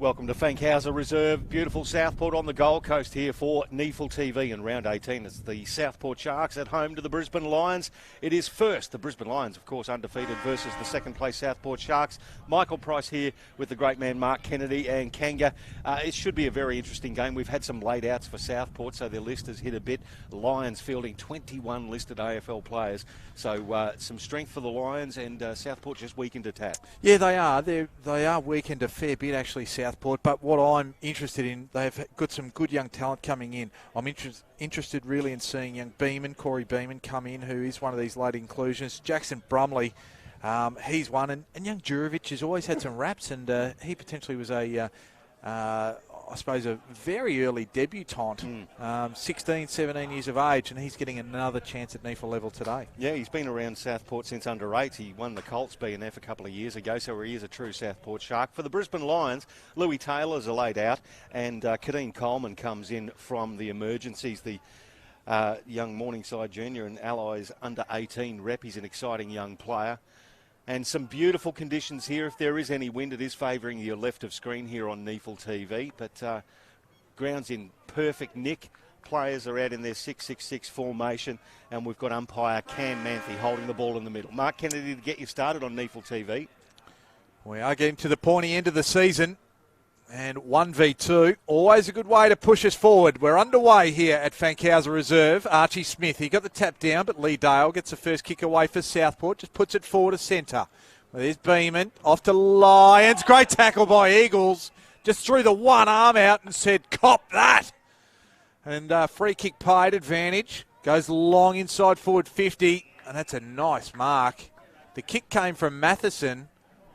Welcome to Fankhauser Reserve, beautiful Southport on the Gold Coast here for NEAFL TV in round 18. It's the Southport Sharks at home to the Brisbane Lions. It is first, the Brisbane Lions, of course, undefeated versus the second place Southport Sharks. Michael Price here with the great man Mark Kennedy and Kanga. It should be a very interesting game. We've had some laid outs for Southport, so their list has hit a bit. Lions fielding 21 listed AFL players. So some strength for the Lions, and Southport just weakened to tap. Yeah, they are. They are weakened a fair bit, actually, Southport. But what I'm interested in, they've got some good young talent coming in. I'm interested really in seeing young Corey Beeman come in, who is one of these late inclusions. Jackson Brumley, he's one. And young Jurovic has always had some raps, and he potentially was I suppose, a very early debutant, 16, 17 years of age, and he's getting another chance at NEAFL level today. Yeah, he's been around Southport since under 8. He won the Colts BNF a couple of years ago, so he is a true Southport Shark. For the Brisbane Lions, Louis Taylor's a laid out, and Kadeem Coleman comes in from the emergencies. The young Morningside Junior and Allies under 18 rep. He's an exciting young player. And some beautiful conditions here. If there is any wind, it is favouring your left of screen here on NEAFL TV. But ground's in perfect nick. Players are out in their 6-6-6 formation. And we've got umpire Cam Manthe holding the ball in the middle. Mark Kennedy to get you started on NEAFL TV. We are getting to the pointy end of the season. And 1v2, always a good way to push us forward. We're underway here at Fankhauser Reserve. Archie Smith, he got the tap down, but Lee Dale gets the first kick away for Southport. Just puts it forward to centre. Well, there's Beeman, off to Lions. Great tackle by Eagles. Just threw the one arm out and said, cop that. And free kick paid, advantage. Goes long inside forward 50, and that's a nice mark. The kick came from Matheson,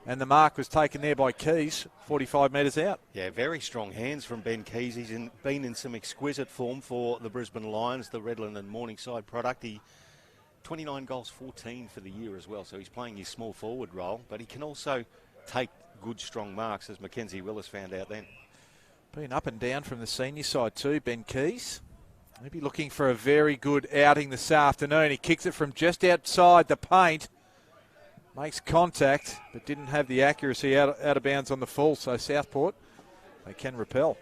and the mark was taken there by Keys, 45 metres out. Yeah, very strong hands from Ben Keys. He's been in some exquisite form for the Brisbane Lions, the Redland and Morningside product. He 29 goals, 14 for the year as well, so he's playing his small forward role, but he can also take good, strong marks, as Mackenzie Willis found out then. Been up and down from the senior side too, Ben Keys. Maybe looking for a very good outing this afternoon. He kicks it from just outside the paint. Makes contact, but didn't have the accuracy out of bounds on the full. So Southport, they can repel.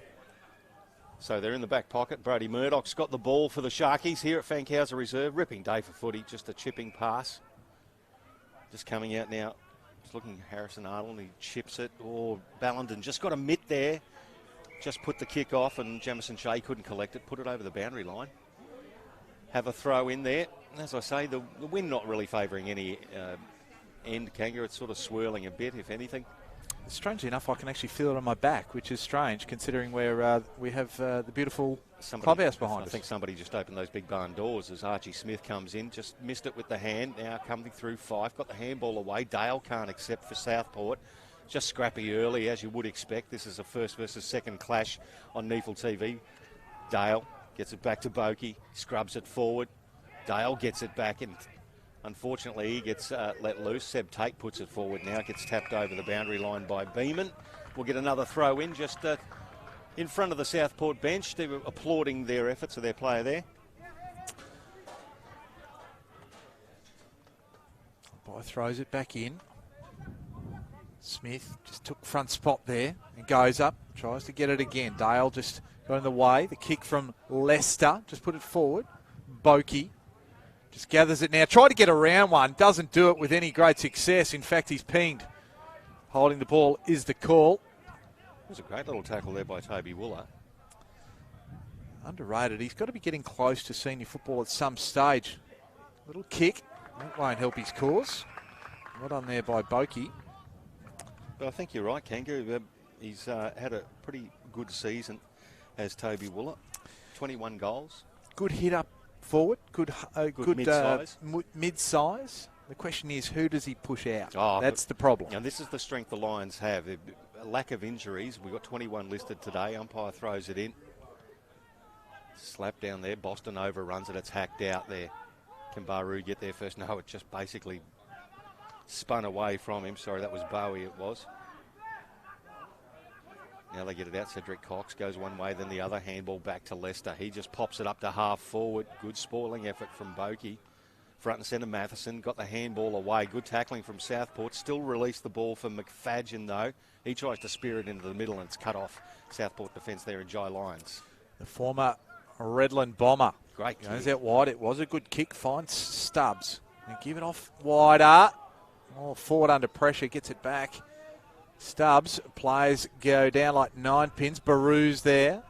So they're in the back pocket. Brody Murdoch's got the ball for the Sharkies here at Fankhauser Reserve. Ripping day for footy, just a chipping pass. Just coming out now. Just looking at Harrison Arnold, he chips it. Oh, Ballenden just got a mitt there. Just put the kick off, and Jamison Shea couldn't collect it. Put it over the boundary line. Have a throw in there. As I say, the wind not really favouring any end, Kanga. It's sort of swirling a bit, if anything. Strangely enough, I can actually feel it on my back, which is strange considering where we have the beautiful clubhouse behind us. I think somebody just opened those big barn doors as Archie Smith comes in. Just missed it with the hand. Now coming through Fife. Got the handball away. Dale can't accept for Southport. Just scrappy early, as you would expect. This is a first versus second clash on NEAFL TV. Dale gets it back to Boakey. Scrubs it forward. Dale gets it back, and unfortunately, he gets let loose. Seb Tate puts it forward now. Gets tapped over the boundary line by Beeman. We'll get another throw in just in front of the Southport bench. They were applauding their efforts of their player there. Boy throws it back in. Smith just took front spot there and goes up. Tries to get it again. Dale just got in the way. The kick from Leicester. Just put it forward. Boakey just gathers it now. Tried to get around one. Doesn't do it with any great success. In fact, he's pinged. Holding the ball is the call. It was a great little tackle there by Toby Wooler. Underrated. He's got to be getting close to senior football at some stage. Little kick. That won't help his cause. Well done there by Boakey. But I think you're right, Kangaroo. He's had a pretty good season as Toby Wooler. 21 goals. Good hit up forward, good mid-size. Mid-size. The question is, who does he push out? Oh, that's the problem. And this is the strength the Lions have. A lack of injuries. We've got 21 listed today. Umpire throws it in. Slap down there. Boston overruns it. It's hacked out there. Can Baru get there first? No, it just basically spun away from him. Sorry, that was Bowie, it was. Now they get it out. Cedric Cox goes one way, then the other. Handball back to Leicester. He just pops it up to half forward. Good spoiling effort from Boakey. Front and centre, Matheson got the handball away. Good tackling from Southport. Still released the ball for McFadgen, though. He tries to spear it into the middle, and it's cut off. Southport defence there in Jai Lyons. The former Redland bomber. Great Goes kick. out wide. It was a good kick. Finds Stubbs. And give it off wider. Oh, forward under pressure. Gets it back. Stubbs. Players go down like 9 pins. Barou's there.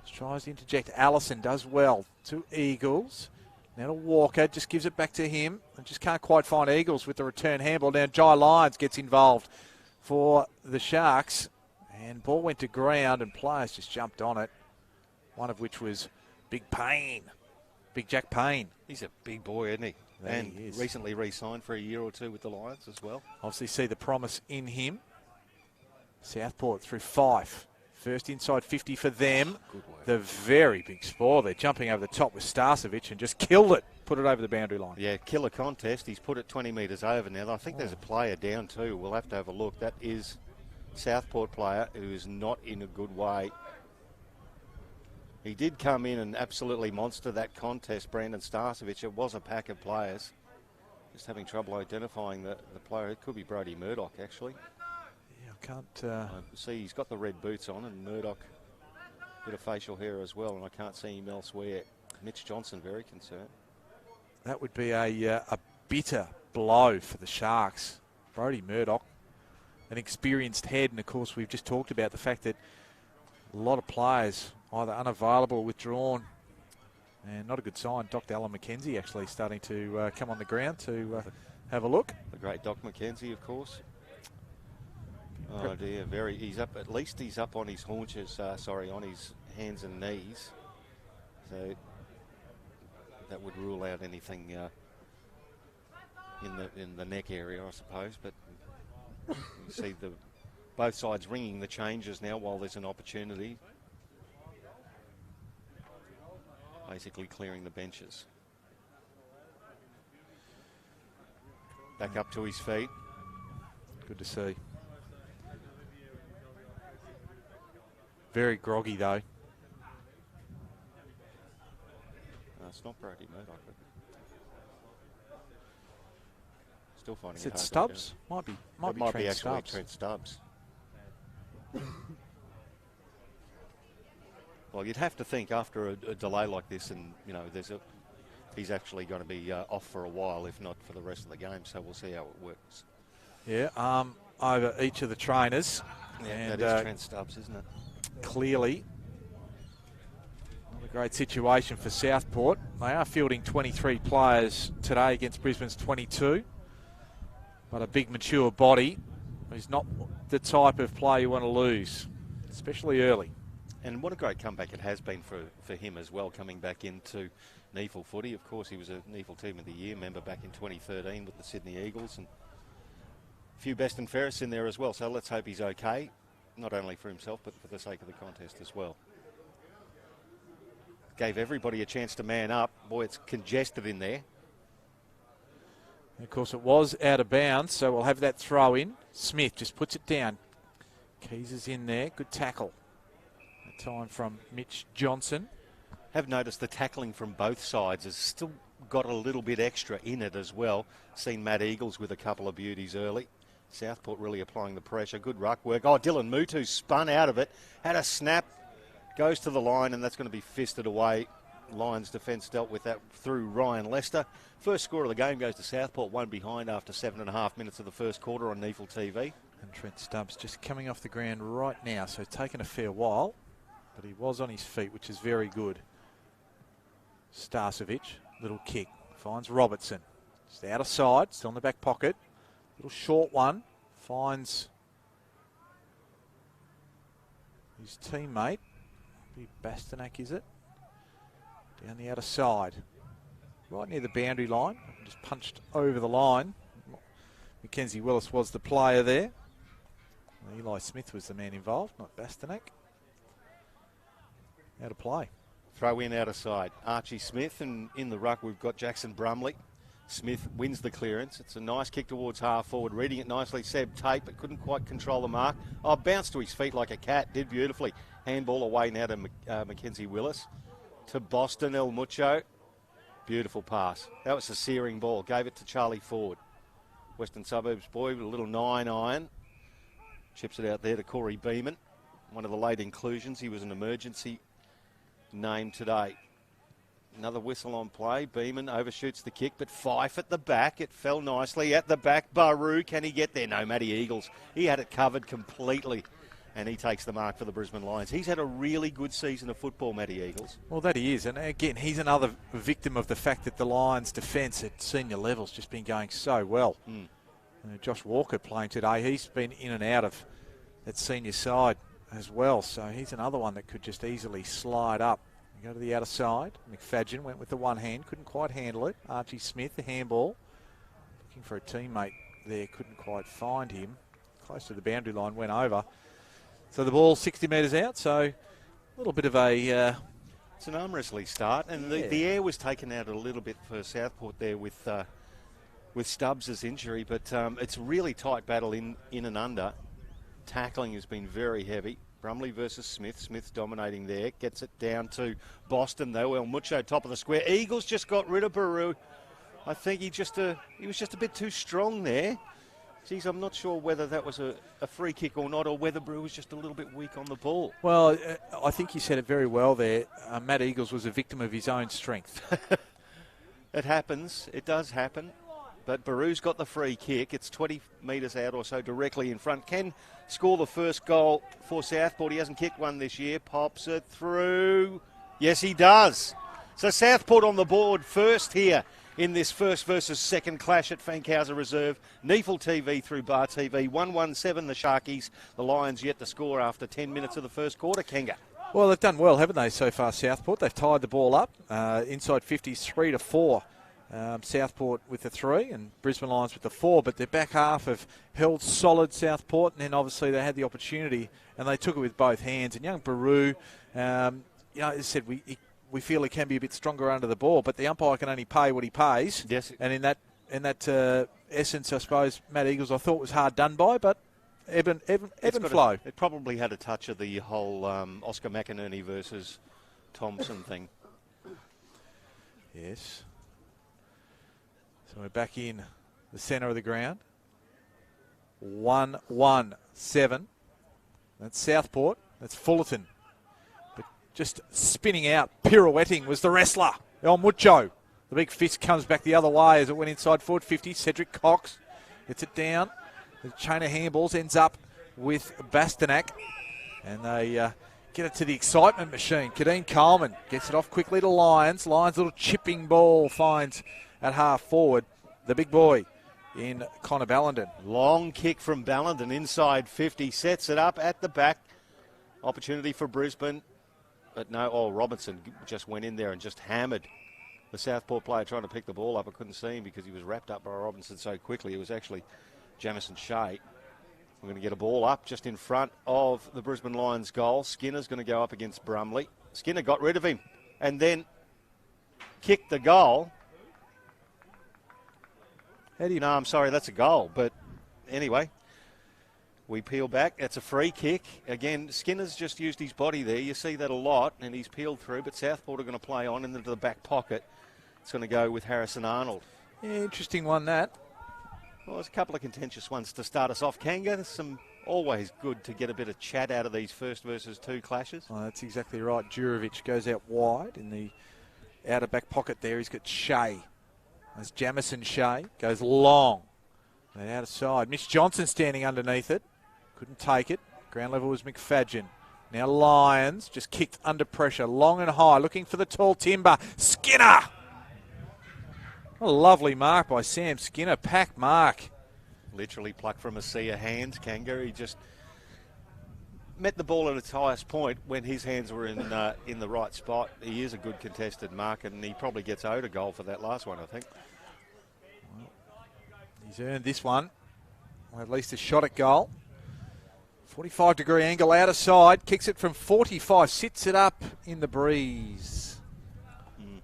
Tries to interject. Allison does well to Eagles. Now to Walker, just gives it back to him. And just can't quite find Eagles with the return handball. Now Jai Lyons gets involved for the Sharks. And ball went to ground and players just jumped on it. One of which was Big Jack Payne. He's a big boy, isn't he? There and he is. Recently re-signed for a year or two with the Lions as well. Obviously see the promise in him. Southport through Fife. First inside 50 for them. Good work. The very big spoil. They're jumping over the top with Starcevic and just killed it. Put it over the boundary line. Yeah, killer contest. He's put it 20 metres over now. I think there's a player down too. We'll have to have a look. That is Southport player who is not in a good way. He did come in and absolutely monster that contest, Brandon Starcevic. It was a pack of players. Just having trouble identifying the player. It could be Brody Murdoch, actually. Yeah, I can't... See, he's got the red boots on, and Murdoch, bit of facial hair as well, and I can't see him elsewhere. Mitch Johnson, very concerned. That would be a bitter blow for the Sharks. Brody Murdoch, an experienced head, and of course we've just talked about the fact that a lot of players either unavailable or withdrawn, and not a good sign. Dr. Alan McKenzie actually starting to come on the ground to have a look. The great Doc McKenzie, of course. Oh dear, he's up, at least he's up on his haunches, on his hands and knees. So that would rule out anything in the neck area, I suppose. But you see both sides ringing the changes now while there's an opportunity. Basically clearing the benches. Back up to his feet. Good to see. Very groggy though. No, it's not Brody Murdoch. Still finding Is it it hard to Stubbs? Might be Trent actually Stubbs. Trent Stubbs. Well, you'd have to think after a delay like this, and he's actually going to be off for a while, if not for the rest of the game. So we'll see how it works. Yeah, over each of the trainers. Yeah, and that is Trent Stubbs, isn't it? Clearly, not a great situation for Southport. They are fielding 23 players today against Brisbane's 22. But a big, mature body is not the type of player you want to lose, especially early. And what a great comeback it has been for him as well, coming back into NEAFL footy. Of course, he was a NEAFL Team of the Year member back in 2013 with the Sydney Eagles, and a few best and fairest in there as well. So let's hope he's okay, not only for himself, but for the sake of the contest as well. Gave everybody a chance to man up. Boy, it's congested in there. And of course, it was out of bounds, so we'll have that throw in. Smith just puts it down. Keys is in there. Good tackle. That time from Mitch Johnson. Have noticed the tackling from both sides has still got a little bit extra in it as well. Seen Matt Eagles with a couple of beauties early. Southport really applying the pressure. Good ruck work. Oh, Dylan Mutu spun out of it. Had a snap. Goes to the line, and that's going to be fisted away. Lions defence dealt with that through Ryan Lester. First score of the game goes to Southport, 1 behind after 7.5 minutes of the first quarter on NEAFL TV. And Trent Stubbs just coming off the ground right now, so taken a fair while. But he was on his feet, which is very good. Starcevic, little kick. Finds Robertson. Just out of side, still in the back pocket. Little short one. Finds his teammate. Be Bastanak, is it? Down the outer side. Right near the boundary line. Just punched over the line. Mackenzie Willis was the player there. Eli Smith was the man involved, not Bastanak. Out of play. Throw in out of side. Archie Smith, and in the ruck we've got Jackson Brumley. Smith wins the clearance. It's a nice kick towards half forward. Reading it nicely, Seb Tate, but couldn't quite control the mark. Oh, bounced to his feet like a cat. Did beautifully. Handball away now to Mackenzie Willis. To Boston, El Mucho. Beautiful pass. That was a searing ball. Gave it to Charlie Ford. Western Suburbs boy with a little 9-iron. Chips it out there to Corey Beeman. One of the late inclusions. He was an emergency name today. Another whistle on play. Beeman overshoots the kick, but Fife at the back. It fell nicely at the back. Baru, can he get there? No, Matty Eagles. He had it covered completely. And he takes the mark for the Brisbane Lions. He's had a really good season of football, Matty Eagles. Well, that he is. And again, he's another victim of the fact that the Lions' defence at senior levels just been going so well. Josh Walker playing today. He's been in and out of that senior side as well. So he's another one that could just easily slide up. Go to the outer side. McFadgen went with the one hand. Couldn't quite handle it. Archie Smith, the handball. Looking for a teammate there. Couldn't quite find him. Close to the boundary line. Went over. So the ball 60 metres out, so a little bit of a... It's an arm wrestling start, and the air was taken out a little bit for Southport there with Stubbs' injury, but it's a really tight battle in and under. Tackling has been very heavy. Brumley versus Smith. Smith's dominating there. Gets it down to Boston, though. El Mucho, top of the square. Eagles just got rid of Baru. I think he was just a bit too strong there. Geez, I'm not sure whether that was a free kick or not, or whether Brew was just a little bit weak on the ball. Well, I think you said it very well there. Matt Eagles was a victim of his own strength. It happens. It does happen. But Baru's got the free kick. It's 20 metres out or so directly in front. Can score the first goal for Southport. He hasn't kicked one this year. Pops it through. Yes, he does. So Southport on the board first here in this first versus second clash at Fankhauser Reserve. NEAFL TV through Bar TV. 1-1-7 the Sharkies. The Lions yet to score after 10 minutes of the first quarter. Kenga. Well, they've done well, haven't they, so far, Southport? They've tied the ball up. Inside 50s, 3-4. Southport with the 3 and Brisbane Lions with the 4. But their back half have held solid, Southport. And then obviously they had the opportunity and they took it with both hands. And young Baru, as I said, we feel he can be a bit stronger under the ball, but the umpire can only pay what he pays. Yes. And in that essence, I suppose, Matt Eagles I thought was hard done by, but ebb and flow. It probably had a touch of the whole Oscar McInerney versus Thompson thing. Yes. So we're back in the centre of the ground. 1-1-7. That's Southport. That's Fullerton. Just spinning out, pirouetting was the wrestler, El Mucho. The big fist comes back the other way as it went inside forward 50. Cedric Cox gets it down. The chain of handballs ends up with Bastanak. And they get it to the excitement machine. Kadeen Coleman gets it off quickly to Lions. Lions' little chipping ball finds at half forward the big boy in Connor Ballenden. Long kick from Ballenden inside 50. Sets it up at the back. Opportunity for Brisbane. But no, Robinson just went in there and just hammered the Southport player trying to pick the ball up. I couldn't see him because he was wrapped up by Robinson so quickly. It was actually Jamison Shea. We're going to get a ball up just in front of the Brisbane Lions goal. Skinner's going to go up against Brumley. Skinner got rid of him and then kicked the goal. No, I'm sorry, that's a goal. But anyway, we peel back. It's a free kick. Again, Skinner's just used his body there. You see that a lot, and he's peeled through. But Southport are going to play on into the back pocket. It's going to go with Harrison Arnold. Yeah, interesting one, that. Well, there's a couple of contentious ones to start us off. Kanga, there's always good to get a bit of chat out of these first versus two clashes. Oh, that's exactly right. Jurovic goes out wide in the outer back pocket there. He's got Shea. There's Jamison Shea. Goes long. And out of side. Mitch Johnson standing underneath it. Couldn't take it. Ground level was McFadgen. Now Lions just kicked under pressure. Long and high. Looking for the tall timber. Skinner! What a lovely mark by Sam Skinner. Pack mark. Literally plucked from a sea of hands, Kanga. He just met the ball at its highest point when his hands were in the right spot. He is a good contested marker, and he probably gets owed a goal for that last one, I think. He's earned this one. Or at least a shot at goal. 45-degree angle out of side. Kicks it from 45. Sits it up in the breeze.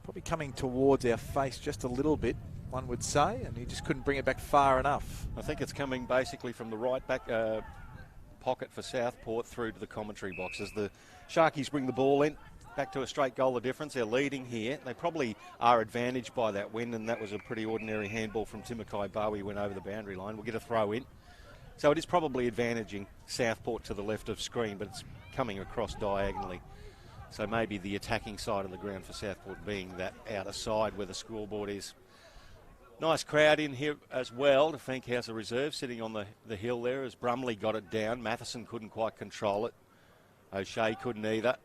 Probably coming towards our face just a little bit, one would say, and he just couldn't bring it back far enough. I think it's coming basically from the right back pocket for Southport through to the commentary box as the Sharkies bring the ball in. back to a straight goal of difference. They're leading here. They probably are advantaged by that win, and that was a pretty ordinary handball from Timokai Bowie, went over the boundary line. We'll get a throw in. So it is probably advantaging Southport to the left of screen, but it's coming across diagonally. So maybe the attacking side of the ground for Southport being that outer side where the scoreboard is. Nice crowd in here as well. The Fankhauser Reserve sitting on the hill there as Brumley got it down. Matheson couldn't quite control it. O'Shea couldn't either.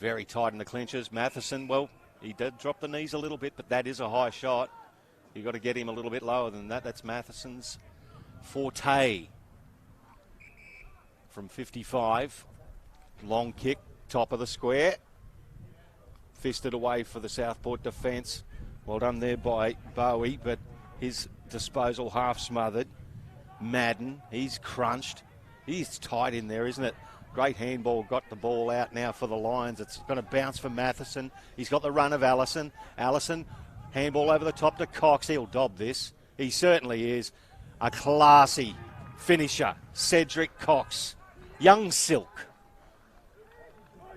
Very tight in the clinches. Matheson, well, he did drop the knees a little bit, but that is a high shot. You've got to get him a little bit lower than that. That's Matheson's forte. From 55. Long kick, top of the square. Fisted away for the Southport defence. Well done there by Bowie, but his disposal half smothered. Madden, he's crunched. He's tight in there, isn't it? Great handball, got the ball out now for the Lions. It's going to bounce for Matheson. He's got the run of Allison. Allison, handball over the top to Cox. He'll dob this. He certainly is a classy finisher. Cedric Cox. Young Silk.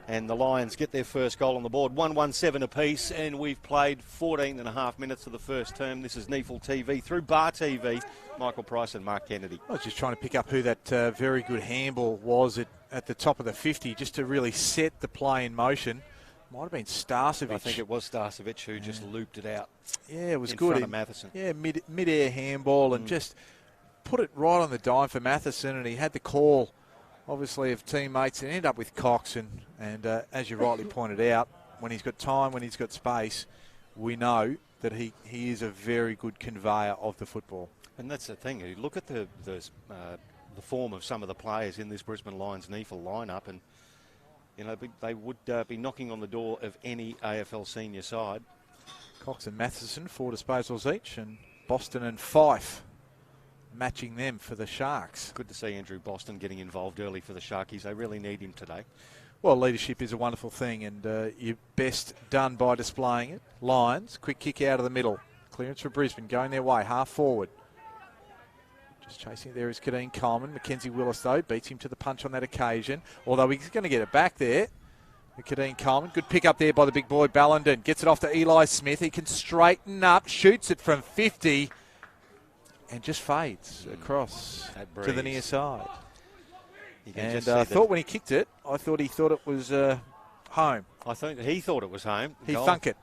And the Lions get their first goal on the board. 1-1-7 apiece, and we've played 14 and a half minutes of the first term. This is NEAFL TV through Bar TV. Michael Price and Mark Kennedy. I was just trying to pick up who that very good handball was at the top of the 50, just to really set the play in motion. Might have been Starcevic. I think it was Starcevic who just looped it out. Yeah, it was in good. Front of Matheson. Yeah, mid-air handball and just put it right on the dime for Matheson, and he had the call, obviously, of teammates, and ended up with Cox. And as you rightly pointed out, when he's got time, when he's got space, we know that he is a very good conveyor of the football. And that's the thing. You look at the form of some of the players in this Brisbane Lions NEAFL lineup, and you know they would be knocking on the door of any AFL senior side. Cox and Matheson, 4 disposals each, and Boston and Fife matching them for the Sharks. Good to see Andrew Boston getting involved early for the Sharkies. They really need him today. Well, leadership is a wonderful thing, and you're best done by displaying it. Lions, quick kick out of the middle. Clearance for Brisbane, going their way, half forward. Just chasing it there is Kadeen Coleman. Mackenzie Willis, though, beats him to the punch on that occasion, although he's going to get it back there. Kadeen Coleman, good pick up there by the big boy Ballenden. Gets it off to Eli Smith. He can straighten up, shoots it from 50, and just fades across to the near side. And I thought when he kicked it, I thought he thought it was home. I think he thought it was home. He thunk it.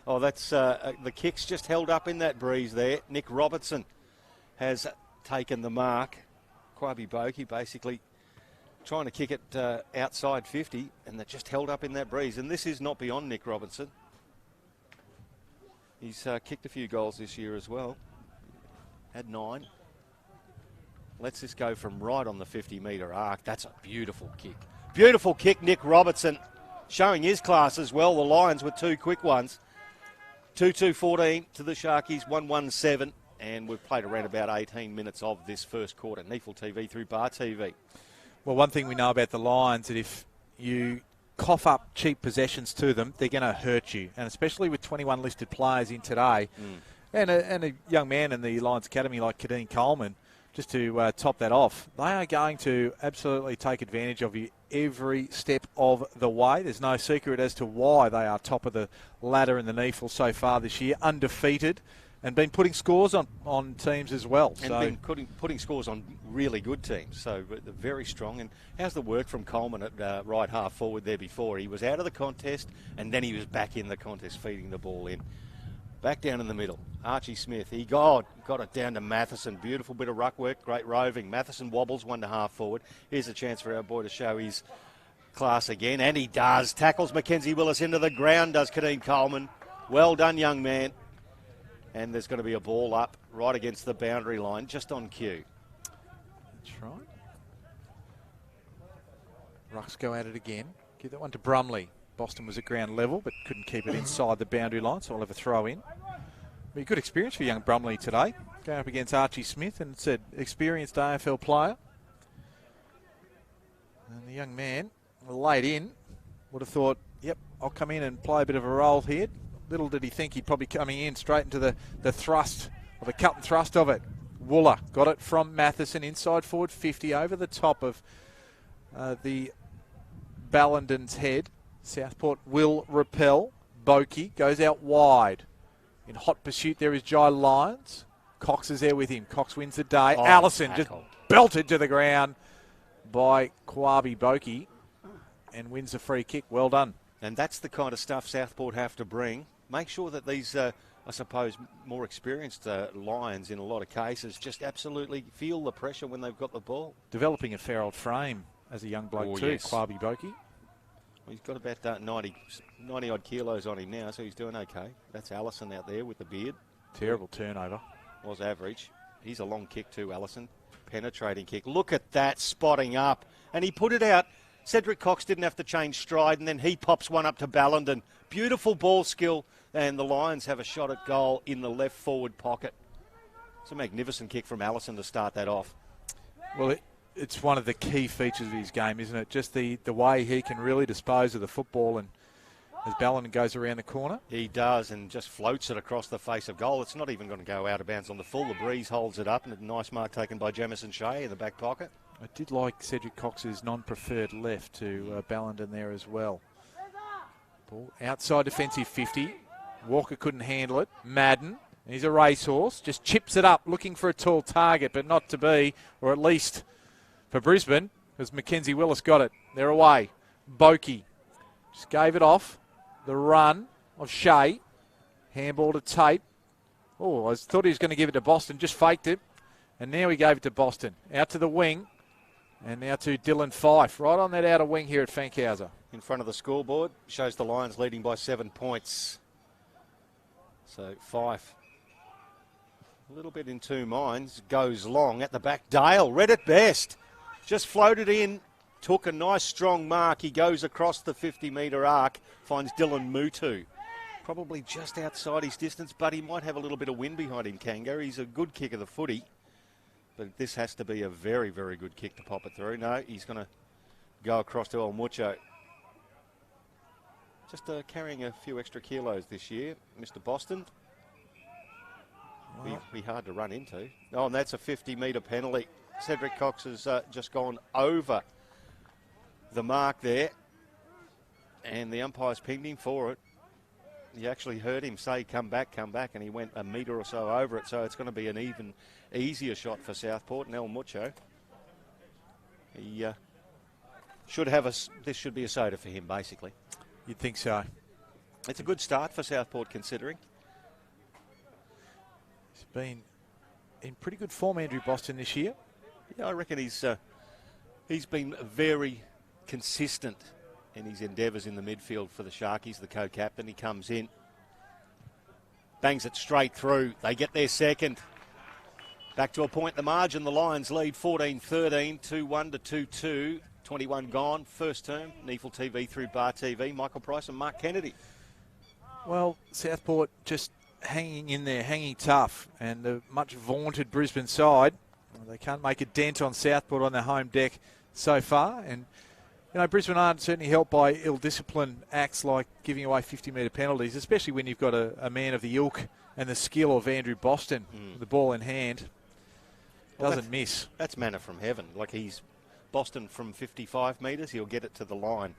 Oh, that's the kick's just held up in that breeze there. Nick Robertson has taken the mark. Kwabi Boki basically trying to kick it outside 50, and that just held up in that breeze. And this is not beyond Nick Robertson. He's kicked a few goals this year as well. Had 9. Lets this go from right on the 50-metre arc. That's a beautiful kick. Beautiful kick, Nick Robertson, showing his class as well. The Lions with 2 quick ones. 2-2-14 to the Sharkies, 1-1-7. And we've played around about 18 minutes of this first quarter. NEAFL TV through Bar TV. Well, one thing we know about the Lions, that if you cough up cheap possessions to them, they're going to hurt you. And especially with 21 listed players in today, and a young man in the Lions Academy like Kadeen Coleman, just to top that off, they are going to absolutely take advantage of you every step of the way. There's no secret as to why they are top of the ladder in the NEAFL so far this year, undefeated, and been putting scores on teams as well. And been putting scores on really good teams, so they're very strong. And how's the work from Coleman at right half forward there before? He was out of the contest, and then he was back in the contest, feeding the ball in. Back down in the middle, Archie Smith. He got it down to Matheson. Beautiful bit of ruck work, great roving. Matheson wobbles 1 to half forward. Here's a chance for our boy to show his class again, and he does. Tackles Mackenzie Willis into the ground, does Kadeen Coleman. Well done, young man. And there's going to be a ball up right against the boundary line, just on cue. That's right. Rucks go at it again. Give that one to Brumley. Boston was at ground level, but couldn't keep it inside the boundary line, so I'll have a throw in. Be a good experience for young Brumley today. Going up against Archie Smith, and it's an experienced AFL player. And the young man, laid in, would have thought, yep, I'll come in and play a bit of a role here. Little did he think he'd probably coming in straight into the thrust, or the cut and thrust of it. Wooler got it from Matheson, inside forward 50, over the top of the Ballenden's head. Southport will repel. Boakey goes out wide. In hot pursuit there is Jai Lyons. Cox is there with him. Cox wins the day. Allison just belted to the ground by Kwabi Boakey and wins a free kick. Well done. And that's the kind of stuff Southport have to bring. Make sure that these, I suppose, more experienced Lions in a lot of cases just absolutely feel the pressure when they've got the ball. Developing a fair old frame as a young bloke too, yes. Kwabi Boakey. Well, he's got about 90 odd kilos on him now, so he's doing okay. That's Allison out there with the beard. Terrible turnover. Was average. He's a long kick too, Allison. Penetrating kick. Look at that, spotting up. And he put it out. Cedric Cox didn't have to change stride, and then he pops one up to Ballenden. Beautiful ball skill, and the Lions have a shot at goal in the left forward pocket. It's a magnificent kick from Allison to start that off. Well, it's one of the key features of his game, isn't it? Just the way he can really dispose of the football, and as Ballenden goes around the corner. He does, and just floats it across the face of goal. It's not even going to go out of bounds on the full. The breeze holds it up, and a nice mark taken by Jamison Shea in the back pocket. I did like Cedric Cox's non-preferred left to Ballenden there as well. Ball outside defensive 50. Walker couldn't handle it. Madden, he's a racehorse, just chips it up, looking for a tall target, but not to be, or at least for Brisbane, because Mackenzie Willis got it. They're away. Boakey just gave it off. The run of Shea. Handball to Tate. Oh, I thought he was going to give it to Boston, just faked it. And now he gave it to Boston. Out to the wing. And now to Dylan Fife, right on that outer wing here at Fankhauser. In front of the scoreboard, shows the Lions leading by 7 points. So Fife, a little bit in two minds, goes long at the back. Dale, read it best. Just floated in, took a nice strong mark. He goes across the 50-metre arc, finds Dylan Mutu. Probably just outside his distance, but he might have a little bit of wind behind him, Kanga. He's a good kick of the footy. But this has to be a very, very good kick to pop it through. No, he's going to go across to El Mucho. Just carrying a few extra kilos this year, Mr. Boston. Wow. Be hard to run into. Oh, and that's a 50-metre penalty. Cedric Cox has just gone over the mark there. And the umpire's pinged him for it. You actually heard him say, come back, and he went a metre or so over it. So it's going to be an even easier shot for Southport. And El Mucho, he should have this should be a soda for him, basically. You'd think so. It's a good start for Southport, considering. He's been in pretty good form, Andrew Boston, this year. Yeah, I reckon he's been very consistent in his endeavours in the midfield for the Sharkies, the co-captain. He comes in, bangs it straight through. They get their second. Back to a point the margin. The Lions lead 14-13, 2-1 to 2-2. 21 gone. First term, NEAFL TV through Bar TV. Michael Price and Mark Kennedy. Well, Southport just hanging in there, hanging tough. And the much vaunted Brisbane side, they can't make a dent on Southport on their home deck so far. And you know, Brisbane aren't certainly helped by ill-disciplined acts like giving away 50-metre penalties, especially when you've got a man of the ilk and the skill of Andrew Boston with the ball in hand. Doesn't miss. That's manna from heaven. Like, he's Boston from 55 metres, he'll get it to the line.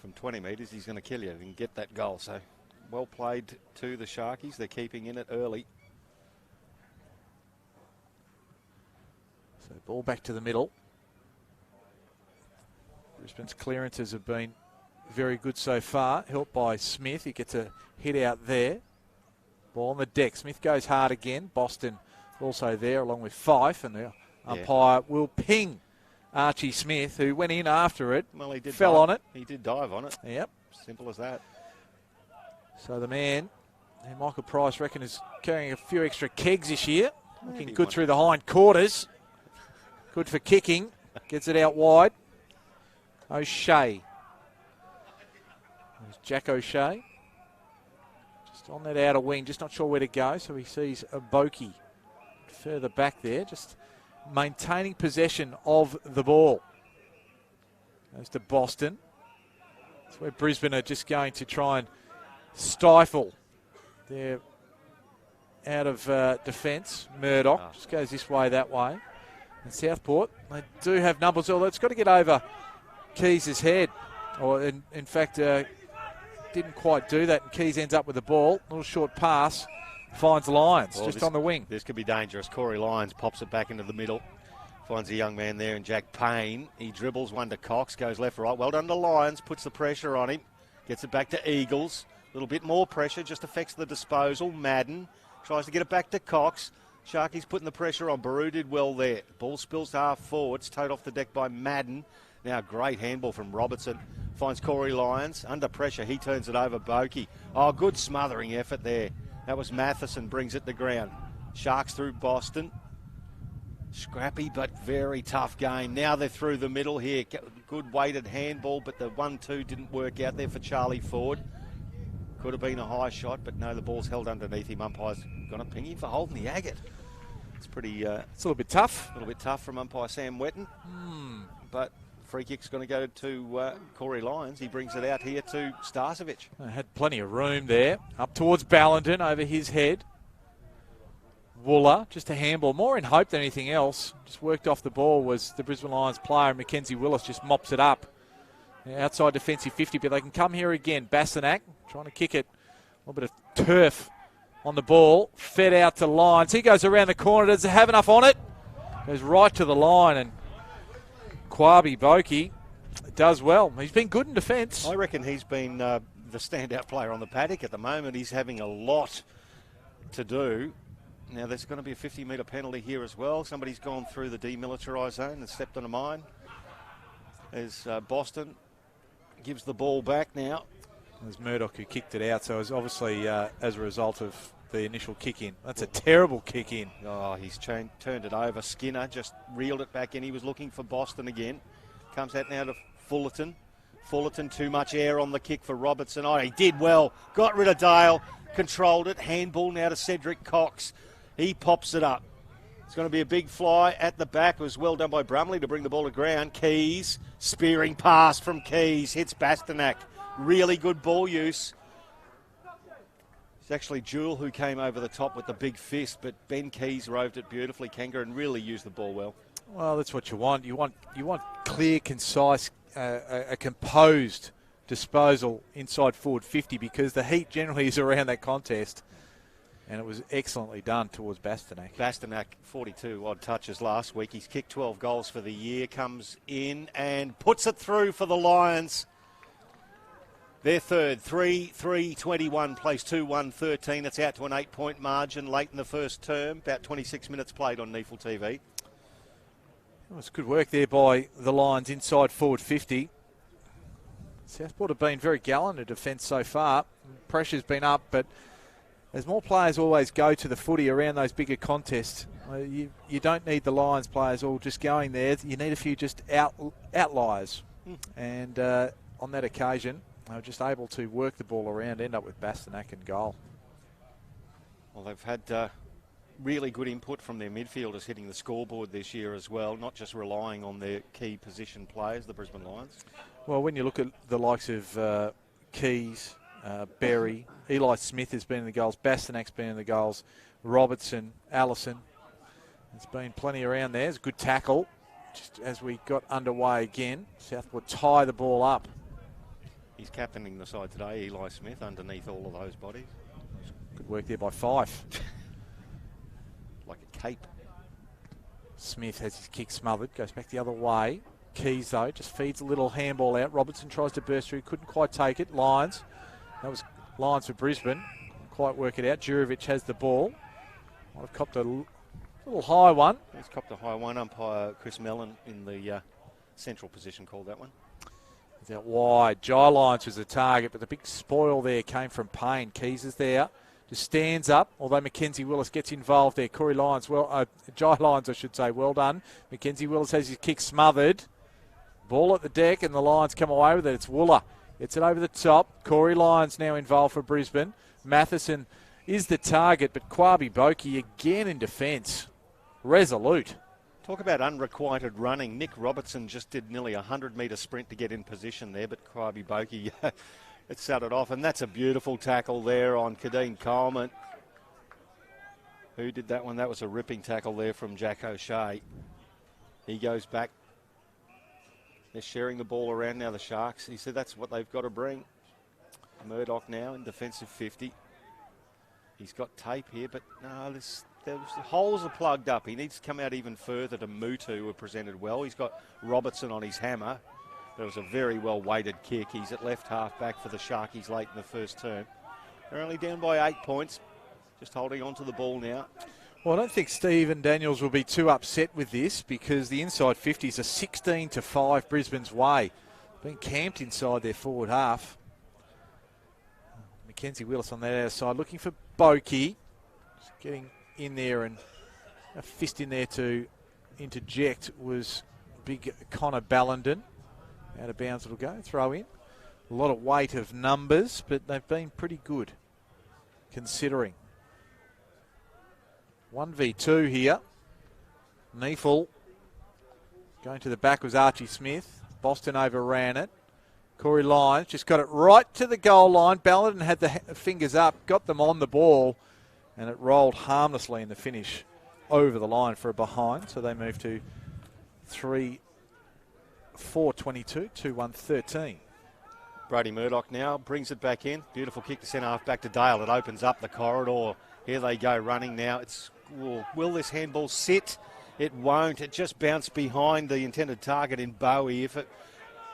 From 20 metres, he's going to kill you and get that goal. So, well played to the Sharkies. They're keeping in it early. So, ball back to the middle. Brisbane's clearances have been very good so far, helped by Smith. He gets a hit out there. Ball on the deck. Smith goes hard again. Boston also there along with Fife, and the umpire will ping Archie Smith, who went in after it. Well, he did fell dive on it. He did dive on it. Yep. Simple as that. So the man, and Michael Price, reckon is carrying a few extra kegs this year. Looking good through the hind quarters. Good for kicking. Gets it out wide. O'Shea. There's Jack O'Shea. Just on that outer wing, just not sure where to go. So he sees a Boakey further back there, just maintaining possession of the ball. Goes to Boston. That's where Brisbane are just going to try and stifle their out of defence. Murdoch just goes this way, that way. And Southport, they do have numbers, although it's got to get over Keys' head. Or in fact, didn't quite do that. And Keys ends up with the ball. A little short pass. Finds Lyons just on the wing. This could be dangerous. Corey Lyons pops it back into the middle. Finds a young man there in Jack Payne. He dribbles one to Cox, goes left, right. Well done to Lyons, puts the pressure on him. Gets it back to Eagles. A little bit more pressure, just affects the disposal. Madden tries to get it back to Cox. Sharky's putting the pressure on. Baru did well there. Ball spills to half forward. It's towed off the deck by Madden. Now great handball from Robertson. Finds Corey Lyons. Under pressure, he turns it over. Bokey. Oh, good smothering effort there. That was Matheson, brings it to ground. Sharks through Boston. Scrappy but very tough game. Now they're through the middle here. Good weighted handball, but the 1-2 didn't work out there for Charlie Ford. Could have been a high shot, but no, the ball's held underneath him. Umpire's going to ping him for holding the agate. It's pretty... it's a little bit tough. A little bit tough from umpire Sam Wetton. But free kick's going to go to Corey Lyons. He brings it out here to Starcevic. Had plenty of room there. Up towards Ballenden, over his head. Wooler, just a handball, more in hope than anything else. Just worked off the ball was the Brisbane Lions player. Mackenzie Willis just mops it up. Outside defensive 50, but they can come here again. Bastanak trying to kick it. A little bit of turf on the ball. Fed out to Lyons. He goes around the corner. Does it have enough on it? Goes right to the line, and Kwabi Bokey does well. He's been good in defence. I reckon he's been the standout player on the paddock at the moment. He's having a lot to do. Now, there's going to be a 50-metre penalty here as well. Somebody's gone through the demilitarised zone and stepped on a mine. As Boston gives the ball back now. There's Murdoch who kicked it out, so it was obviously as a result of the initial kick in. That's a terrible kick in. Oh, he's turned it over. Skinner just reeled it back in. He was looking for Boston again. Comes out now to Fullerton. Fullerton, too much air on the kick for Robertson. Oh, he did well. Got rid of Dale. Controlled it. Handball now to Cedric Cox. He pops it up. It's going to be a big fly at the back. It was well done by Brumley to bring the ball to ground. Keys, spearing pass from Keys. Hits Bastanak. Really good ball use. It's actually Jewell who came over the top with the big fist, but Ben Keys roved it beautifully, Kanga, and really used the ball well. Well, that's what you want. You want clear, concise, a composed disposal inside forward 50, because the heat generally is around that contest. And it was excellently done towards Bastanak. Bastanak, 42 odd touches last week. He's kicked 12 goals for the year. Comes in and puts it through for the Lions. Their third, 3-3-21, plays 2-1-13. It's out to an 8-point margin late in the first term. About 26 minutes played on NEAFL TV. Well, it's good work there by the Lions inside forward 50. Southport have been very gallant in defence so far. Pressure's been up, but as more players always go to the footy around those bigger contests, you don't need the Lions players all just going there. You need a few just outliers. And on that occasion, they were just able to work the ball around, end up with Bastanak in goal. Well, they've had really good input from their midfielders hitting the scoreboard this year as well, not just relying on their key position players, the Brisbane Lions. Well, when you look at the likes of Keys, Berry, Eli Smith has been in the goals, Bastanak's been in the goals, Robertson, Allison. There's been plenty around there. It's a good tackle. Just as we got underway again, Southport tie the ball up. He's captaining the side today, Eli Smith, underneath all of those bodies. Good work there by Fife. Like a cape. Smith has his kick smothered, goes back the other way. Keys, though, just feeds a little handball out. Robertson tries to burst through, couldn't quite take it. Lions. That was Lions for Brisbane. Couldn't quite work it out. Jurovic has the ball. Might have copped a little high one. He's copped a high one. Umpire Chris Mellon in the central position called that one. He's out wide. Jai Lyons was the target, but the big spoil there came from Payne. Keys is there. Just stands up, although Mackenzie Willis gets involved there. Corey Lyons, Jai Lyons, I should say, well done. Mackenzie Willis has his kick smothered. Ball at the deck, and the Lions come away with it. It's Wooler. Gets it over the top. Corey Lyons now involved for Brisbane. Matheson is the target, but Kwabi Bokey again in defence. Resolute. Talk about unrequited running. Nick Robertson just did nearly a 100-metre sprint to get in position there, but Kwabi Bokey it set it off, and that's a beautiful tackle there on Kadeen Coleman. Who did that one? That was a ripping tackle there from Jack O'Shea. He goes back They're sharing the ball around now, the Sharks. He said that's what they've got to bring. Murdoch now in defensive 50. He's got tape here, but no, the holes are plugged up. He needs to come out even further to Mutu, who presented well. He's got Robertson on his hammer. That was a very well-weighted kick. He's at left half back for the Sharkies late in the first term. They're only down by 8 points. Just holding on to the ball now. Well, I don't think Stephen Daniels will be too upset with this because the inside 50s are 16-5 Brisbane's way. Being camped inside their forward half. Mackenzie Willis on that outside looking for Boakey. Just getting in there, and a fist in there to interject was big Connor Ballenden. Out of bounds it'll go, throw in. A lot of weight of numbers, but they've been pretty good considering. 1v2 here. NEAFL going to the back was Archie Smith. Boston overran it. Corey Lyons just got it right to the goal line. Ballenden had the fingers up, got them on the ball, and it rolled harmlessly in the finish over the line for a behind. So they move to 3-4-22, 2-1-13. Brady Murdoch now brings it back in. Beautiful kick to centre half back to Dale. It opens up the corridor. Here they go running now. Will this handball sit? It won't. It just bounced behind the intended target in Bowie. If it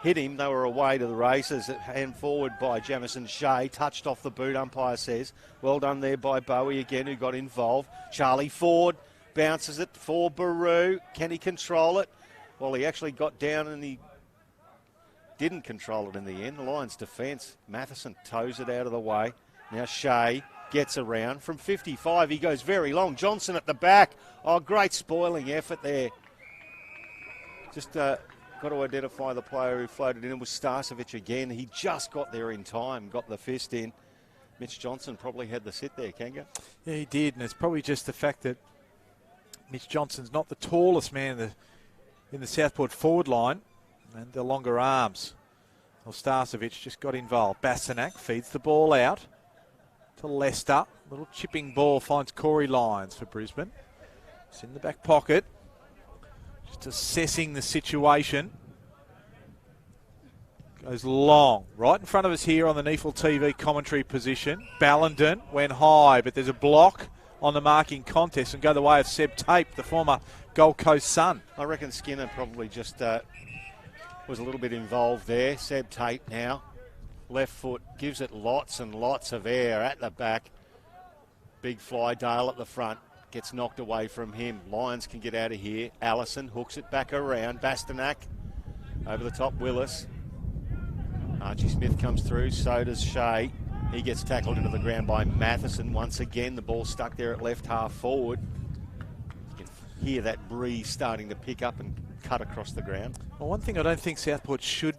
hit him, they were away to the races. Hand forward by Jamison Shea. Touched off the boot, umpire says. Well done there by Bowie again, who got involved. Charlie Ford bounces it for Baru. Can he control it? Well, he actually got down and he didn't control it in the end. The Lions defence. Matheson toes it out of the way. Now Shea gets around. From 55, he goes very long. Johnson at the back. Oh, great spoiling effort there. Just got to identify the player who floated in. It was Starcevic again. He just got there in time, got the fist in. Mitch Johnson probably had the sit there, Kanga. Yeah, he did, and it's probably just the fact that Mitch Johnson's not the tallest man in the Southport forward line, and the longer arms. Well, Starcevic just got involved. Bastanak feeds the ball out to Leicester. Little chipping ball finds Corey Lyons for Brisbane. It's in the back pocket. Just assessing the situation. Goes long. Right in front of us here on the NEAFL TV commentary position. Ballenden went high, but there's a block on the marking contest and go the way of Seb Tape, the former Gold Coast Sun. I reckon Skinner probably just was a little bit involved there. Seb Tape now. Left foot gives it lots and lots of air at the back. Big fly, Dale at the front. Gets knocked away from him. Lions can get out of here. Allison hooks it back around. Bastanak over the top. Willis. Archie Smith comes through. So does Shea. He gets tackled into the ground by Matheson. Once again, the ball stuck there at left half forward. You can hear that breeze starting to pick up and cut across the ground. Well, one thing I don't think Southport should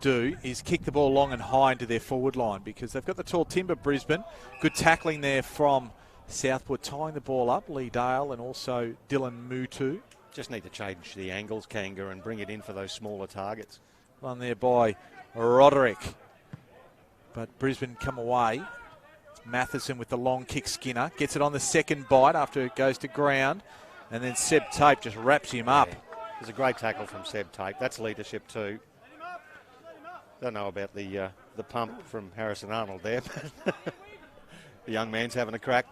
do is kick the ball long and high into their forward line because they've got the tall timber Brisbane. Good tackling there from Southport, tying the ball up. Lee Dale and also Dylan Mutu. Just need to change the angles, Kanga, and bring it in for those smaller targets. Run there by Roderick. But Brisbane come away. Matheson with the long kick. Skinner gets it on the second bite after it goes to ground. And then Seb Tape just wraps him up. There's a great tackle from Seb Tape. That's leadership too. Don't know about the pump from Harrison Arnold there. The young man's having a crack.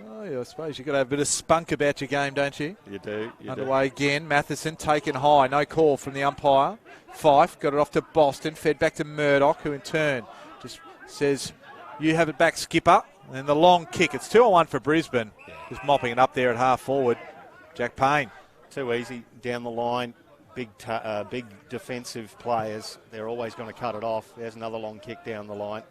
Oh, yeah, I suppose you've got to have a bit of spunk about your game, don't you? You do. Underway again. Matheson taken high. No call from the umpire. Fife got it off to Boston. Fed back to Murdoch, who in turn just says, you have it back, skipper. And then the long kick. It's 2-1 for Brisbane. Yeah. Just mopping it up there at half forward. Jack Payne. Too easy down the line. Big defensive players. They're always going to cut it off. There's another long kick down the line.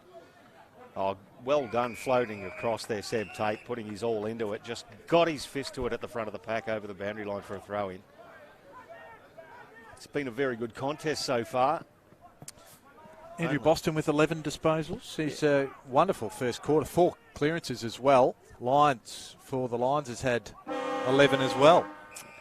Oh, well done floating across there, Seb Tape, putting his all into it. Just got his fist to it at the front of the pack over the boundary line for a throw-in. It's been a very good contest so far. Andrew Boston with 11 disposals. He's a wonderful first quarter. 4 clearances as well. Lions has had 11 as well.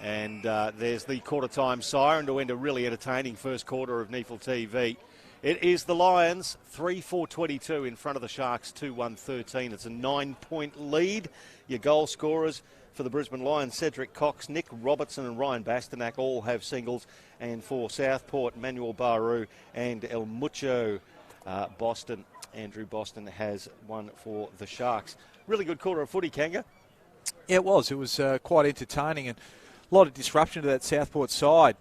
And there's the quarter-time siren to end a really entertaining first quarter of NEAFL TV. It is the Lions 3-4-22 in front of the Sharks 2-1-13. It's a 9-point lead. Your goal scorers, For the Brisbane Lions, Cedric Cox, Nick Robertson and Ryan Bastanak all have singles. And for Southport, Manuel Baru and El Mucho Boston. Andrew Boston has one for the Sharks. Really good quarter of footy, Kanga. Yeah, it was. It was quite entertaining and a lot of disruption to that Southport side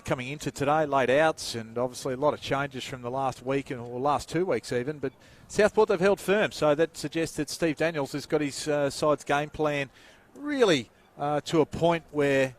coming into today, late outs, and obviously a lot of changes from the last week or last 2 weeks even. But Southport, they've held firm, so that suggests that Steve Daniels has got his side's game plan really to a point where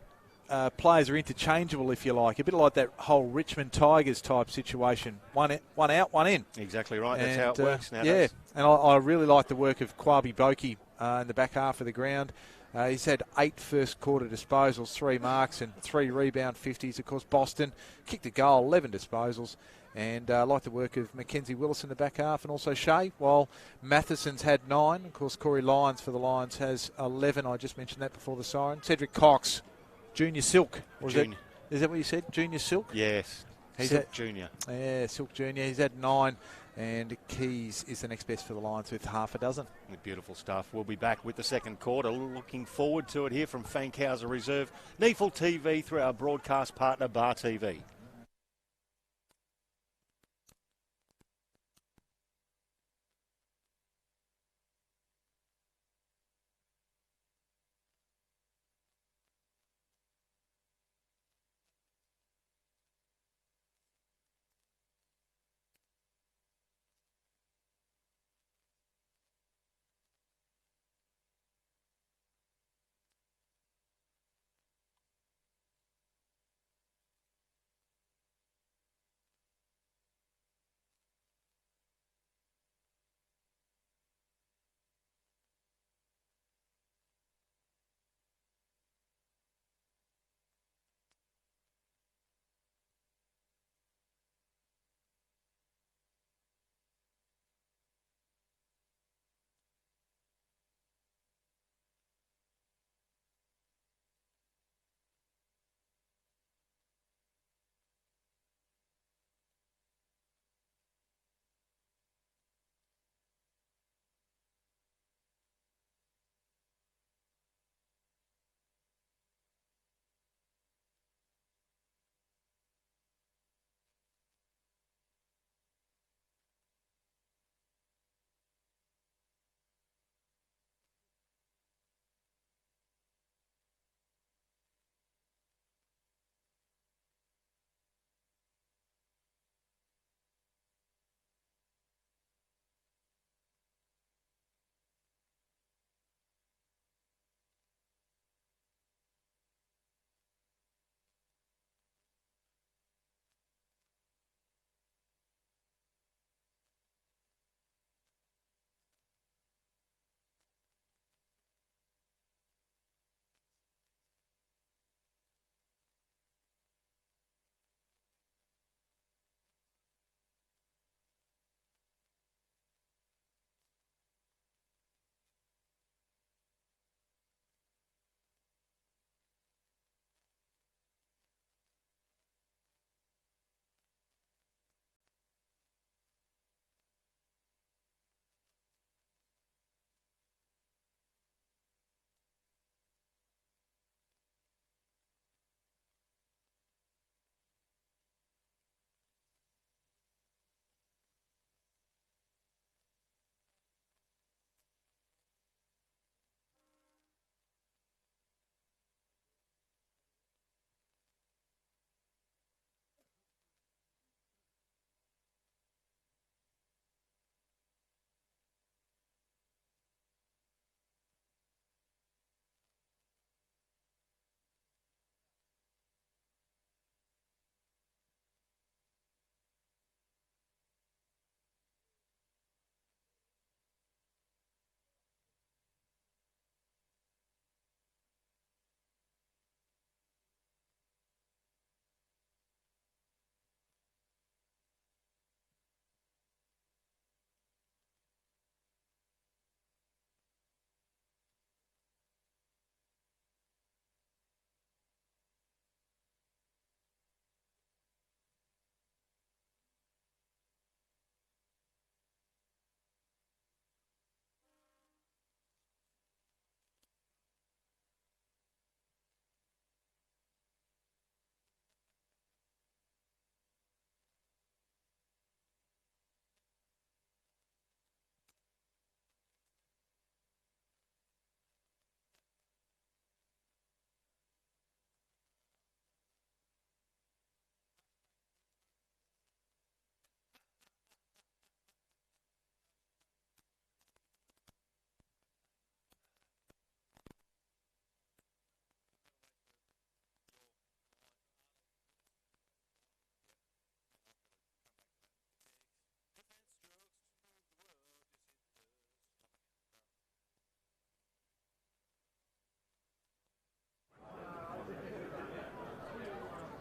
players are interchangeable, if you like. A bit like that whole Richmond Tigers type situation. One out, one in. Exactly right. That's how it works nowadays. Yeah, and I really like the work of Kwabi Boki in the back half of the ground. He's had 8 first quarter disposals, 3 marks and 3 rebound 50s. Of course, Boston kicked a goal, 11 disposals. And I like the work of Mackenzie Willis in the back half and also Shea, while Matheson's had 9. Of course, Corey Lyons for the Lions has 11. I just mentioned that before the siren. Cedric Cox, Junior Silk. Is that what you said? Junior Silk? Yes. Silk Junior. Yeah, Silk Junior. He's had 9. And Keys is the next best for the Lions with half a dozen. Beautiful stuff. We'll be back with the second quarter. Looking forward to it here from Fankhauser Reserve, NEAFL TV through our broadcast partner, Bar TV.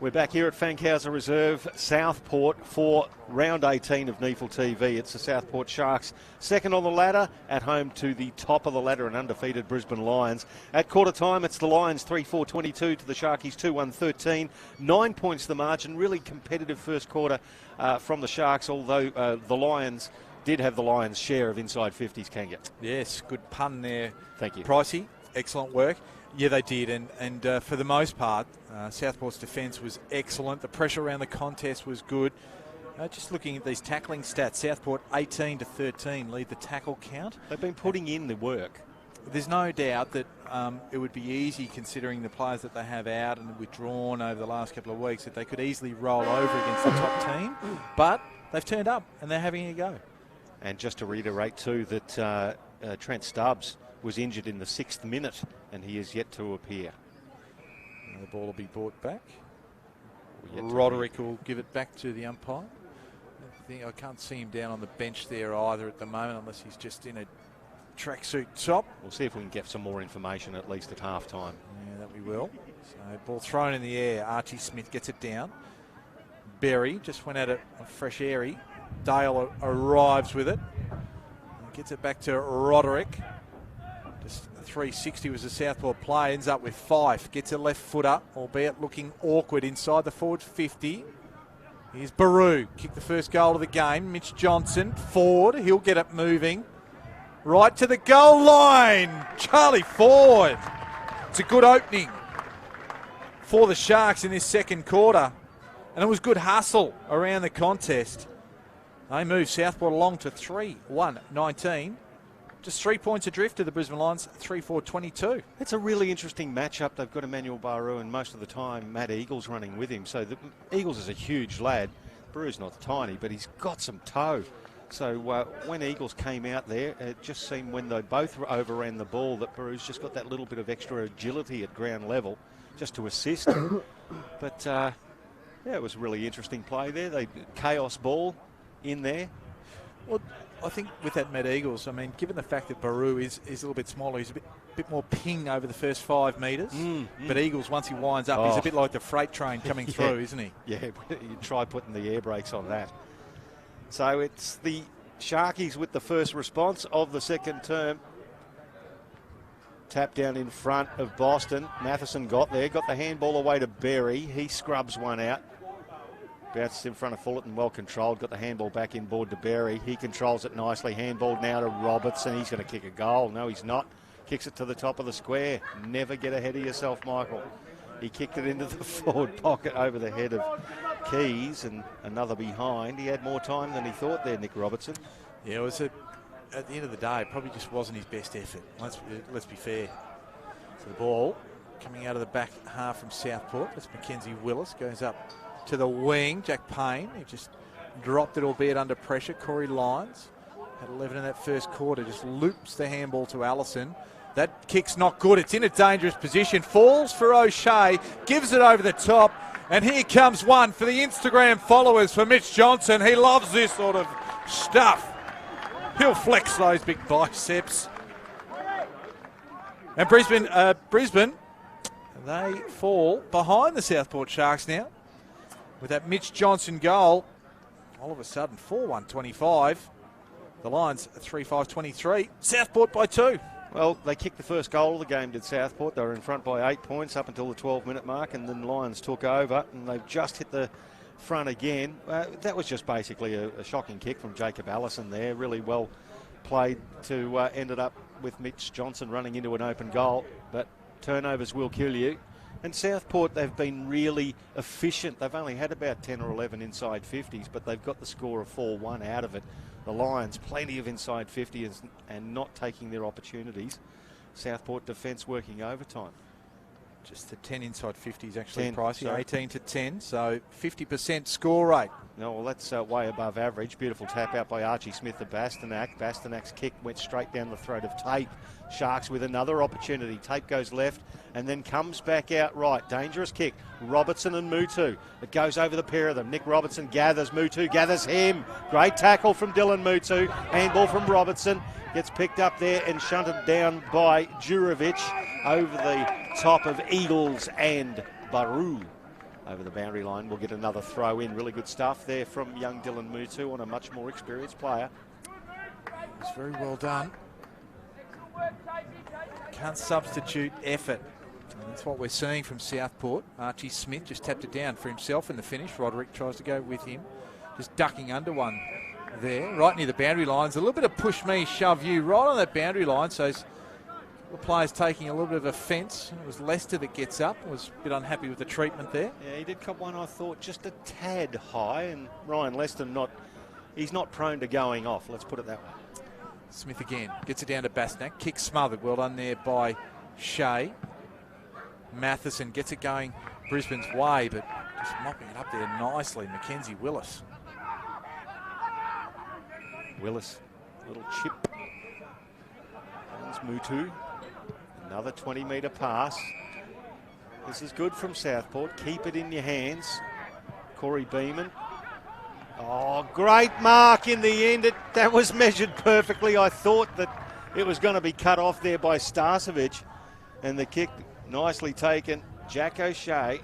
We're back here at Fankhauser Reserve, Southport, for round 18 of NEAFL TV. It's the Southport Sharks, second on the ladder, at home to the top of the ladder and undefeated Brisbane Lions. At quarter time, it's the Lions 3-4-22 to the Sharkies 2-1-13. 9 points the margin. Really competitive first quarter from the Sharks, although the Lions did have the Lions' share of inside 50s, Kanga. Yes, good pun there. Thank you. Pricey, excellent work. Yeah, they did, and for the most part, Southport's defence was excellent. The pressure around the contest was good. Just looking at these tackling stats, Southport 18-13 lead the tackle count. They've been putting in the work. There's no doubt that it would be easy, considering the players that they have out and withdrawn over the last couple of weeks, that they could easily roll over against the top team. But they've turned up and they're having a go. And just to reiterate too that Trent Stubbs was injured in the 6th minute and he is yet to appear. And the ball will be brought back. Roderick will give it back to the umpire. I can't see him down on the bench there either at the moment, unless he's just in a tracksuit top. We'll see if we can get some more information at least at half time. Yeah, that we will. So ball thrown in the air. Archie Smith gets it down. Berry just went at it on fresh airy. Dale arrives with it. And gets it back to Roderick. Just 360 was the Southport play. Ends up with Fife. Gets a left footer, albeit looking awkward inside the forward 50. Here's Baru. Kicked the first goal of the game. Mitch Johnson. Ford. He'll get it moving. Right to the goal line. Charlie Ford. It's a good opening for the Sharks in this second quarter. And it was good hustle around the contest. They move Southport along to 3-1-19. Just 3 points adrift to the Brisbane Lions, 3-4-22. It's a really interesting matchup. They've got Emmanuel Baru and most of the time Matt Eagles running with him. So the Eagles is a huge lad. Baru's not tiny, but he's got some toe. So when Eagles came out there, it just seemed when they both overran the ball that Baru's just got that little bit of extra agility at ground level just to assist. But yeah, it was a really interesting play there. They chaos ball in there. Well, I think with that Matt Eagles, I mean, given the fact that Baru is a little bit smaller, he's a bit more ping over the first 5 metres. But Eagles, once he winds up, he's a bit like the freight train coming through, isn't he? Yeah, you try putting the air brakes on that. So it's the Sharkies with the first response of the second term. Tap down in front of Boston. Matheson got there, got the handball away to Berry. He scrubs one out. Bounces in front of Fullerton, well controlled. Got the handball back inboard to Berry. He controls it nicely. Handball now to Robertson. He's going to kick a goal. No, he's not. Kicks it to the top of the square. Never get ahead of yourself, Michael. He kicked it into the forward pocket over the head of Keys, and another behind. He had more time than he thought there, Nick Robertson. Yeah, it was at the end of the day, it probably just wasn't his best effort. Let's be fair. So the ball coming out of the back half from Southport. That's Mackenzie Willis. Goes up to the wing. Jack Payne, he just dropped it, albeit under pressure. Corey Lyons had 11 in that first quarter. Just loops the handball to Allison. That kick's not good. It's in a dangerous position. Falls for O'Shea. Gives it over the top. And here comes one for the Instagram followers for Mitch Johnson. He loves this sort of stuff. He'll flex those big biceps. And Brisbane, they fall behind the Southport Sharks now. With that Mitch Johnson goal, all of a sudden 4-1-25. The Lions 3-5-23. Southport by 2. Well, they kicked the first goal of the game, did Southport. They were in front by 8 points up until the 12-minute mark, and then Lions took over, and they've just hit the front again. That was just basically a shocking kick from Jacob Allison there. Really well played to ended up with Mitch Johnson running into an open goal, but turnovers will kill you. And Southport, they've been really efficient. They've only had about 10 or 11 inside 50s, but they've got the score of 4-1 out of it. The Lions, plenty of inside 50s and not taking their opportunities. Southport defence working overtime. Just the 10 inside 50s actually, 10, pricey, sorry. 18-10, so 50% score rate. No, well, that's way above average. Beautiful tap out by Archie Smith to Bastenak. Bastonak's kick went straight down the throat of Tape. Sharks with another opportunity. Tape goes left and then comes back out right. Dangerous kick. Robertson and Mutu. It goes over the pair of them. Nick Robertson gathers. Mutu gathers him. Great tackle from Dylan Mutu. Handball from Robertson. Gets picked up there and shunted down by Jurovic over the top of Eagles and Baru. over the boundary line. We'll get another throw in. Really good stuff there from young Dylan Mutu on a much more experienced player. It's very well done. Can't substitute effort. And that's what we're seeing from Southport. Archie Smith just tapped it down for himself in the finish. Roderick tries to go with him. Just ducking under one there, right near the boundary lines. A little bit of push me, shove you, right on that boundary line. So the players taking a little bit of offence. It was Lester that gets up. Was a bit unhappy with the treatment there. Yeah, he did cop one, I thought, just a tad high. And Ryan Lester, he's not prone to going off. Let's put it that way. Smith again, gets it down to Basnak. Kick smothered. Well done there by Shea. Matheson gets it going Brisbane's way, but just mopping it up there nicely. Mackenzie Willis. Willis, little chip. There's Mutu. Another 20-metre pass. This is good from Southport. Keep it in your hands. Corey Beeman. Oh, great mark in the end. That was measured perfectly. I thought that it was going to be cut off there by Starcevic. And the kick nicely taken. Jack O'Shea.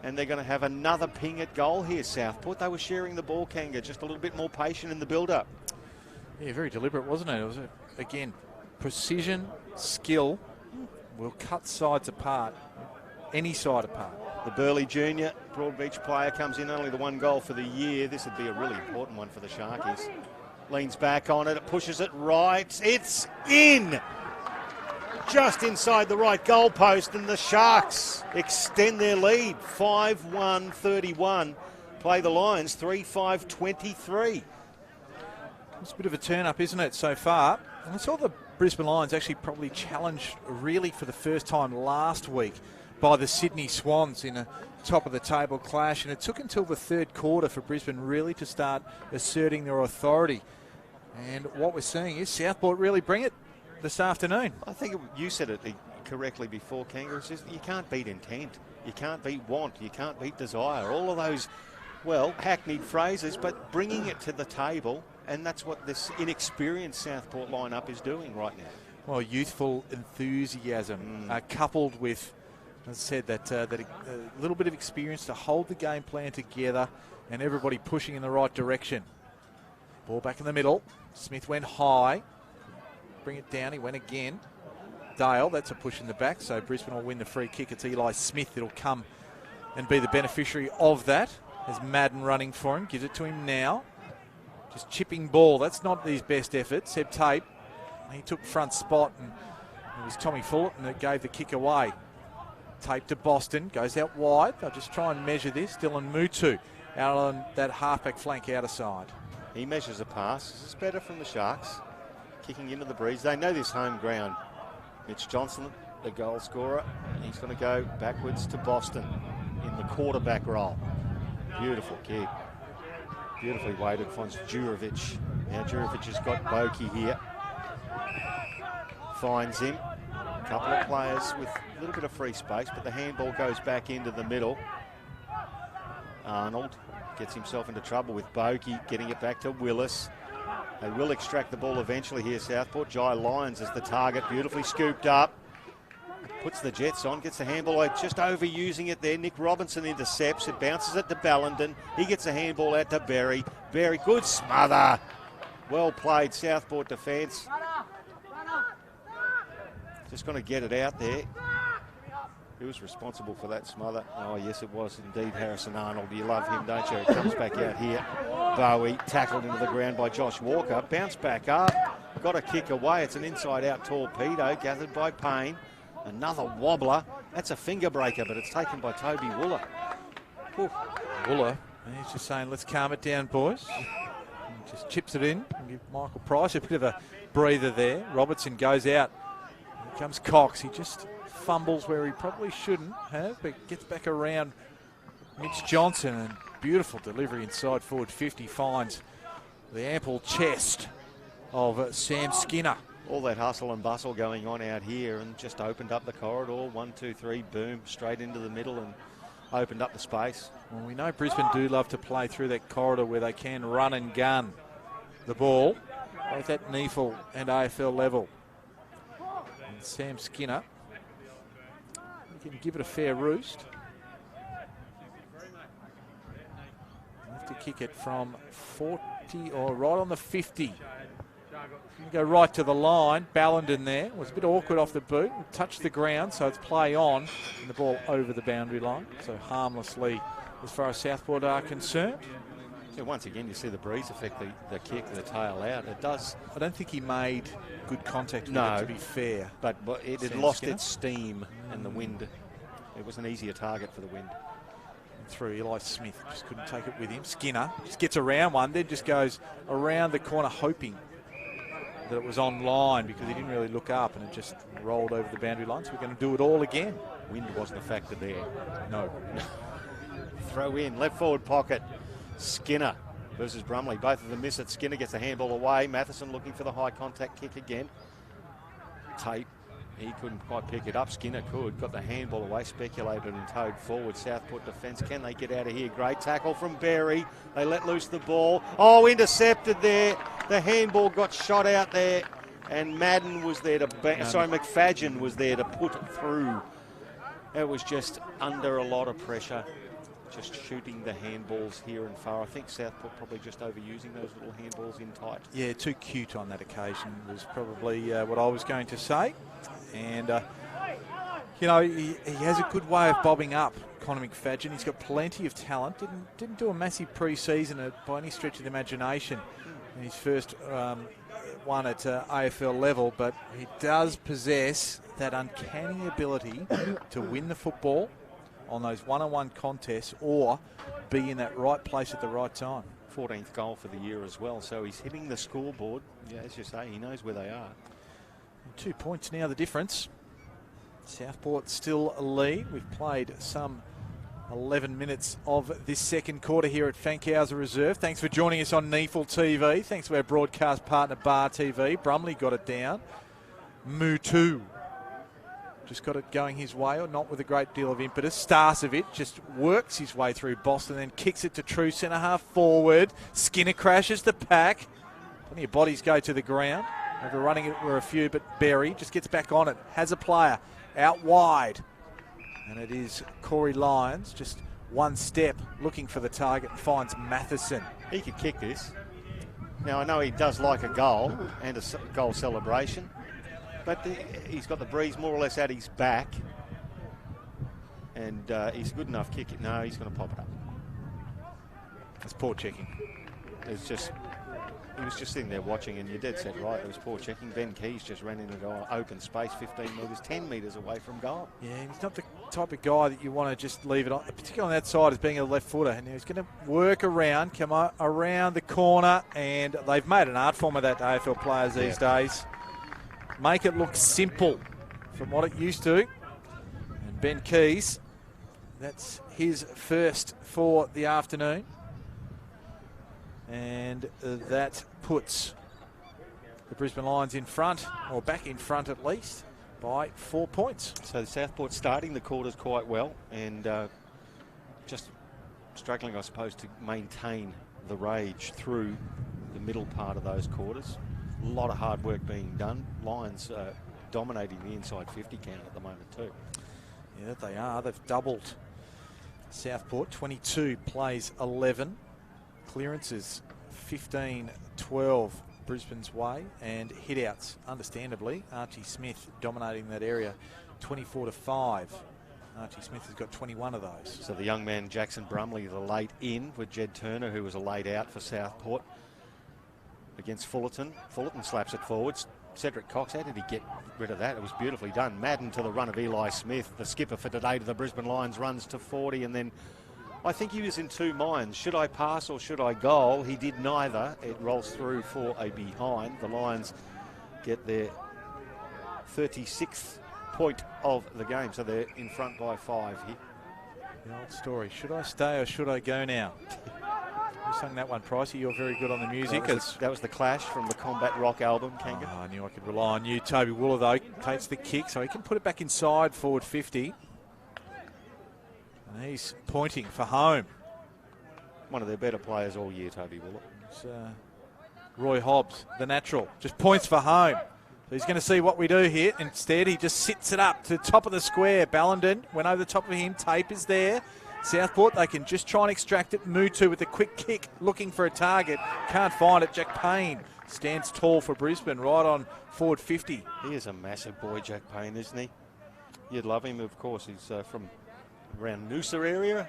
And they're going to have another ping at goal here, Southport. They were sharing the ball, Kanga, just a little bit more patient in the build-up. Yeah, very deliberate, wasn't it? It was, again, precision, skill will cut sides apart, any side apart. The Burley Junior Broadbeach player comes in, only the one goal for the year. This would be a really important one for the Sharkies. Leans back on it, pushes it right. It's in! Just inside the right goal post, and the Sharks extend their lead. 5-1-31. Play the Lions 3-5-23. It's a bit of a turn-up, isn't it, so far? And I saw the Brisbane Lions actually probably challenged really for the first time last week by the Sydney Swans in a top-of-the-table clash, and it took until the third quarter for Brisbane really to start asserting their authority. And what we're seeing is Southport really bring it this afternoon. I think you said it correctly before, Kangaroo. Says you can't beat intent, you can't beat want, you can't beat desire. All of those, well, hackneyed phrases, but bringing it to the table, and that's what this inexperienced Southport lineup is doing right now. Well, youthful enthusiasm coupled with, as I said, that a little bit of experience to hold the game plan together and everybody pushing in the right direction. Ball back in the middle. Smith went high. Bring it down. He went again. Dale, that's a push in the back, so Brisbane will win the free kick. It's Eli Smith that'll come and be the beneficiary of that. There's Madden running for him. Gives it to him now. Just chipping ball. That's not his best effort. Seb Tape, he took front spot, and it was Tommy Fullerton that gave the kick away. Tape to Boston. Goes out wide. They'll just try and measure this. Dylan Mutu out on that halfback flank outer side. He measures a pass. It's better from the Sharks. Kicking into the breeze. They know this home ground. Mitch Johnson, the goal scorer. He's going to go backwards to Boston in the quarterback role. Beautiful kick. Beautifully weighted. Finds Jurovic. Now Jurovic has got Boki here. Finds him. A couple of players with a little bit of free space, but the handball goes back into the middle. Arnold gets himself into trouble with Boki, getting it back to Willis. They will extract the ball eventually here, Southport. Jai Lyons is the target, beautifully scooped up. Puts the Jets on, gets the handball out, just overusing it there. Nick Robinson intercepts it, bounces it to Ballenden. He gets a handball out to Berry. Berry, good smother. Well played, Southport defence. Just going to get it out there. Who was responsible for that smother? Oh, yes, it was indeed Harrison Arnold. You love him, don't you? It comes back out here. Bowie tackled into the ground by Josh Walker. Bounced back up. Got a kick away. It's an inside-out torpedo gathered by Payne. Another wobbler. That's a finger breaker, but it's taken by Toby Wooler. Whew. Wooler, he's just saying, let's calm it down, boys. And just chips it in and give Michael Price a bit of a breather there. Robertson goes out. Here comes Cox. He just fumbles where he probably shouldn't have, but gets back around Mitch Johnson, and beautiful delivery inside forward 50 finds the ample chest of Sam Skinner. All that hustle and bustle going on out here, and just opened up the corridor. 1, 2, 3, boom, straight into the middle and opened up the space. Well, we know Brisbane do love to play through that corridor where they can run and gun the ball, both at NEAFL and AFL level. And Sam Skinner, he can give it a fair roost. kick it from 40 or right on the 50. Go right to the line. Ballenden there was a bit awkward off the boot. Touched the ground, so it's play on. And the ball over the boundary line. So harmlessly as far as Southport are concerned. Yeah, once again, you see the breeze affect the kick, the tail out. It does. I don't think he made good contact with it, to be fair. But it had lost its steam and the wind. It was an easier target for the wind. Through Eli Smith, just couldn't take it with him. Skinner just gets around one, then just goes around the corner hoping that it was on line because he didn't really look up and it just rolled over the boundary line. So we're going to do it all again. Wind wasn't a factor there. No. Throw in, left forward pocket. Skinner versus Brumley. Both of them miss it. Skinner gets the handball away. Matheson looking for the high contact kick again. Tate, he couldn't quite pick it up. Skinner could. Got the handball away. Speculated and towed forward. Southport defence. Can they get out of here? Great tackle from Berry. They let loose the ball. Oh, intercepted there. The handball got shot out there. And Madden was there to... McFadgen was there to put it through. It was just under a lot of pressure. Just shooting the handballs here and far. I think Southport probably just overusing those little handballs in tight. Yeah, too cute on that occasion was probably what I was going to say. And, you know, he has a good way of bobbing up, Connor McFadgen. He's got plenty of talent. Didn't do a massive pre-season by any stretch of the imagination in his first one at AFL level, but he does possess that uncanny ability to win the football on those one-on-one contests or be in that right place at the right time. 14th goal for the year as well, so he's hitting the scoreboard. Yeah, as you say, he knows where they are. 2 points now, the difference. Southport still a lead. We've played some 11 minutes of this second quarter here at Fankhauser Reserve. Thanks for joining us on NEAFL TV. Thanks to our broadcast partner, Bar TV. Brumley got it down. Mutu just got it going his way, or not with a great deal of impetus. Starcevic just works his way through Boston, then kicks it to true centre half forward. Skinner crashes the pack. Plenty of bodies go to the ground. Overrunning it were a few, but Berry just gets back on it. Has a player out wide. And it is Corey Lyons, just one step looking for the target and finds Matheson. He could kick this. Now, I know he does like a goal and a goal celebration, but he's got the breeze more or less at his back. And he's good enough kick it. No, he's going to pop it up. It's poor checking. It's just... He was just sitting there watching, and you're dead set right. It was poor checking. Ben Keys just ran into open space, 15 metres, 10 metres away from goal. Yeah, he's not the type of guy that you want to just leave it on, particularly on that side as being a left footer. And he's going to work around, come around the corner, and they've made an art form of that, AFL players these days. Make it look simple from what it used to. And Ben Keys, that's his first for the afternoon. And that puts the Brisbane Lions in front, or back in front at least, by 4 points. So Southport starting the quarters quite well and just struggling, I suppose, to maintain the rage through the middle part of those quarters. A lot of hard work being done. Lions dominating the inside 50 count at the moment too. Yeah, they are. They've doubled Southport. 22 plays 11. Clearances 15-12 Brisbane's way, and hitouts, understandably, Archie Smith dominating that area 24-5. Archie Smith has got 21 of those. So the young man Jackson Brumley, the late in with Jed Turner, who was a late out for Southport against Fullerton. Fullerton slaps it forwards. Cedric Cox, how did he get rid of that? It was beautifully done. Madden to the run of Eli Smith, the skipper for today to the Brisbane Lions, runs to 40, and then I think he was in two minds. Should I pass or should I goal? He did neither. It rolls through for a behind. The Lions get their 36th point of the game, so they're in front by 5 here. The old story. Should I stay or should I go now? You sung that one, Pricey. You're very good on the music. That was the Clash from the Combat Rock album, Kangan. I knew I could rely on you. Toby Wooler, though, takes the kick, so he can put it back inside forward 50. And he's pointing for home. One of their better players all year, Toby Wooler. It's Roy Hobbs, the natural, just points for home. So he's going to see what we do here. Instead, he just sits it up to the top of the square. Ballenden went over the top of him. Tape is there. Southport, they can just try and extract it. Mutu with a quick kick, looking for a target. Can't find it. Jack Payne stands tall for Brisbane, right on forward 50. He is a massive boy, Jack Payne, isn't he? You'd love him, of course. He's from around Noosa area.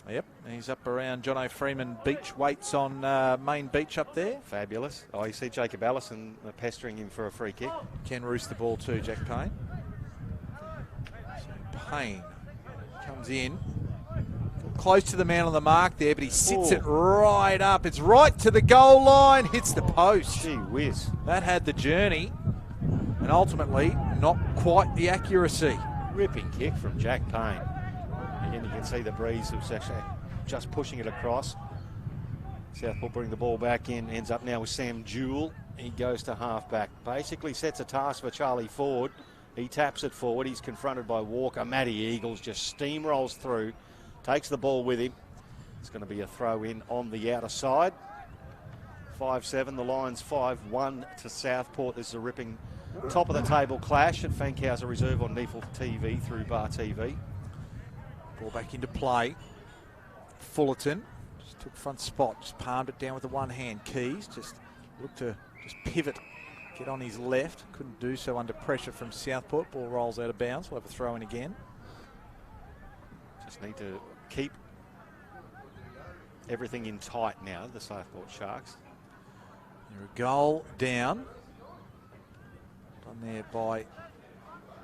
Yep, he's up around John O'Freeman Beach, weights on Main Beach up there. Fabulous. Oh, you see Jacob Allison pestering him for a free kick. Can roost the ball too, Jack Payne. So Payne comes in. Close to the man on the mark there, but he sits it right up. It's right to the goal line, hits the post. Gee whiz. That had the journey, and ultimately not quite the accuracy. Ripping kick from Jack Payne. Again, you can see the breeze who's actually just pushing it across. Southport bring the ball back in, ends up now with Sam Jewell. He goes to half-back. Basically sets a task for Charlie Ford. He taps it forward. He's confronted by Walker. Matty Eagles just steamrolls through, takes the ball with him. It's going to be a throw in on the outer side. 5-7, the Lions 5-1 to Southport. This is a ripping top of the table clash at Fankhauser Reserve on NEAFL TV through Bar TV. Ball back into play. Fullerton just took front spot, just palmed it down with the one hand. Keys just looked to just pivot, get on his left. Couldn't do so under pressure from Southport. Ball rolls out of bounds. We'll have a throw in again. Just need to keep everything in tight now, the Southport Sharks. They're a goal down. Done there by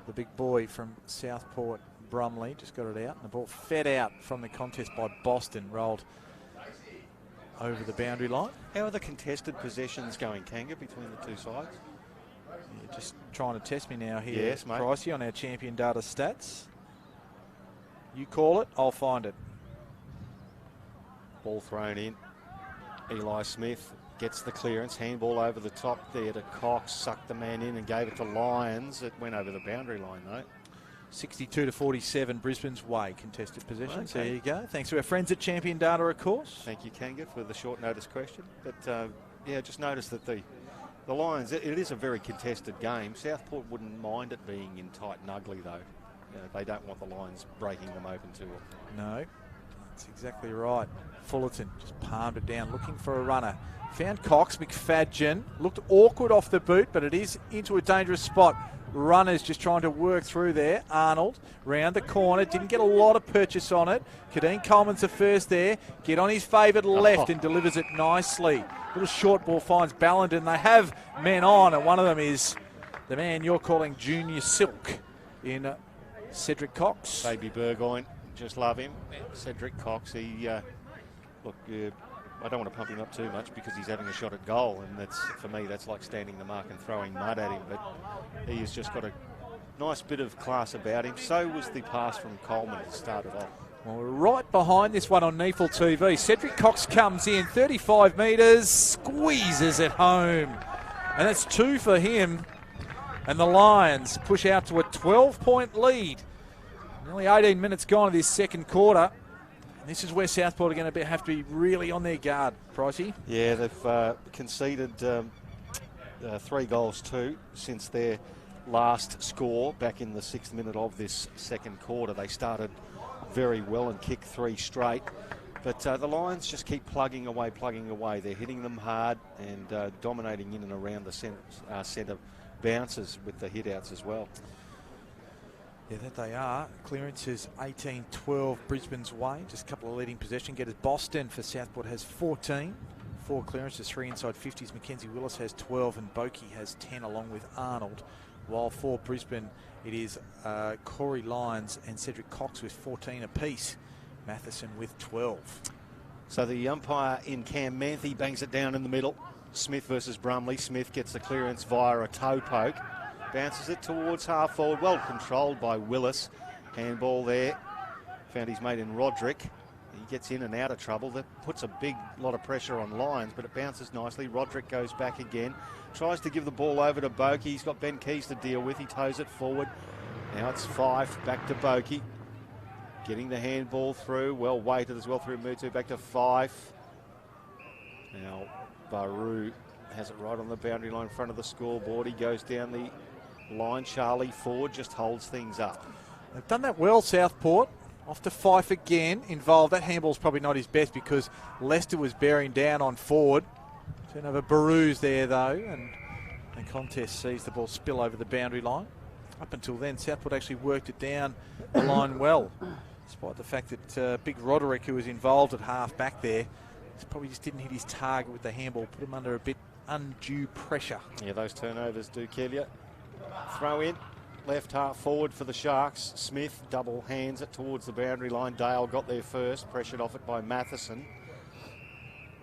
the big boy from Southport, Brumley. Just got it out. And the ball fed out from the contest by Boston. Rolled over the boundary line. How are the contested possessions going, Kanga, between the two sides? You're just trying to test me now here, yes, mate. Pricey, on our champion data stats. You call it, I'll find it. Ball thrown in. Eli Smith gets the clearance. Handball over the top there to Cox. Sucked the man in and gave it to Lyons. It went over the boundary line, though. 62-47, Brisbane's way, contested possession. Okay. There you go. Thanks to our friends at Champion Data, of course. Thank you, Kanga, for the short notice question. But, yeah, just notice that the Lions, it is a very contested game. Southport wouldn't mind it being in tight and ugly, though. They don't want the Lions breaking them open too often. No, that's exactly right. Fullerton just palmed it down, looking for a runner. Found Cox. McFadgen looked awkward off the boot, but it is into a dangerous spot. Runners just trying to work through there. Arnold round the corner, didn't get a lot of purchase on it. Kadeem Coleman's the first there. Get on his favoured left and delivers it nicely. Little short ball finds Ballenden. They have men on, and one of them is the man you're calling Junior Silk in Cedric Cox. Baby Burgoyne, just love him. Cedric Cox, he, look, I don't want to pump him up too much because he's having a shot at goal, and that's, for me, that's like standing the mark and throwing mud at him, but he has just got a nice bit of class about him. So was the pass from Coleman to start it off. Well, we're right behind this one on NEAFL TV. Cedric Cox comes in, 35 metres, squeezes it home. And that's 2 for him. And the Lions push out to a 12-point lead. Nearly 18 minutes gone of this second quarter. This is where Southport are going to have to be really on their guard, Pricey. Yeah, they've conceded 3 goals too since their last score back in the 6th minute of this second quarter. They started very well and kicked 3 straight. But the Lions just keep plugging away. They're hitting them hard and dominating in and around the centre bounces with the hit-outs as well. Yeah, that they are. Clearance is 18-12 Brisbane's way. Just a couple of leading possession getters. Boston for Southport has 14. 4 clearances, 3 inside 50s. Mackenzie Willis has 12 and Boakey has 10 along with Arnold. While for Brisbane, it is Corey Lyons and Cedric Cox with 14 apiece. Matheson with 12. So the umpire in Cam Manthe bangs it down in the middle. Smith versus Brumley. Smith gets the clearance via a toe poke. Bounces it towards half forward. Well controlled by Willis. Handball there. Found his mate in Roderick. He gets in and out of trouble. That puts a big lot of pressure on Lyons, but it bounces nicely. Roderick goes back again. Tries to give the ball over to Boakey. He's got Ben Keys to deal with. He toes it forward. Now it's Fife. Back to Boakey. Getting the handball through. Well weighted as well through Mutu. Back to Fife. Now Baru has it right on the boundary line in front of the scoreboard. He goes down the line. Charlie Ford just holds things up. They've done that well, Southport. Off to Fife again, involved. That handball's probably not his best because Leicester was bearing down on forward. Turnover Baruz there, though, and the contest sees the ball spill over the boundary line. Up until then, Southport actually worked it down the line well, despite the fact that Big Roderick, who was involved at half-back there, probably just didn't hit his target with the handball, put him under a bit undue pressure. Yeah, those turnovers do kill you. Throw in. Left half forward for the Sharks. Smith double hands it towards the boundary line. Dale got there first, pressured off it by Matheson.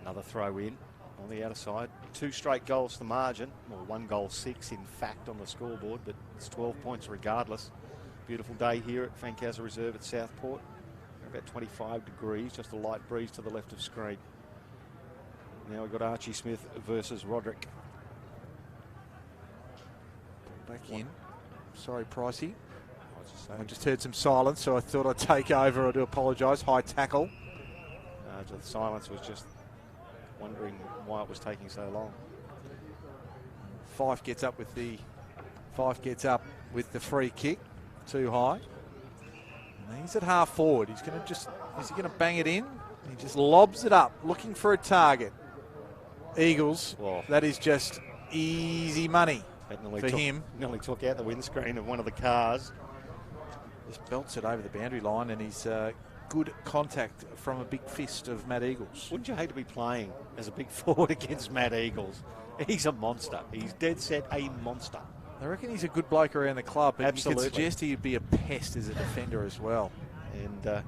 Another throw in on the outer side. 2 straight goals to the margin. Well, 1 goal 6 in fact on the scoreboard, but it's 12 points regardless. Beautiful day here at Fankhauser Reserve at Southport. About 25 degrees, just a light breeze to the left of screen. Now we've got Archie Smith versus Roderick. Back in. Sorry, Pricey. I just heard some silence, so I thought I'd take over. I do apologise. High tackle. The silence was just wondering why it was taking so long. Fife gets up with the free kick. Too high. And he's at half forward. Is he going to bang it in? He just lobs it up, looking for a target. Eagles. Whoa. That is just easy money. For him. Nearly took out the windscreen of one of the cars. Just belts it over the boundary line, and he's good contact from a big fist of Matt Eagles. Wouldn't you hate to be playing as a big forward against Matt Eagles? He's a monster. He's dead set a monster. I reckon he's a good bloke around the club, but absolutely. You could suggest he'd be a pest as a defender as well. And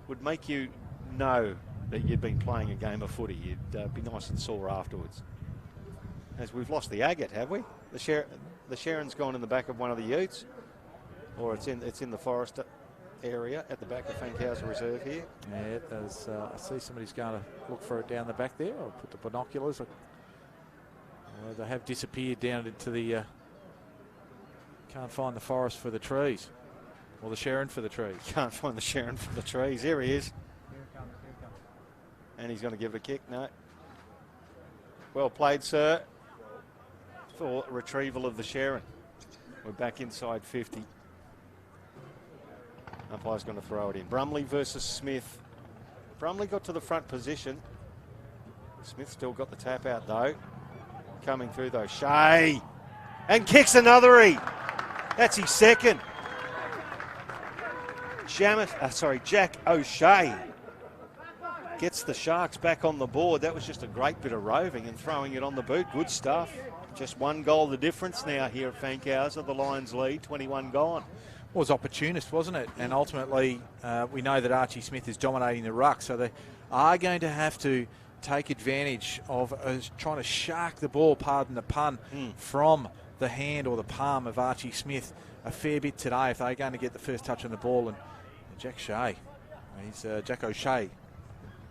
would make you know that you'd been playing a game of footy. You'd be nice and sore afterwards. As we've lost the agate, have we? The Sharon's gone in the back of one of the utes, or it's in the forest area at the back of Fankhauser Reserve here. Yeah, there's, I see somebody's going to look for it down the back there. I'll put the binoculars. They have disappeared down into the... can't find the forest for the trees, or the Sharon for the trees. Can't find the Sharon for the trees. Here he is. Here it comes. And he's going to give it a kick. No. Well played, sir. For retrieval of the Sharon. We're back inside 50. Umpire's going to throw it in. Brumley versus Smith. Brumley got to the front position. Smith still got the tap out though. Coming through though. Shea. And kicks another. That's his second. Jack O'Shea gets the Sharks back on the board. That was just a great bit of roving and throwing it on the boot. Good stuff. Just 1 goal the difference now here at Fankhauser. The Lions lead, 21 gone. It was opportunist, wasn't it? And ultimately, we know that Archie Smith is dominating the ruck, so they are going to have to take advantage of trying to shark the ball, pardon the pun, from the hand or the palm of Archie Smith a fair bit today if they're going to get the first touch on the ball. And Jack O'Shea.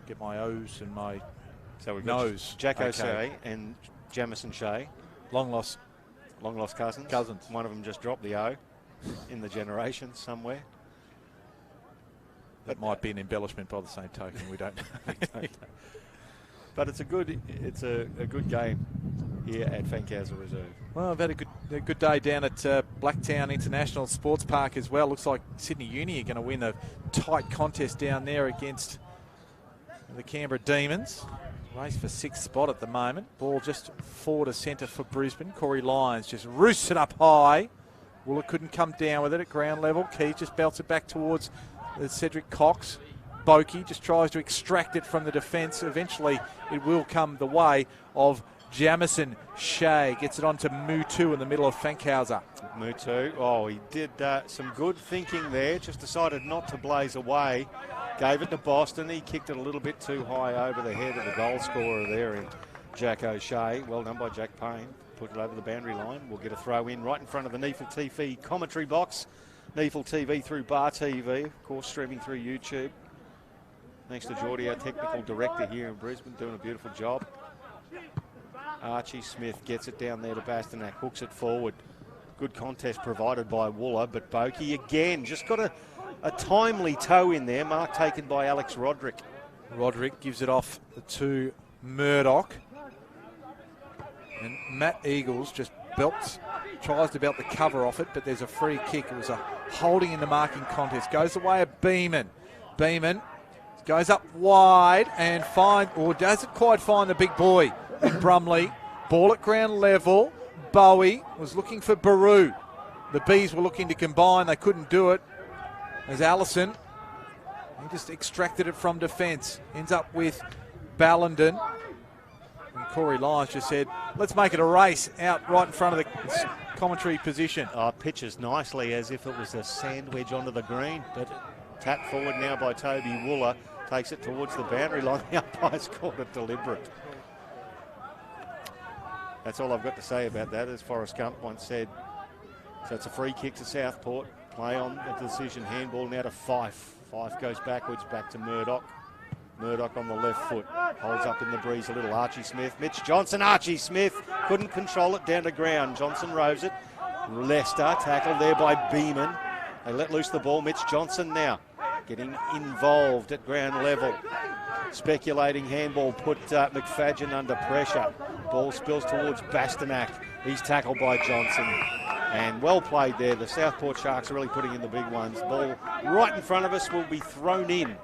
Get my O's and my nose. Jack O'Shea and Jamison Shea. Long lost cousins. One of them just dropped the O in the generation somewhere. That might be an embellishment by the same token. We don't know. But it's a good game here at Fankhauser Reserve. Well, I've had a good day down at Blacktown International Sports Park as well. Looks like Sydney Uni are going to win a tight contest down there against the Canberra Demons. Race for 6th spot at the moment. Ball just forward to centre for Brisbane. Corey Lyons just roosts it up high. Wooler couldn't come down with it at ground level. Keys just belts it back towards Cedric Cox. Boakey just tries to extract it from the defence. Eventually it will come the way of Jamison Shea. Gets it on to Mutu in the middle of Fankhauser. Mutu, he did some good thinking there. Just decided not to blaze away. Gave it to Boston. He kicked it a little bit too high over the head of the goal scorer there in Jack O'Shea. Well done by Jack Payne. Put it over the boundary line. We'll get a throw in right in front of the NEAFL TV commentary box. NEAFL TV through Bar TV, of course, streaming through YouTube. Thanks to Geordie, our technical director here in Brisbane, doing a beautiful job. Archie Smith gets it down there to Bastanak, hooks it forward. Good contest provided by Wooler, but Boakey again just got a timely toe in there. Mark taken by Alex Roderick. Roderick gives it off to Murdoch. And Matt Eagles just tries to belt the cover off it, but there's a free kick. It was a holding in the marking contest. Goes the way of Beeman. Beeman. Goes up wide and doesn't quite find the big boy in Brumley. Ball at ground level. Bowie was looking for Baru. The Bees were looking to combine. They couldn't do it. As Allison, he just extracted it from defence. Ends up with Ballenden. And Corey Lyons just said, let's make it a race out right in front of the commentary position. Pitches nicely as if it was a sand wedge onto the green, but tapped forward now by Toby Wooler. Takes it towards the boundary line. The umpire's called it deliberate. That's all I've got to say about that, as Forrest Gump once said. So it's a free kick to Southport. Play on the decision. Handball now to Fife. Fife goes backwards, back to Murdoch. Murdoch on the left foot. Holds up in the breeze a little. Archie Smith. Mitch Johnson. Archie Smith couldn't control it down to ground. Johnson roves it. Leicester tackled there by Beeman. They let loose the ball. Mitch Johnson now getting involved at ground level. Speculating handball put McFadgen under pressure. Ball spills towards Bastanak. He's tackled by Johnson. And well played there. The Southport Sharks are really putting in the big ones. Ball right in front of us will be thrown in.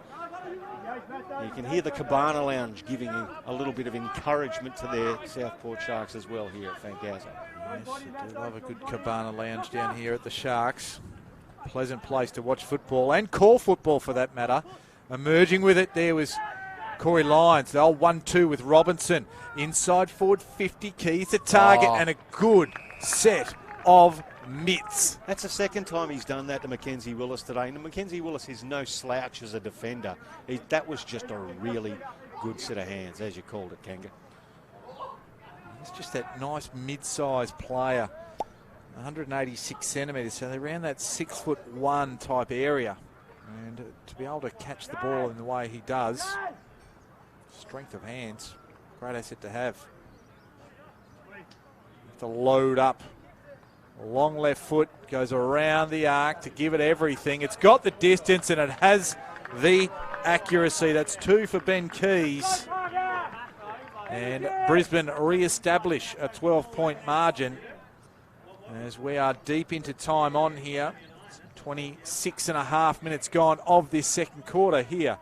You can hear the Cabana Lounge giving a little bit of encouragement to their Southport Sharks as well here at Fankhauser. Yes, you do love a good Cabana Lounge down here at the Sharks. Pleasant place to watch football and call football for that matter. Emerging with it there was Corey Lyons. The old 1-2 with Robinson. Inside forward 50 keys to target and a good set of mitts. That's the second time he's done that to Mackenzie Willis today. And Mackenzie Willis is no slouch as a defender. That was just a really good set of hands, as you called it, Kanga. He's just that nice mid-sized player. 186 centimetres, so they're around that 6'1" type area. And to be able to catch the ball in the way he does, strength of hands, great asset to have. To load up. Long left foot, goes around the arc to give it everything. It's got the distance and it has the accuracy. That's 2 for Ben Keys. And Brisbane re-establish a 12-point margin as we are deep into time on here. 26 and a half minutes gone of this second quarter here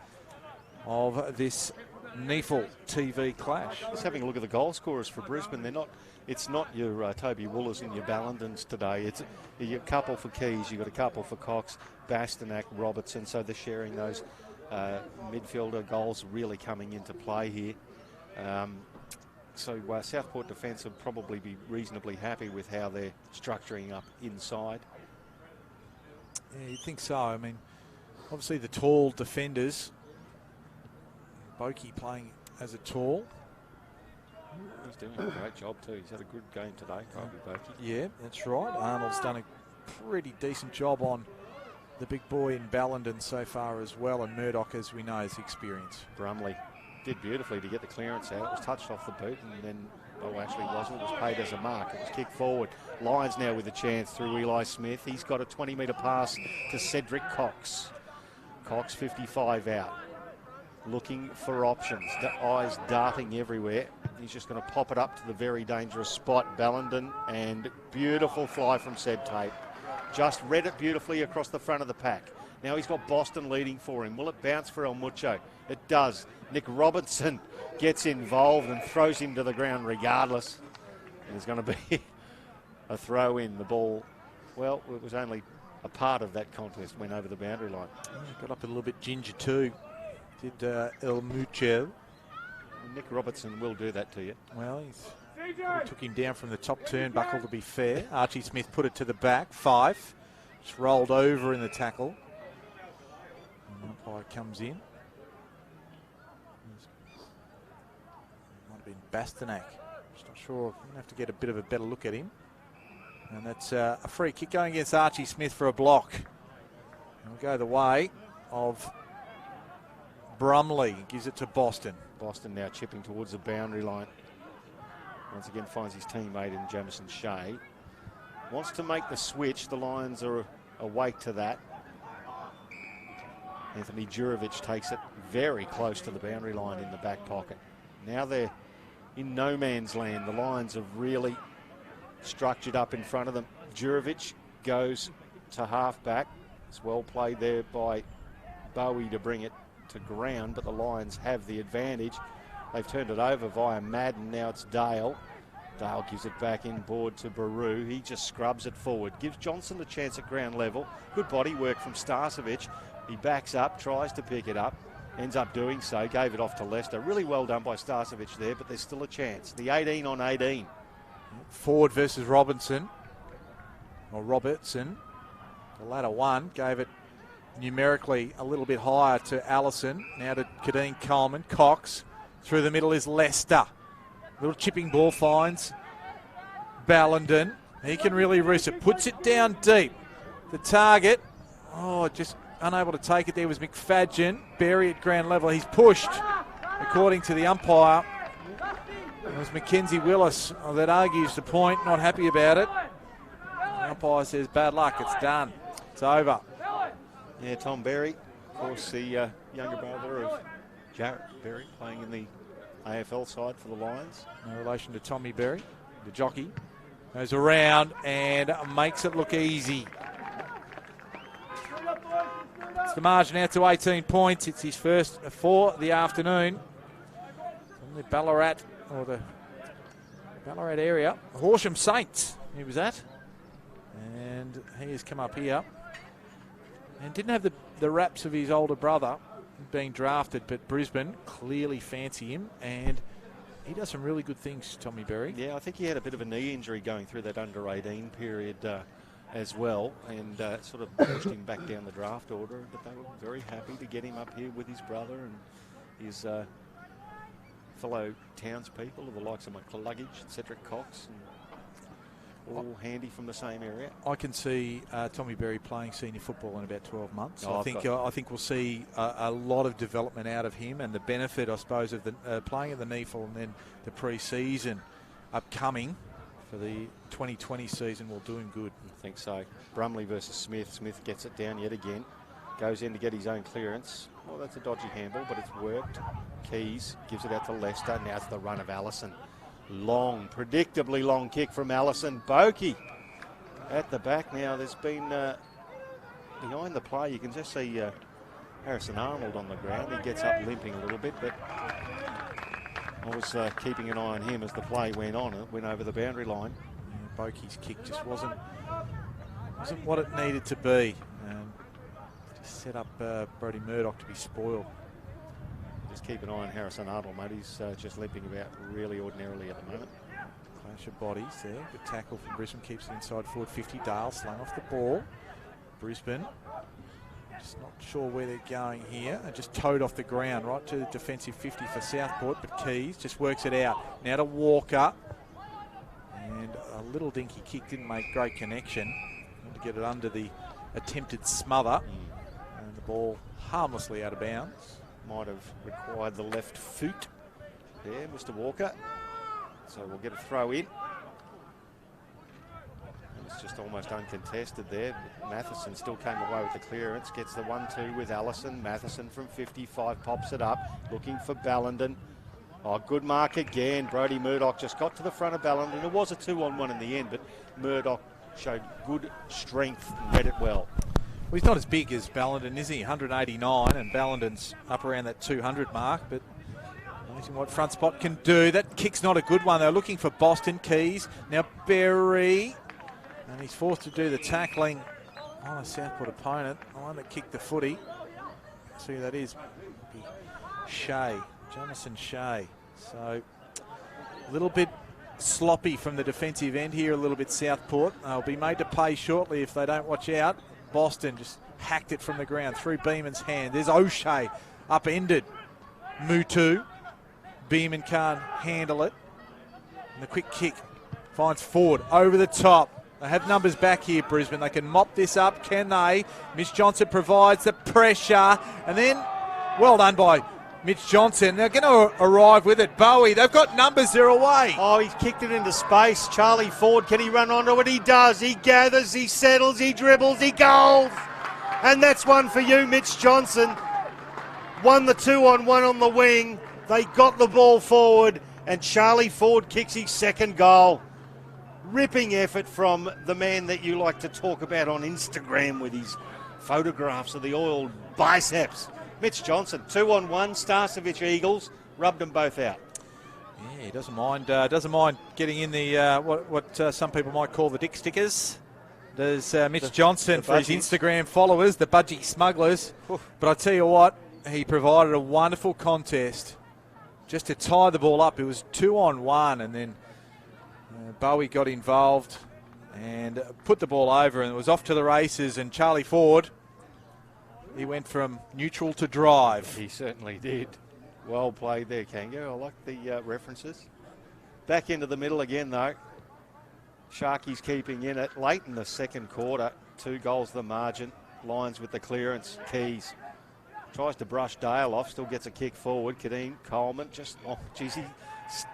of this NEAFL TV clash. Just having a look at the goal scorers for Brisbane. It's not your Toby Woolers and your Ballendens today. It's a couple for Keys, you've got a couple for Cox, Bastanak, Robertson. So they're sharing those midfielder goals really coming into play here. So Southport defence will probably be reasonably happy with how they're structuring up inside. Yeah, you'd think so. I mean, obviously the tall defenders. Boakey playing as a tall. He's doing a great job too. He's had a good game today, Boakey. Yeah, that's right. Arnold's done a pretty decent job on the big boy in Ballenden so far as well. And Murdoch, as we know, has experience. Brumley did beautifully to get the clearance out. It was touched off the boot and then, actually wasn't. It was paid as a mark. It was kicked forward. Lions now with a chance through Eli Smith. He's got a 20-metre pass to Cedric Cox. Cox 55 out. Looking for options. The eyes darting everywhere. He's just going to pop it up to the very dangerous spot. Ballenden, and beautiful fly from Seb Tate. Just read it beautifully across the front of the pack. Now he's got Boston leading for him. Will it bounce for El Mucho? It does. Nick Robinson gets involved and throws him to the ground regardless. There's going to be a throw in. The ball, well, it was only a part of that contest, went over the boundary line. Got up a little bit ginger too. Did El Mucho. Nick Robertson will do that to you. Well, he took him down from the top turnbuckle, to be fair. Archie Smith put it to the back. 5. Just rolled over in the tackle. And the umpire comes in. Might have been Bastanak. Just not sure. I'm going to have to get a bit of a better look at him. And that's a free kick going against Archie Smith for a block. And we'll go the way of Brumley. Gives it to Boston. Boston now chipping towards the boundary line. Once again finds his teammate in Jamison Shea. Wants to make the switch. The Lions are awake to that. Anthony Jurovic takes it very close to the boundary line in the back pocket. Now they're in no man's land. The Lions have really structured up in front of them. Jurovic goes to half back. It's well played there by Bowie to bring it to ground, but the Lions have the advantage. They've turned it over via Madden. Now it's Dale. Dale gives it back inboard to Baru. He just scrubs it forward. Gives Johnson the chance at ground level. Good body work from Starcevic. He backs up, tries to pick it up. Ends up doing so. Gave it off to Lester. Really well done by Starcevic there, but there's still a chance. The 18 on 18. Ford versus Robertson. Or Robertson. The latter one gave it numerically a little bit higher to Allison. Now to Kadeen Coleman. Cox. Through the middle is Lester. Little chipping ball finds Ballenden. He can really roost it. Puts it down deep. The target. Oh, just unable to take it there was McFadgen. Berry at ground level. He's pushed, according to the umpire. It was Mackenzie Willis that argues the point. Not happy about it. The umpire says bad luck. It's done. It's over. Yeah, Tom Berry, of course, the younger brother of Jarrett Berry, playing in the AFL side for the Lions. No relation to Tommy Berry, the jockey. Goes around and makes it look easy. It's the margin out to 18 points. It's his first for the afternoon. From the Ballarat, or the Ballarat area. Horsham Saints, he was at. And he has come up here. And didn't have the raps of his older brother being drafted, but Brisbane clearly fancy him. And he does some really good things, Tommy Berry. Yeah, I think he had a bit of a knee injury going through that under-18 period as well, and sort of pushed him back down the draft order. But they were very happy to get him up here with his brother and his fellow townspeople, the likes of McCluggage, Cedric Cox, and all handy from the same area. I can see Tommy Berry playing senior football in about 12 months. Oh, I think we'll see a lot of development out of him, and the benefit, I suppose, of the playing at the NEAFL and then the pre-season upcoming for the 2020 season will do him good. I think so. Brumley versus Smith. Smith gets it down yet again. Goes in to get his own clearance. Well, that's a dodgy handball, but it's worked. Keys gives it out to Lester. Now it's the run of Allison. Long, predictably long kick from Allison. Bokey at the back now. There's been, behind the play, you can just see Harrison Arnold on the ground. He gets up limping a little bit, but I was keeping an eye on him as the play went on. It went over the boundary line. Yeah, Bokey's kick just wasn't what it needed to be. Just set up Brodie Murdoch to be spoiled. Just keep an eye on Harrison Arnold, mate. He's just limping about really ordinarily at the moment. Clash of bodies there. Good tackle from Brisbane. Keeps it inside forward 50. Dale slung off the ball. Brisbane just not sure where they're going here. And just towed off the ground right to the defensive 50 for Southport. But Keys just works it out. Now to Walker. And a little dinky kick. Didn't make great connection. To get it under the attempted smother. And the ball harmlessly out of bounds. Might have required the left foot there, Mr. Walker. So we'll get a throw in. And it's just almost uncontested there. Matheson still came away with the clearance. Gets the 1-2 with Allison. Matheson from 55 pops it up. Looking for Ballenden. Oh, good mark again. Brodie Murdoch just got to the front of Ballenden. It was a 2-on-1 in the end, but Murdoch showed good strength and read it well. Well, he's not as big as Ballenden, is he? 189, and Ballenden's up around that 200 mark, but amazing what front spot can do. That kick's not a good one. They're looking for Boston. Keys. Now Berry, and he's forced to do the tackling on a Southport opponent, the one that kicked the footy. See who that is. Shea, Jamison Shea. So a little bit sloppy from the defensive end here, a little bit Southport. They'll be made to pay shortly if they don't watch out. Boston just hacked it from the ground through Beeman's hand. There's O'Shea upended. Mutu. Beeman can't handle it. And the quick kick finds Ford over the top. They have numbers back here, Brisbane. They can mop this up, can they? Mitch Johnson provides the pressure. And then, well done by Mitch Johnson. They're going to arrive with it. Bowie, they've got numbers, they're away. Oh, he's kicked it into space. Charlie Ford, can he run onto it? He does. He gathers, he settles, he dribbles, he goals. And that's one for you, Mitch Johnson. Won the 2-on-1 on the wing. They got the ball forward, and Charlie Ford kicks his second goal. Ripping effort from the man that you like to talk about on Instagram with his photographs of the oiled biceps. Mitch Johnson, 2-on-1, Starcevic Eagles, rubbed them both out. Yeah, he doesn't mind getting in the what some people might call the dick stickers. There's Mitch Johnson for his Instagram followers, the budgie smugglers. Oof. But I tell you what, he provided a wonderful contest just to tie the ball up. It was 2-on-1, and then Bowie got involved and put the ball over, and it was off to the races. And Charlie Ford, he went from neutral to drive. He certainly did. Well played there, Kango. I like the references. Back into the middle again, though. Sharkies keeping in it late in the second quarter. 2 goals the margin. Lions with the clearance. Keys tries to brush Dale off. Still gets a kick forward. Kadeen Coleman just, he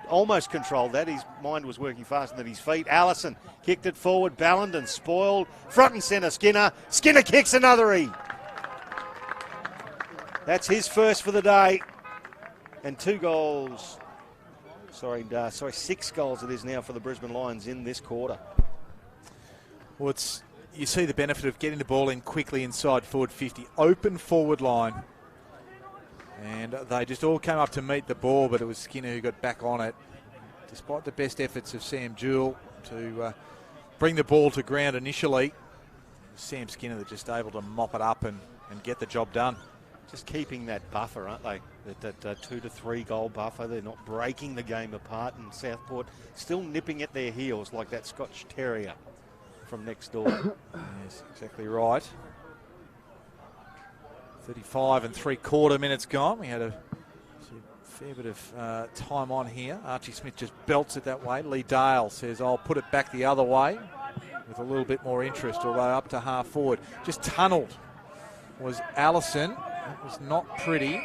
almost controlled that. His mind was working faster than his feet. Allison kicked it forward. Ballenden spoiled. Front and centre Skinner. Skinner kicks another E. That's his first for the day. And 2 goals. Sorry, 6 goals it is now for the Brisbane Lions in this quarter. Well, you see the benefit of getting the ball in quickly inside forward 50, open forward line. And they just all came up to meet the ball, but it was Skinner who got back on it. Despite the best efforts of Sam Jewell to bring the ball to ground initially, it was Sam Skinner that just able to mop it up and get the job done. Just keeping that buffer, aren't they? That 2 to 3 goal buffer. They're not breaking the game apart, and Southport still nipping at their heels like that Scotch Terrier from next door. Yes, exactly right. 35 3/4 minutes gone. We had a fair bit of time on here. Archie Smith just belts it that way. Lee Dale says, I'll put it back the other way with a little bit more interest, although up to half forward. Just tunnelled was Allison. It was not pretty.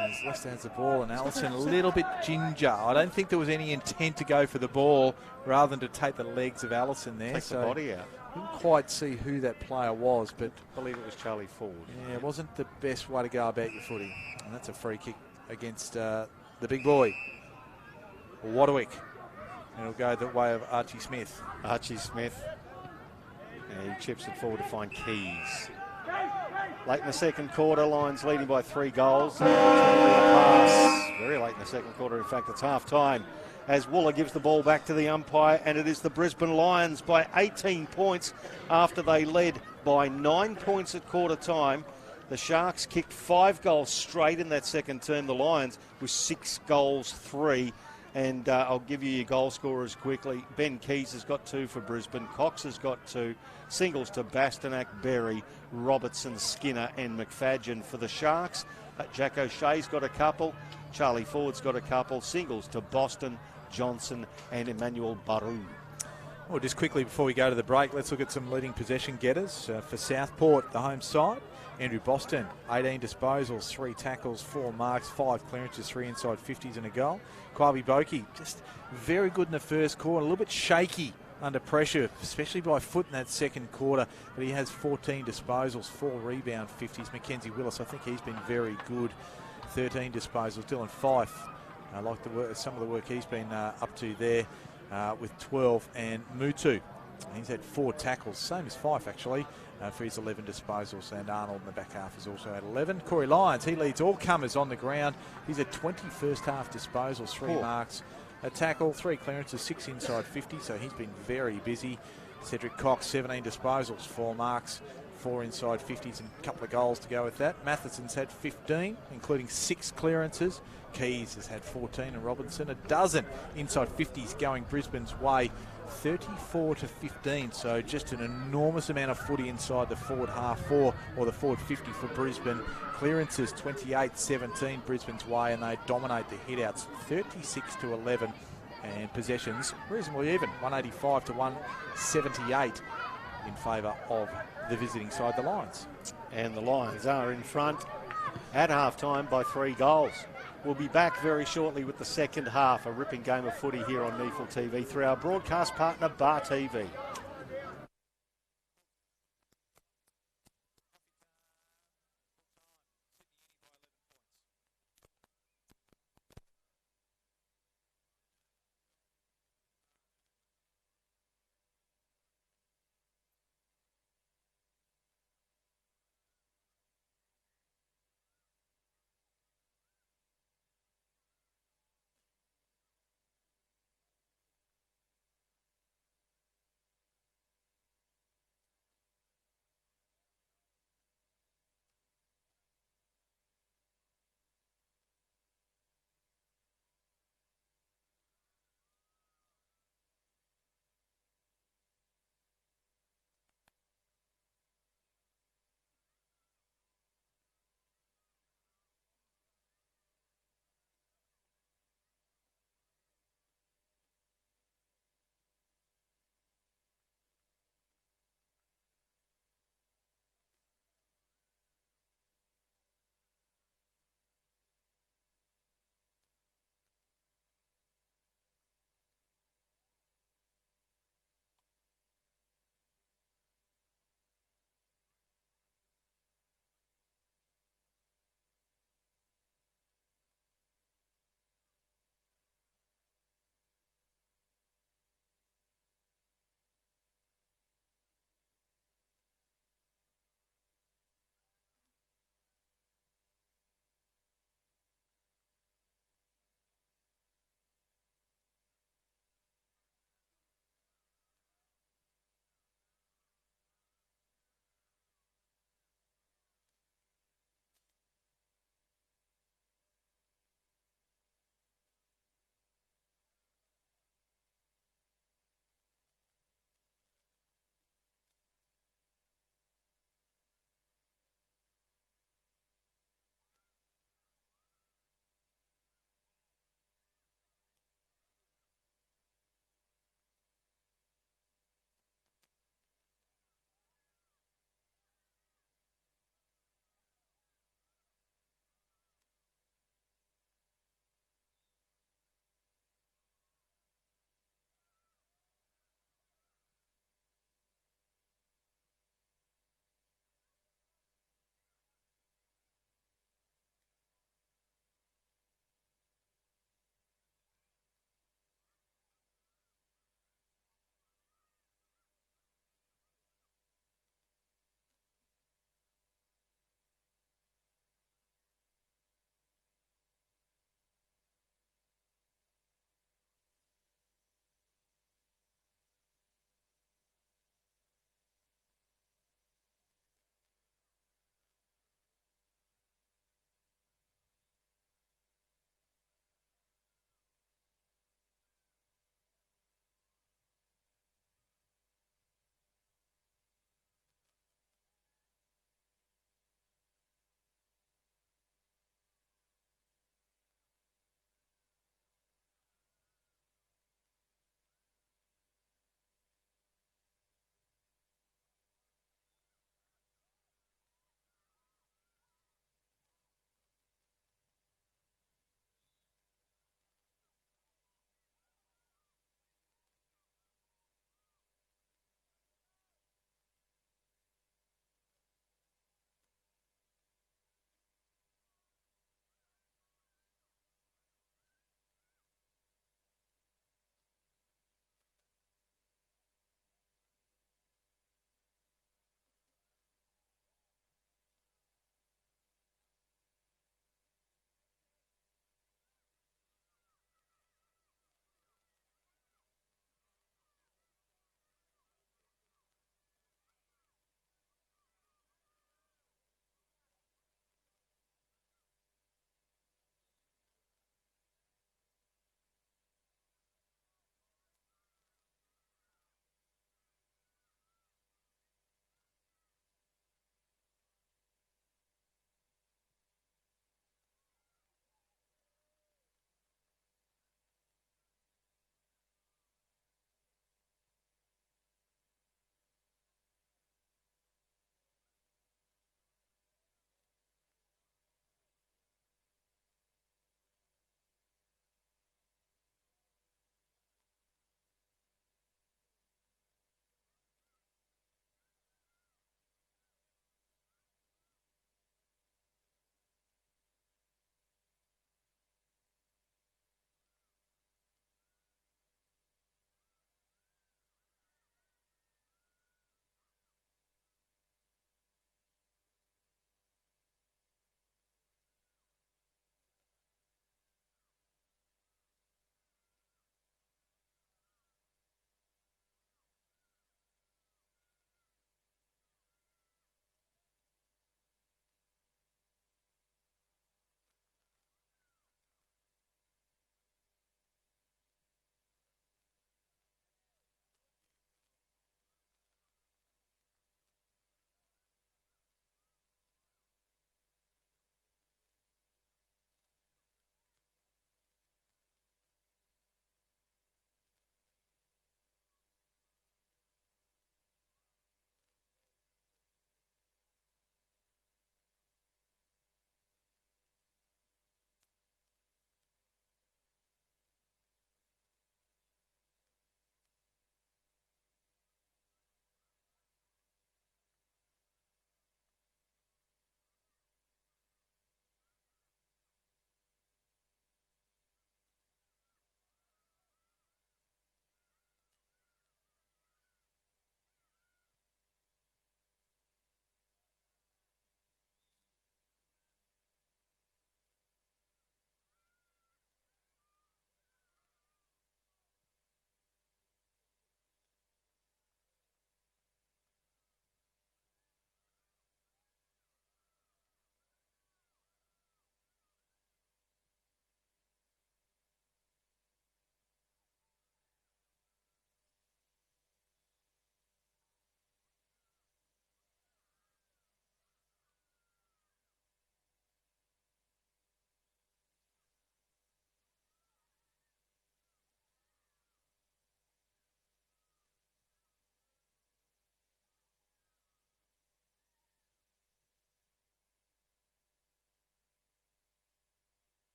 As left hands the ball, and Allison a little bit ginger. I don't think there was any intent to go for the ball rather than to take the legs of Allison there. Take the body out. Didn't quite see who that player was, but I believe it was Charlie Ford. Yeah, it wasn't the best way to go about your footy. And that's a free kick against the big boy, Wadwick. And it'll go the way of Archie Smith. Archie Smith. And he chips it forward to find Keys. Late in the second quarter, Lions leading by 3 goals. Pass. Very late in the second quarter, in fact, it's half time. As Wooler gives the ball back to the umpire, and it is the Brisbane Lions by 18 points after they led by 9 points at quarter time. The Sharks kicked 5 goals straight in that second term. The Lions with 6 goals, 3. And I'll give you your goal scorers quickly. Ben Keys has got 2 for Brisbane. Cox has got 2. Singles to Bastanak, Berry, Robertson, Skinner and McFadgen for the Sharks. Jack O'Shea's got a couple. Charlie Ford's got a couple. Singles to Boston, Johnson and Emmanuel Baru. Well, just quickly before we go to the break, let's look at some leading possession getters. For Southport, the home side, Andrew Boston, 18 disposals, 3 tackles, 4 marks, 5 clearances, 3 inside 50s and a goal. Kwabi Boki, just very good in the first quarter, a little bit shaky under pressure, especially by foot in that second quarter, but he has 14 disposals, 4 rebound 50s. Mackenzie Willis, I think he's been very good, 13 disposals. Dylan Fife, I like some of the work he's been up to there with 12, and Mutu, he's had 4 tackles, same as Fife actually, for his 11 disposals, and Arnold in the back half has also had 11. Corey Lyons, he leads all comers on the ground. He's had 20 first half disposals, 3 marks, a tackle, 3 clearances, 6 inside 50, so he's been very busy. Cedric Cox, 17 disposals, 4 marks, 4 inside 50s and a couple of goals to go with that. Matheson's had 15, including 6 clearances. Keys has had 14 and Robinson a dozen inside 50s going Brisbane's way, 34 to 15. So just an enormous amount of footy inside the forward half 4 or the forward 50 for Brisbane. Clearances 28-17 Brisbane's way, and they dominate the hitouts 36 to 11. And possessions reasonably even, 185 to 178 in favour of the visiting side, the Lions. And the Lions are in front at half-time by 3 goals. We'll be back very shortly with the second half, a ripping game of footy here on NEAFL TV through our broadcast partner, Bar TV.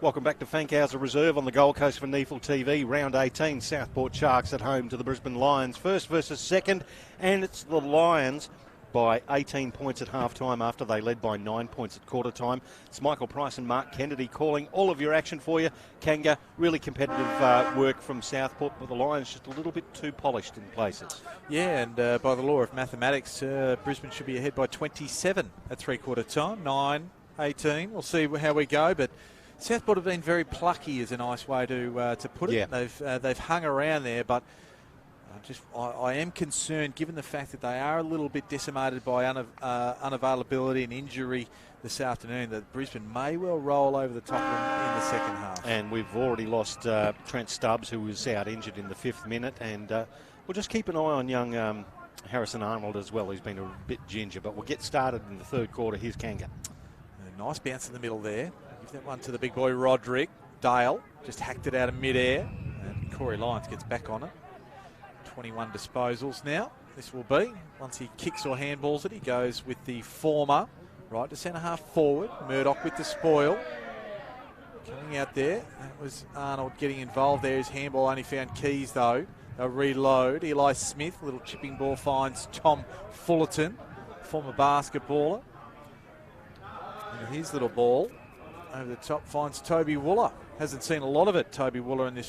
Welcome back to Fankhauser Reserve on the Gold Coast for NEAFL TV. Round 18, Southport Sharks at home to the Brisbane Lions. First versus second, and it's the Lions by 18 points at half-time after they led by 9 points at quarter-time. It's Michael Price and Mark Kennedy calling all of your action for you. Kanga, really competitive work from Southport, but the Lions just a little bit too polished in places. Yeah, and by the law of mathematics, Brisbane should be ahead by 27 at three-quarter time, 9-18. We'll see how we go, but Southport have been very plucky, is a nice way to put it. Yeah. They've hung around there, but I am concerned, given the fact that they are a little bit decimated by unavailability and injury this afternoon, that Brisbane may well roll over the top of them in the second half. And we've already lost Trent Stubbs, who was out injured in the 5th minute, and we'll just keep an eye on young Harrison Arnold as well. He's been a bit ginger, but we'll get started in the third quarter. Here's Kanga. A nice bounce in the middle there. Give that one to the big boy Roderick. Dale just hacked it out of mid-air, and Corey Lyons gets back on it. 21 disposals now, this will be. Once he kicks or handballs it, he goes with the former right to centre half forward. Murdoch with the spoil. Coming out there, that was Arnold getting involved there. His handball only found Keys though. They'll reload. Eli Smith, little chipping ball, finds Tom Fullerton, former basketballer. And his little ball over the top finds Toby Wooler. Hasn't seen a lot of it, Toby Wooler, in the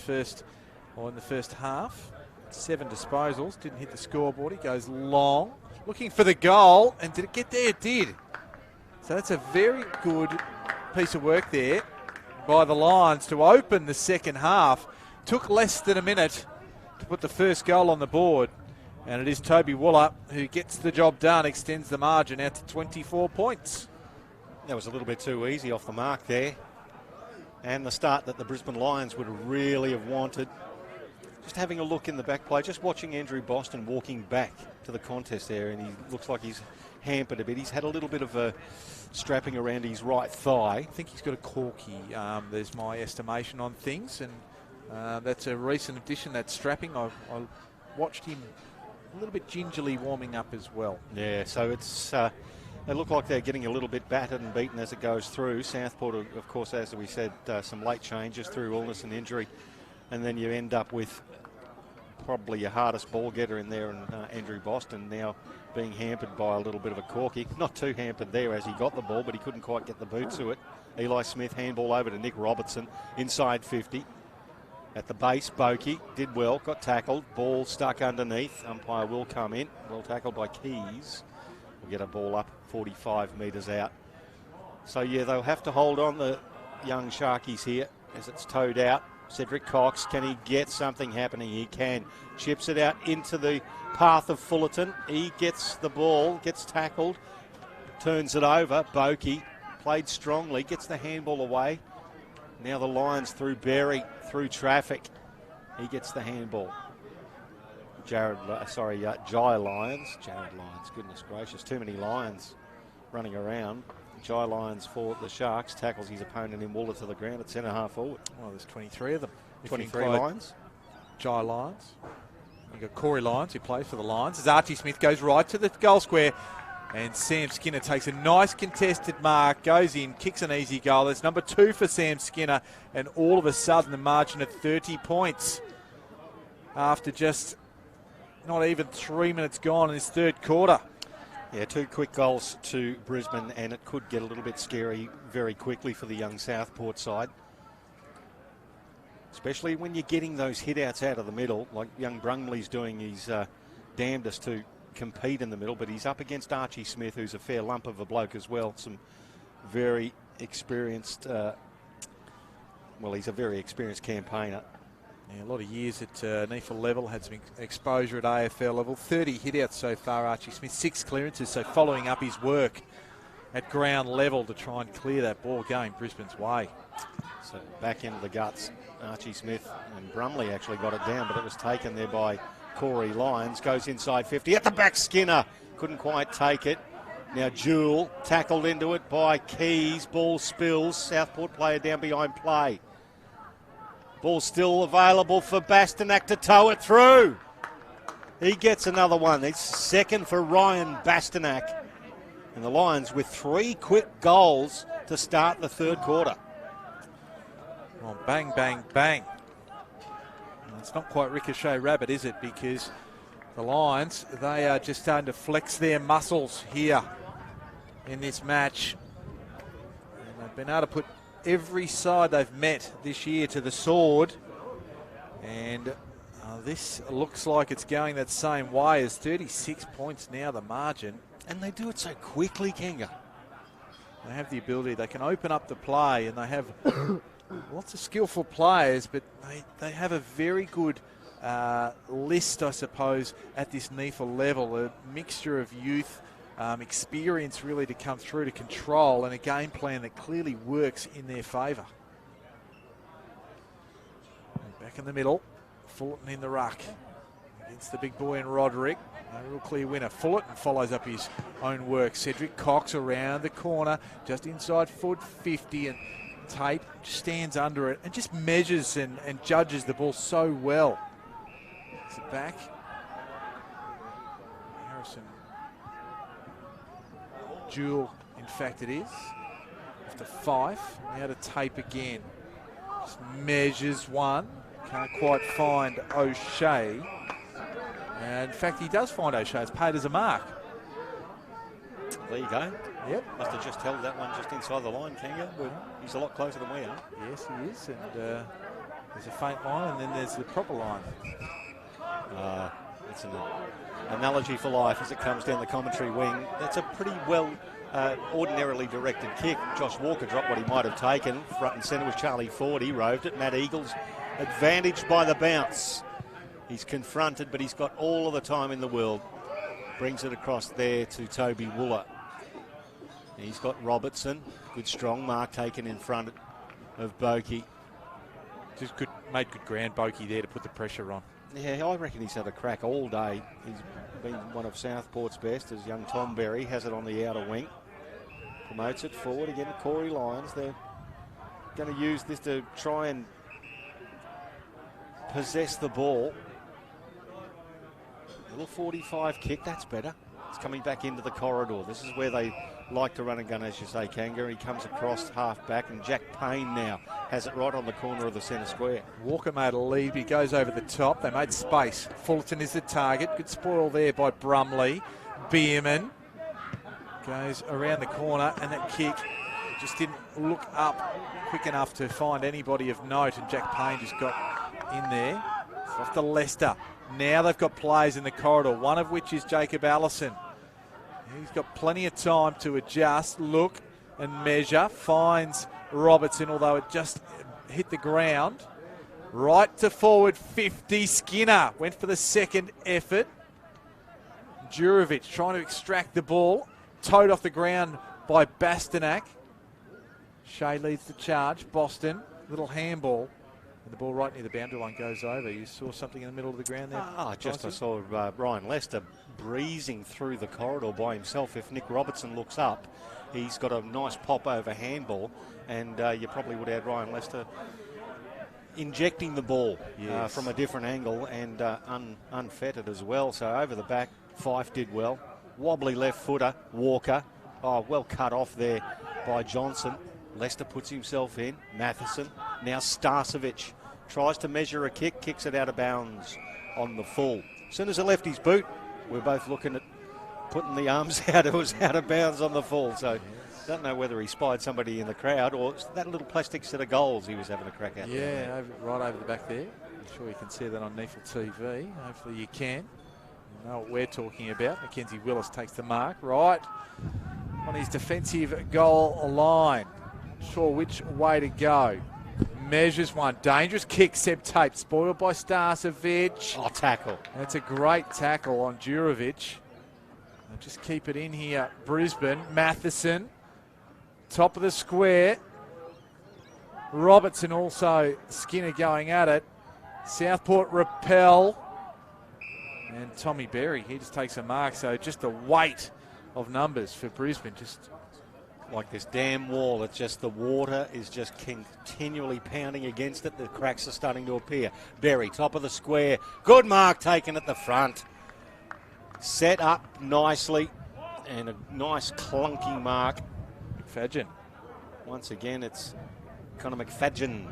first half. 7 disposals, didn't hit the scoreboard. He goes long, looking for the goal, and did it get there? It did. So that's a very good piece of work there by the Lions to open the second half. Took less than a minute to put the first goal on the board, and it is Toby Wooler who gets the job done, extends the margin out to 24 points. That was a little bit too easy off the mark there. And the start that the Brisbane Lions would really have wanted. Just having a look in the back play, just watching Andrew Boston walking back to the contest there, and he looks like he's hampered a bit. He's had a little bit of a strapping around his right thigh. I think he's got a corky. There's my estimation on things, and that's a recent addition, that strapping. I watched him a little bit gingerly warming up as well. Yeah, so it's... they look like they're getting a little bit battered and beaten as it goes through. Southport, of course, as we said, some late changes through illness and injury. And then you end up with probably your hardest ball getter in there, and Andrew Boston now being hampered by a little bit of a corky. Not too hampered there as he got the ball, but he couldn't quite get the boot to it. Eli Smith, handball over to Nick Robertson, inside 50. At the base, Boakey did well, got tackled, ball stuck underneath. Umpire will come in, well tackled by Keys. We'll get a ball up 45 metres out. So yeah, they'll have to hold on the young Sharkies here as it's towed out. Cedric Cox, can he get something happening? He can. Chips it out into the path of Fullerton. He gets the ball, gets tackled, turns it over. Boakey played strongly, gets the handball away. Now the Lions through Berry, through traffic. He gets the handball. Jai Lyons. Jared Lyons, goodness gracious, too many Lions running around. Jai Lyons for the Sharks, tackles his opponent in Wooler to the ground at centre half forward. Well, there's 23 of them. 23 Lions. Jai Lyons. You've got Corey Lyons, who plays for the Lions. As Archie Smith goes right to the goal square, and Sam Skinner takes a nice contested mark, goes in, kicks an easy goal. That's number 2 for Sam Skinner, and all of a sudden the margin at 30 points after just not even 3 minutes gone in this third quarter. Yeah, 2 quick goals to Brisbane, and it could get a little bit scary very quickly for the young Southport side. Especially when you're getting those hit-outs out of the middle, like young Brumley's doing his damnedest to compete in the middle, but he's up against Archie Smith, who's a fair lump of a bloke as well. Some very experienced, he's a very experienced campaigner. Yeah, a lot of years at NEAFL level, had some exposure at AFL level. 30 hit-outs so far, Archie Smith, 6 clearances, so following up his work at ground level to try and clear that ball going Brisbane's way. So back into the guts, Archie Smith, and Brumley actually got it down, but it was taken there by Corey Lyons. Goes inside 50, at the back Skinner, couldn't quite take it. Now Jewell tackled into it by Keys, ball spills, Southport player down behind play. Ball still available for Bastanak to tow it through. He gets another one. It's second for Ryan Bastanak. And the Lions with 3 quick goals to start the third quarter. Well, bang, bang, bang. It's not quite ricochet rabbit, is it? Because the Lions, they are just starting to flex their muscles here in this match. And they've been able to put every side they've met this year to the sword. And this looks like it's going that same way as 36 points now, the margin. And they do it so quickly, Kenga. They have the ability, they can open up the play, and they have lots of skillful players, but they have a very good list, I suppose, at this NEAFL level. A mixture of youth, experience really to come through to control, and a game plan that clearly works in their favour. Back in the middle, Fullerton in the ruck against the big boy in Roderick. A real clear winner. Fullerton follows up his own work. Cedric Cox around the corner, just inside foot 50, and Tate stands under it and just measures and judges the ball so well. It's it back. Harrison. Jewel, in fact it is. After Fife, now to Tape again. Just measures one. Can't quite find O'Shea. And in fact, he does find O'Shea. It's paid as a mark. There you go. Yep. Must have just held that one just inside the line, Kanga. He's a lot closer than we are. Yes, he is. And there's a faint line, and then there's the proper line. It's an analogy for life as it comes down the commentary wing. That's a pretty well ordinarily directed kick. Josh Walker dropped what he might have taken. Front and centre was Charlie Ford. He roved it. Matt Eagles advantaged by the bounce. He's confronted, but he's got all of the time in the world. Brings it across there to Toby Wooler. He's got Robertson. Good strong mark taken in front of Boakey. Just made good ground, Boakey, there to put the pressure on. Yeah, I reckon he's had a crack all day. He's been one of Southport's best as young Tom Berry has it on the outer wing. Promotes it forward again to Corey Lyons. They're going to use this to try and possess the ball. A little 45 kick, that's better. It's coming back into the corridor. This is where they like to run and gun, as you say, Kanga. He comes across half back, and Jack Payne now has it right on the corner of the centre square. Walker made a lead. He goes over the top. They made space. Fullerton is the target. Good spoil there by Brumley. Bierman goes around the corner, and that kick just didn't look up quick enough to find anybody of note, and Jack Payne just got in there. It's off to Leicester. Now they've got players in the corridor, one of which is Jacob Allison. He's got plenty of time to adjust, look and measure. Finds Robertson, although it just hit the ground. Right to forward 50. Skinner went for the second effort. Jurovic trying to extract the ball. Towed off the ground by Bastanak. Shea leads the charge. Boston, little handball. And the ball right near the boundary line goes over. You saw something in the middle of the ground there? I saw Ryan Lester breezing through the corridor by himself. If Nick Robertson looks up, he's got a nice pop over handball, and you probably would add Ryan Lester injecting the ball from a different angle and unfettered as well. So over the back, Fife did well. Wobbly left footer, Walker. Oh, well cut off there by Johnson. Lester puts himself in. Matheson. Now Starcevic tries to measure a kick, kicks it out of bounds on the full. As soon as it left his boot, we're both looking at putting the arms out. It was out of bounds on the full. So don't know whether he spied somebody in the crowd or that little plastic set of goals he was having a crack at. Yeah, right over the back there. I'm sure you can see that on NEAFL TV. Hopefully you can. You know what we're talking about. Mackenzie Willis takes the mark right on his defensive goal line. Sure which way to go. Measures one. Dangerous kick. Seb Tate spoiled by Starcevic. Oh, tackle. That's a great tackle on Jurovic. They'll just keep it in here. Brisbane. Matheson. Top of the square. Robertson also. Skinner going at it. Southport repel. And Tommy Berry, he just takes a mark. So just the weight of numbers for Brisbane. Just like this damn wall. It's just the water is just continually pounding against it. The cracks are starting to appear. Berry, top of the square. Good mark taken at the front. Set up nicely. And a nice clunky mark. McFadgen. Once again, it's Conor McFadgen.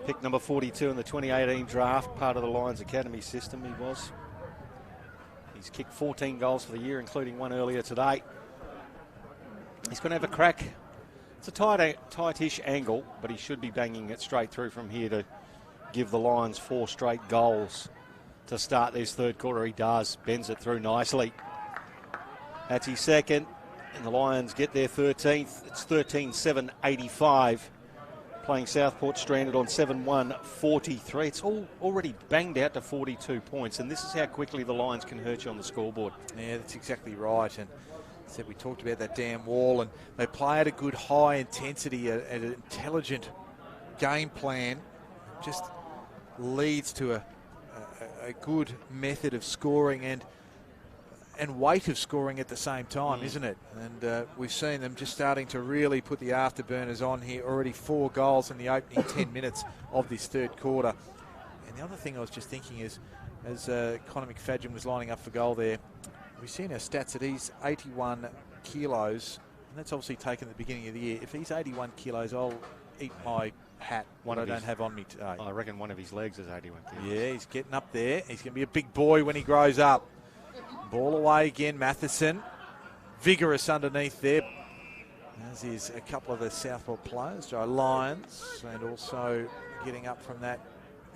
Pick number 42 in the 2018 draft, part of the Lions Academy system he was. He's kicked 14 goals for the year, including one earlier today. He's going to have a crack. It's a tightish angle, but he should be banging it straight through from here to give the Lions 4 straight goals to start this third quarter. He does, bends it through nicely. That's his second, and the Lions get their 13th. It's 13-7-85. Playing Southport stranded on 7-1-43. It's all already banged out to 42 points, and this is how quickly the Lions can hurt you on the scoreboard. Yeah, that's exactly right. And said we talked about that damn wall, and they play at a good high intensity, at an intelligent game plan. Just leads to a good method of scoring and weight of scoring at the same time, isn't it? And we've seen them just starting to really put the afterburners on here. Already 4 goals in the opening 10 minutes of this third quarter. And the other thing I was just thinking is, as Conor McFadden was lining up for goal there, we've seen our stats that he's 81 kilos, and that's obviously taken at the beginning of the year. If he's 81 kilos, I'll eat my hat, what I don't have on me today. I reckon one of his legs is 81 kilos. Yeah, he's getting up there. He's going to be a big boy when he grows up. Ball away again, Matheson. Vigorous underneath there. As is a couple of the Southport players, Joe Lyons, and also getting up from that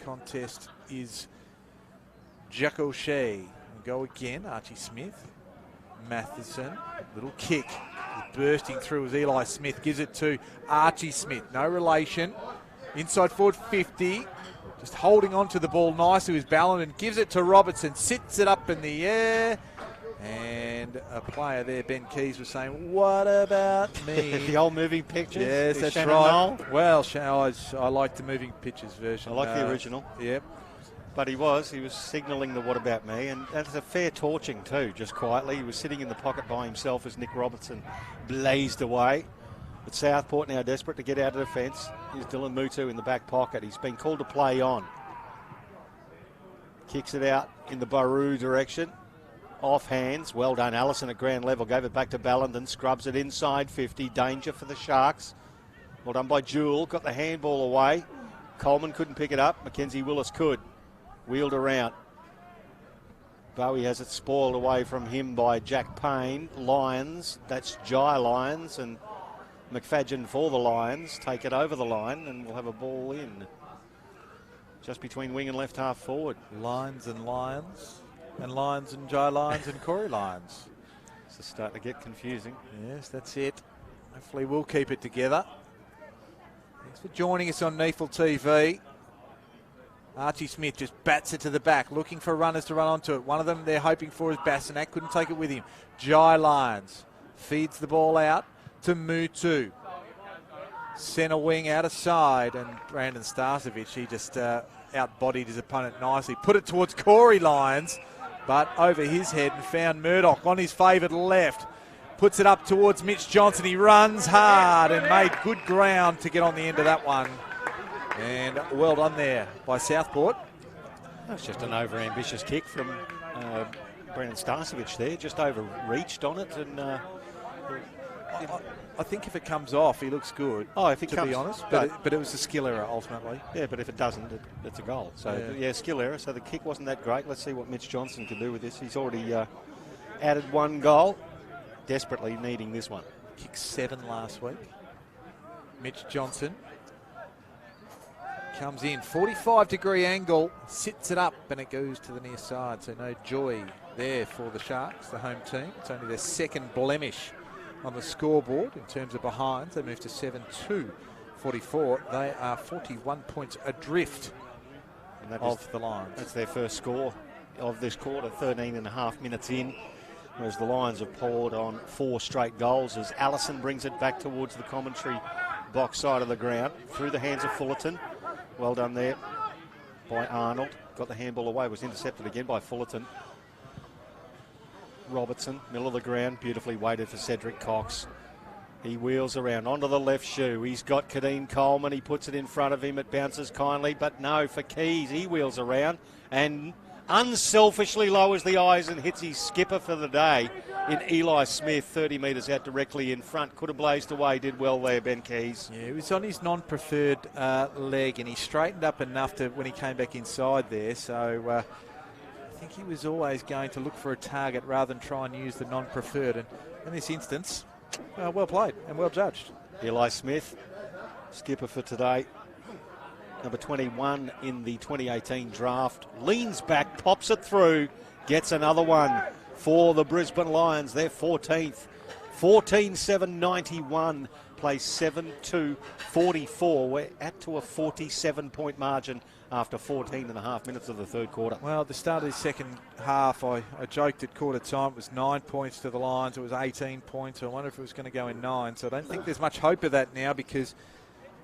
contest is Jack O'Shea. Go again, Archie Smith. Matheson, little kick. Bursting through as Eli Smith gives it to Archie Smith. No relation. Inside forward 50. Just holding on to the ball nicely with Ballon and gives it to Robertson. Sits it up in the air. And a player there, Ben Keys, was saying, what about me? The old moving pictures? Yes, that's Shannon right. Knoll? Well, I like the moving pictures version. I like the original. Yep. But he was signalling the what about me, and that's a fair torching too, just quietly. He was sitting in the pocket by himself as Nick Robertson blazed away. But Southport now desperate to get out of defence. Here's Dylan Mutu in the back pocket. He's been called to play on. Kicks it out in the Baru direction. Off hands. Well done. Allison at ground level. Gave it back to Ballenden. Scrubs it inside 50. Danger for the Sharks. Well done by Jewell. Got the handball away. Coleman couldn't pick it up. Mackenzie Willis could. Wheeled around. Bowie has it spoiled away from him by Jack Payne. Lions. That's Jai Lions and McFadden for the Lions. Take it over the line and we'll have a ball in. Just between wing and left half forward. Lions and Lions. And Lions and Jai Lions and Corey Lions. It's starting to get confusing. Yes, that's it. Hopefully we'll keep it together. Thanks for joining us on NEAFL TV. Archie Smith just bats it to the back, looking for runners to run onto it. One of them they're hoping for is Bassanak. Couldn't take it with him. Jai Lyons feeds the ball out to Mutu. Centre wing out of side, and Brandon Starcevic, he just outbodied his opponent nicely. Put it towards Corey Lyons, but over his head and found Murdoch on his favoured left. Puts it up towards Mitch Johnson. He runs hard and made good ground to get on the end of that one. And well done there by Southport. That's just an over-ambitious kick from Brandon Starcevic there. Just overreached on it. And I think if it comes off, he looks good. Oh, if it to comes, be honest. But it was a skill error ultimately. Yeah, but if it doesn't, it's a goal. So, yeah, skill error. So the kick wasn't that great. Let's see what Mitch Johnson can do with this. He's already added 1 goal. Desperately needing this one. Kicked 7 last week. Mitch Johnson comes in, 45-degree angle, sits it up, and it goes to the near side. So no joy there for the Sharks, the home team. It's only their second blemish on the scoreboard in terms of behinds. They moved to 7-2-44. They are 41 points adrift of the Lions. That's their first score of this quarter, 13.5 minutes in. Whereas the Lions have poured on 4 straight goals as Allison brings it back towards the commentary box side of the ground through the hands of Fullerton. Well done there by Arnold. Got the handball away, was intercepted again by Fullerton. Robertson, middle of the ground, beautifully weighted for Cedric Cox. He wheels around onto the left shoe. He's got Kadeem Coleman. He puts it in front of him. It bounces kindly, but no, for Keys. He wheels around and unselfishly lowers the eyes and hits his skipper for the day. in Eli Smith, 30 metres out directly in front. Could have blazed away, did well there, Ben Keys. Yeah, he was on his non-preferred leg, and he straightened up enough to when he came back inside there. So I think he was always going to look for a target rather than try and use the non-preferred. And in this instance, well played and well judged. Eli Smith, skipper for today. Number 21 in the 2018 draft. Leans back, pops it through, gets another one for the Brisbane Lions. They're 14th. 14-7-91, plays 7-2-44. We're at to a 47-point margin after 14 and a half minutes of the third quarter. Well, at the start of the second half, I joked at quarter time it was 9 points to the Lions. It was 18 points. I wonder if it was going to go in 9. So I don't think there's much hope of that now because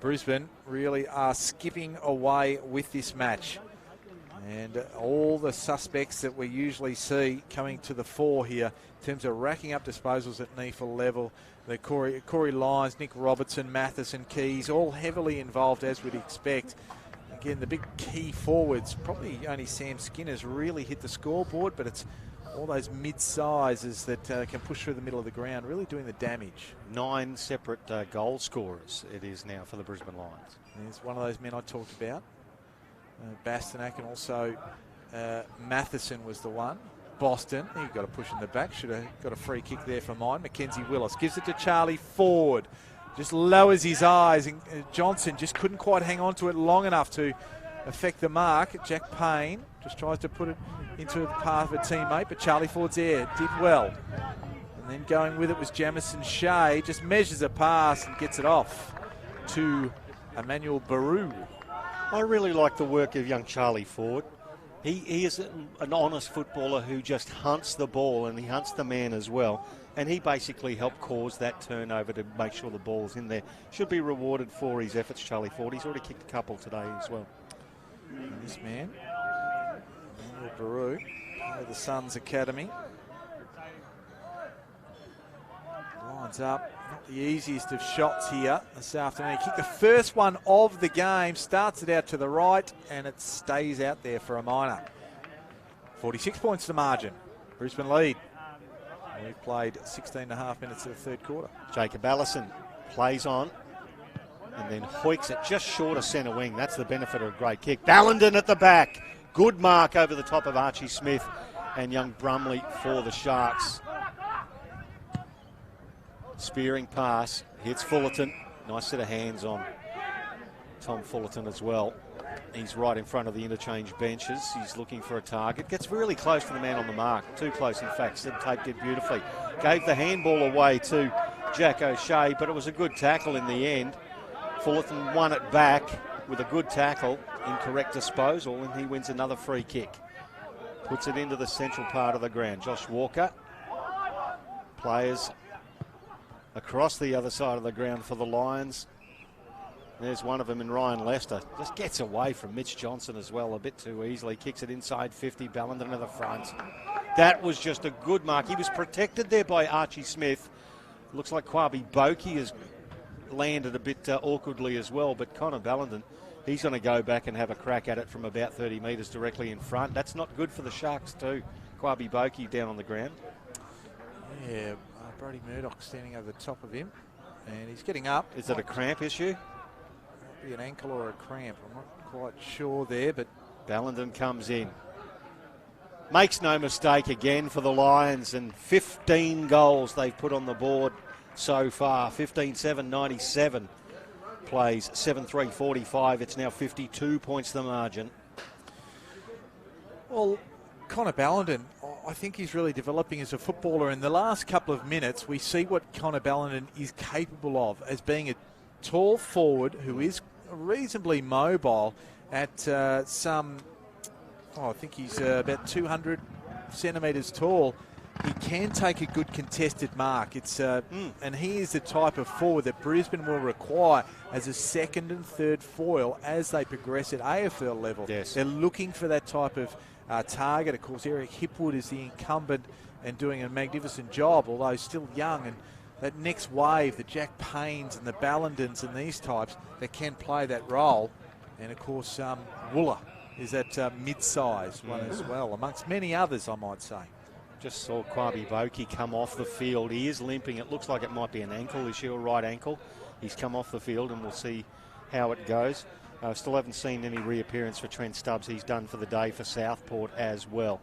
Brisbane really are skipping away with this match. And all the suspects that we usually see coming to the fore here in terms of racking up disposals at NEAFL level. The Corey Lyons, Nick Robertson, Matheson, Keys, all heavily involved as we'd expect. Again, the big key forwards, probably only Sam Skinner's really hit the scoreboard, but it's all those mid-sizes that can push through the middle of the ground, really doing the damage. 9 separate goal scorers it is now for the Brisbane Lions. There's one of those men I talked about. Bastanak, and also Matheson was the one. Boston, he got a push in the back, should have got a free kick there for mine. Mackenzie Willis gives it to Charlie Ford, just lowers his eyes, and Johnson just couldn't quite hang on to it long enough to affect the mark. Jack Payne just tries to put it into the path of a teammate, but Charlie Ford's there, did well. And then going with it was Jamison Shea, just measures a pass and gets it off to Emmanuel Baru. I really like the work of young Charlie Ford. He is an honest footballer who just hunts the ball, and he hunts the man as well. And he basically helped cause that turnover to make sure the ball's in there. Should be rewarded for his efforts, Charlie Ford. He's already kicked a couple today as well. And this man, Emmanuel Baru, part of the Suns Academy. Lines up. Not the easiest of shots here this afternoon. He kicked the first one of the game, starts it out to the right, and it stays out there for a minor. 46 points to the margin. Brisbane lead. We've played 16 and a half minutes of the third quarter. Jacob Allison plays on and then hoiks it just short of centre wing. That's the benefit of a great kick. Ballenden at the back. Good mark over the top of Archie Smith and young Brumley for the Sharks. Spearing pass, hits Fullerton. Nice set of hands on Tom Fullerton as well. He's right in front of the interchange benches. He's looking for a target. Gets really close to the man on the mark. Too close, in fact. Sid Tape did beautifully. Gave the handball away to Jack O'Shea, but it was a good tackle in the end. Fullerton won it back with a good tackle. Incorrect disposal, and he wins another free kick. Puts it into the central part of the ground. Josh Walker. Players across the other side of the ground for the Lions. There's one of them in Ryan Lester. Just gets away from Mitch Johnson as well a bit too easily. Kicks it inside 50, Ballenden to the front. That was just a good mark. He was protected there by Archie Smith. Looks like Kwabi Boki has landed a bit awkwardly as well, but Connor Ballenden, he's going to go back and have a crack at it from about 30 metres directly in front. That's not good for the Sharks too. Kwabi Boki down on the ground. Yeah, Brody Murdoch standing over the top of him, and he's getting up. Is it a cramp issue? Might be an ankle or a cramp. I'm not quite sure there, but Ballenden comes in. Makes no mistake again for the Lions, and 15 goals they've put on the board so far. 15-7-97. Plays 7-3-45. It's now 52 points the margin. Well, Connor Ballenden, I think he's really developing as a footballer. In the last couple of minutes, we see what Connor Ballenden is capable of as being a tall forward who is reasonably mobile at I think he's about 200 centimetres tall. He can take a good contested mark. And he is the type of forward that Brisbane will require as a second and third foil as they progress at AFL level. Yes. They're looking for that type of target. Of course, Eric Hipwood is the incumbent and doing a magnificent job, although still young. And that next wave, the Jack Paynes and the Ballendens and these types that can play that role. And of course, Wooler is that mid-size one as well, amongst many others, I might say. Just saw Kwabi Boki come off the field. He is limping. It looks like it might be an ankle issue, a right ankle. He's come off the field, and we'll see how it goes. Still haven't seen any reappearance for Trent Stubbs. He's done for the day for Southport as well.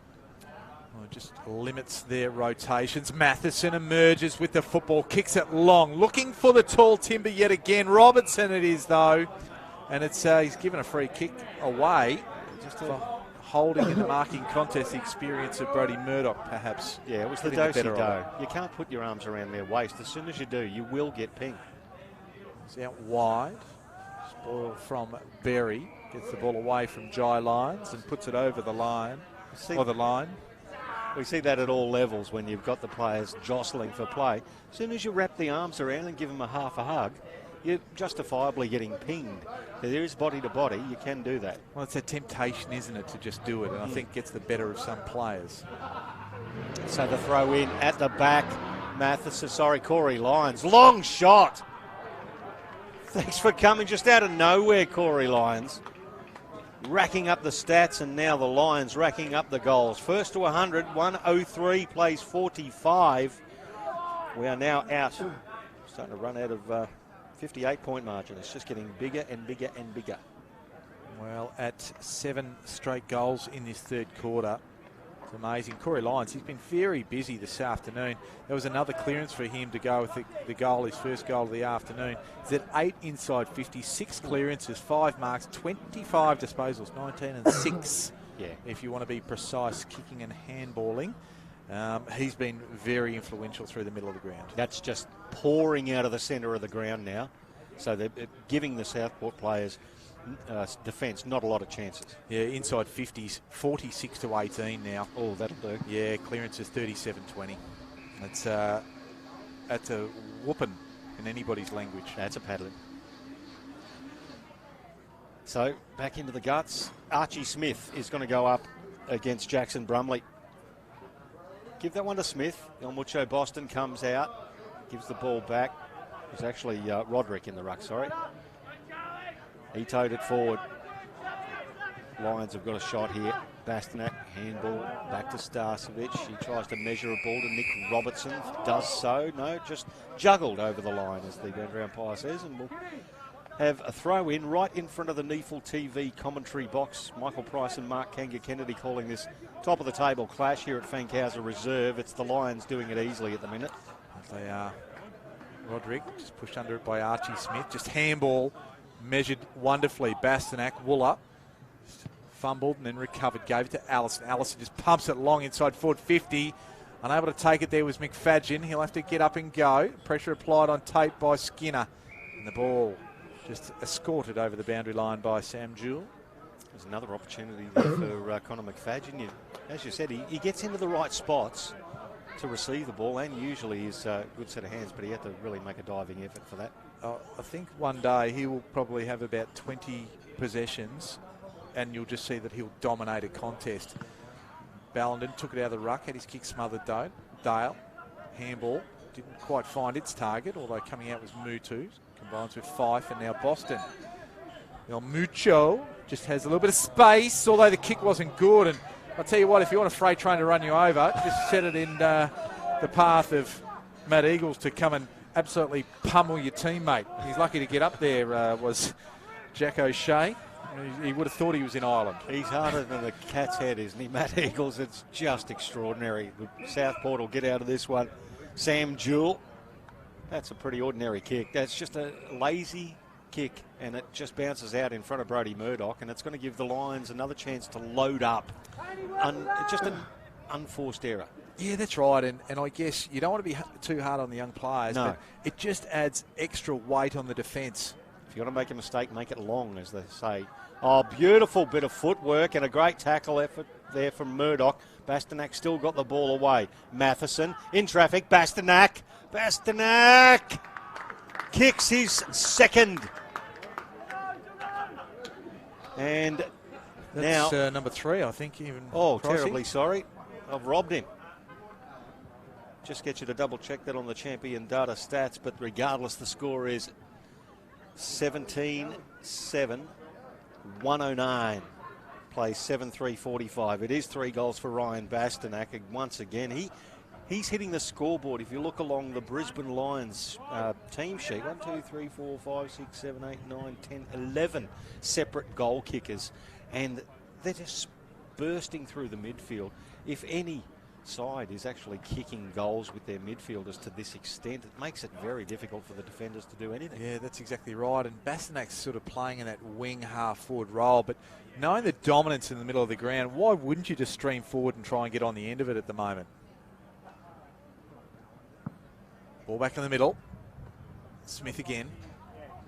Well, it just limits their rotations. Matheson emerges with the football, kicks it long, looking for the tall timber yet again. Robertson it is, though. And it's he's given a free kick away. Just for holding in the marking contest the experience of Brodie Murdoch, perhaps. Yeah, it was the do-si-do. You can't put your arms around their waist. As soon as you do, you will get pinged. It's out wide. Spoil from Berry. Gets the ball away from Jai Lyons and puts it over the line. Or the line. We see that at all levels when you've got the players jostling for play. As soon as you wrap the arms around and give them a half a hug, you're justifiably getting pinged. There is body to body, you can do that. Well, it's a temptation, isn't it, to just do it, and I think gets the better of some players. So the throw in at the back, Corey Lyons. Long shot. Thanks for coming just out of nowhere, Corey Lyons. Racking up the stats, and now the Lions racking up the goals. First to 100, 103, plays 45. We are now out. Starting to run out of 58-point margin. It's just getting bigger and bigger and bigger. Well, at 7 straight goals in this third quarter. It's amazing. Corey Lyons, he's been very busy this afternoon. There was another clearance for him to go with the goal, his first goal of the afternoon. He's at 8 inside 50, 6 clearances, 5 marks, 25 disposals, 19 and 6. Yeah. If you want to be precise, kicking and handballing. He's been very influential through the middle of the ground. That's just pouring out of the centre of the ground now. So they're giving the Southport players defence not a lot of chances. Yeah, inside 50s, 46 to 18 now. Oh, that'll do. Yeah, clearances 37-20. That's a whooping in anybody's language. That's a paddling. So back into the guts. Archie Smith is going to go up against Jackson Brumley. Give that one to Smith. Elmucho Boston comes out, gives the ball back. It's actually Roderick in the ruck, sorry. He towed it forward. Lions have got a shot here. Bastanak, handball, back to Starcevic. He tries to measure a ball to Nick Robertson. Does so. No, just juggled over the line, as the ground umpire says, and we'll have a throw in right in front of the NEAFL TV commentary box. Michael Price and Mark Kanga-Kennedy calling this top of the table clash here at Fankhauser Reserve. It's the Lions doing it easily at the minute. They are. Roderick just pushed under it by Archie Smith. Just handball, measured wonderfully. Bastanak, Wooler, fumbled and then recovered. Gave it to Allison. Allison just pumps it long inside forward 50. Unable to take it there was McFadgen. He'll have to get up and go. Pressure applied on tape by Skinner. And the ball just escorted over the boundary line by Sam Jewell. There's another opportunity there for Connor McFadgen. As you said, he gets into the right spots to receive the ball, and usually is a good set of hands, but he had to really make a diving effort for that. I think one day he will probably have about 20 possessions, and you'll just see that he'll dominate a contest. Ballenden took it out of the ruck, had his kick smothered. Dale, handball, didn't quite find its target, although coming out was Mutu, combines with Fife, and now Boston. El Mucho just has a little bit of space, although the kick wasn't good. And I'll tell you what, if you want a freight train to run you over, just set it in the path of Matt Eagles to come and absolutely pummel your teammate. He's lucky to get up there, was Jack O'Shea. He would have thought he was in Ireland. He's harder than a cat's head, isn't he, Matt Eagles? It's just extraordinary. Southport will get out of this one. Sam Jewell, that's a pretty ordinary kick. That's just a lazy kick, and it just bounces out in front of Brodie Murdoch, and it's going to give the Lions another chance to load up. Just an unforced error. Yeah, that's right, and I guess you don't want to be too hard on the young players, no. But it just adds extra weight on the defence. If you're going to make a mistake, make it long, as they say. Oh, beautiful bit of footwork and a great tackle effort there from Murdoch. Bastanak still got the ball away. Matheson in traffic. Bastanak kicks his second. And that's now number 3, I think. Even terribly sorry. I've robbed him. Just get you to double check that on the champion data stats, but regardless, the score is 17-7, 109. plays 7-3-45. It is 3 goals for Ryan Bastanak. And once again, he's hitting the scoreboard. If you look along the Brisbane Lions team sheet, 1, 2, 3, 4, 5, 6, 7, 8, 9, 10, 11 separate goal kickers. And they're just bursting through the midfield. If any side is actually kicking goals with their midfielders to this extent, it makes it very difficult for the defenders to do anything. Yeah, that's exactly right. And Bastanak's sort of playing in that wing half-forward role. But knowing the dominance in the middle of the ground, why wouldn't you just stream forward and try and get on the end of it at the moment? Ball back in the middle. Smith again.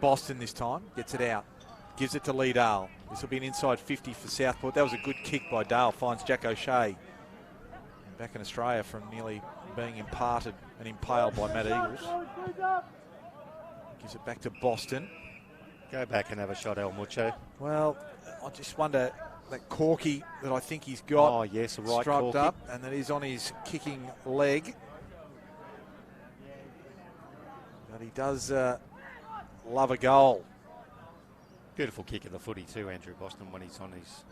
Boston this time. Gets it out. Gives it to Lee Dale. This will be an inside 50 for Southport. That was a good kick by Dale. Finds Jack O'Shea. And back in Australia from nearly being imparted and impaled by Matt Eagles. Gives it back to Boston. Go back and have a shot, El Mucho. Well, I just wonder, that corky that I think he's got. Oh, yes, a right striped corky. up, and that is on his kicking leg. But he does love a goal. Beautiful kick of the footy too, Andrew Boston, when he's on his...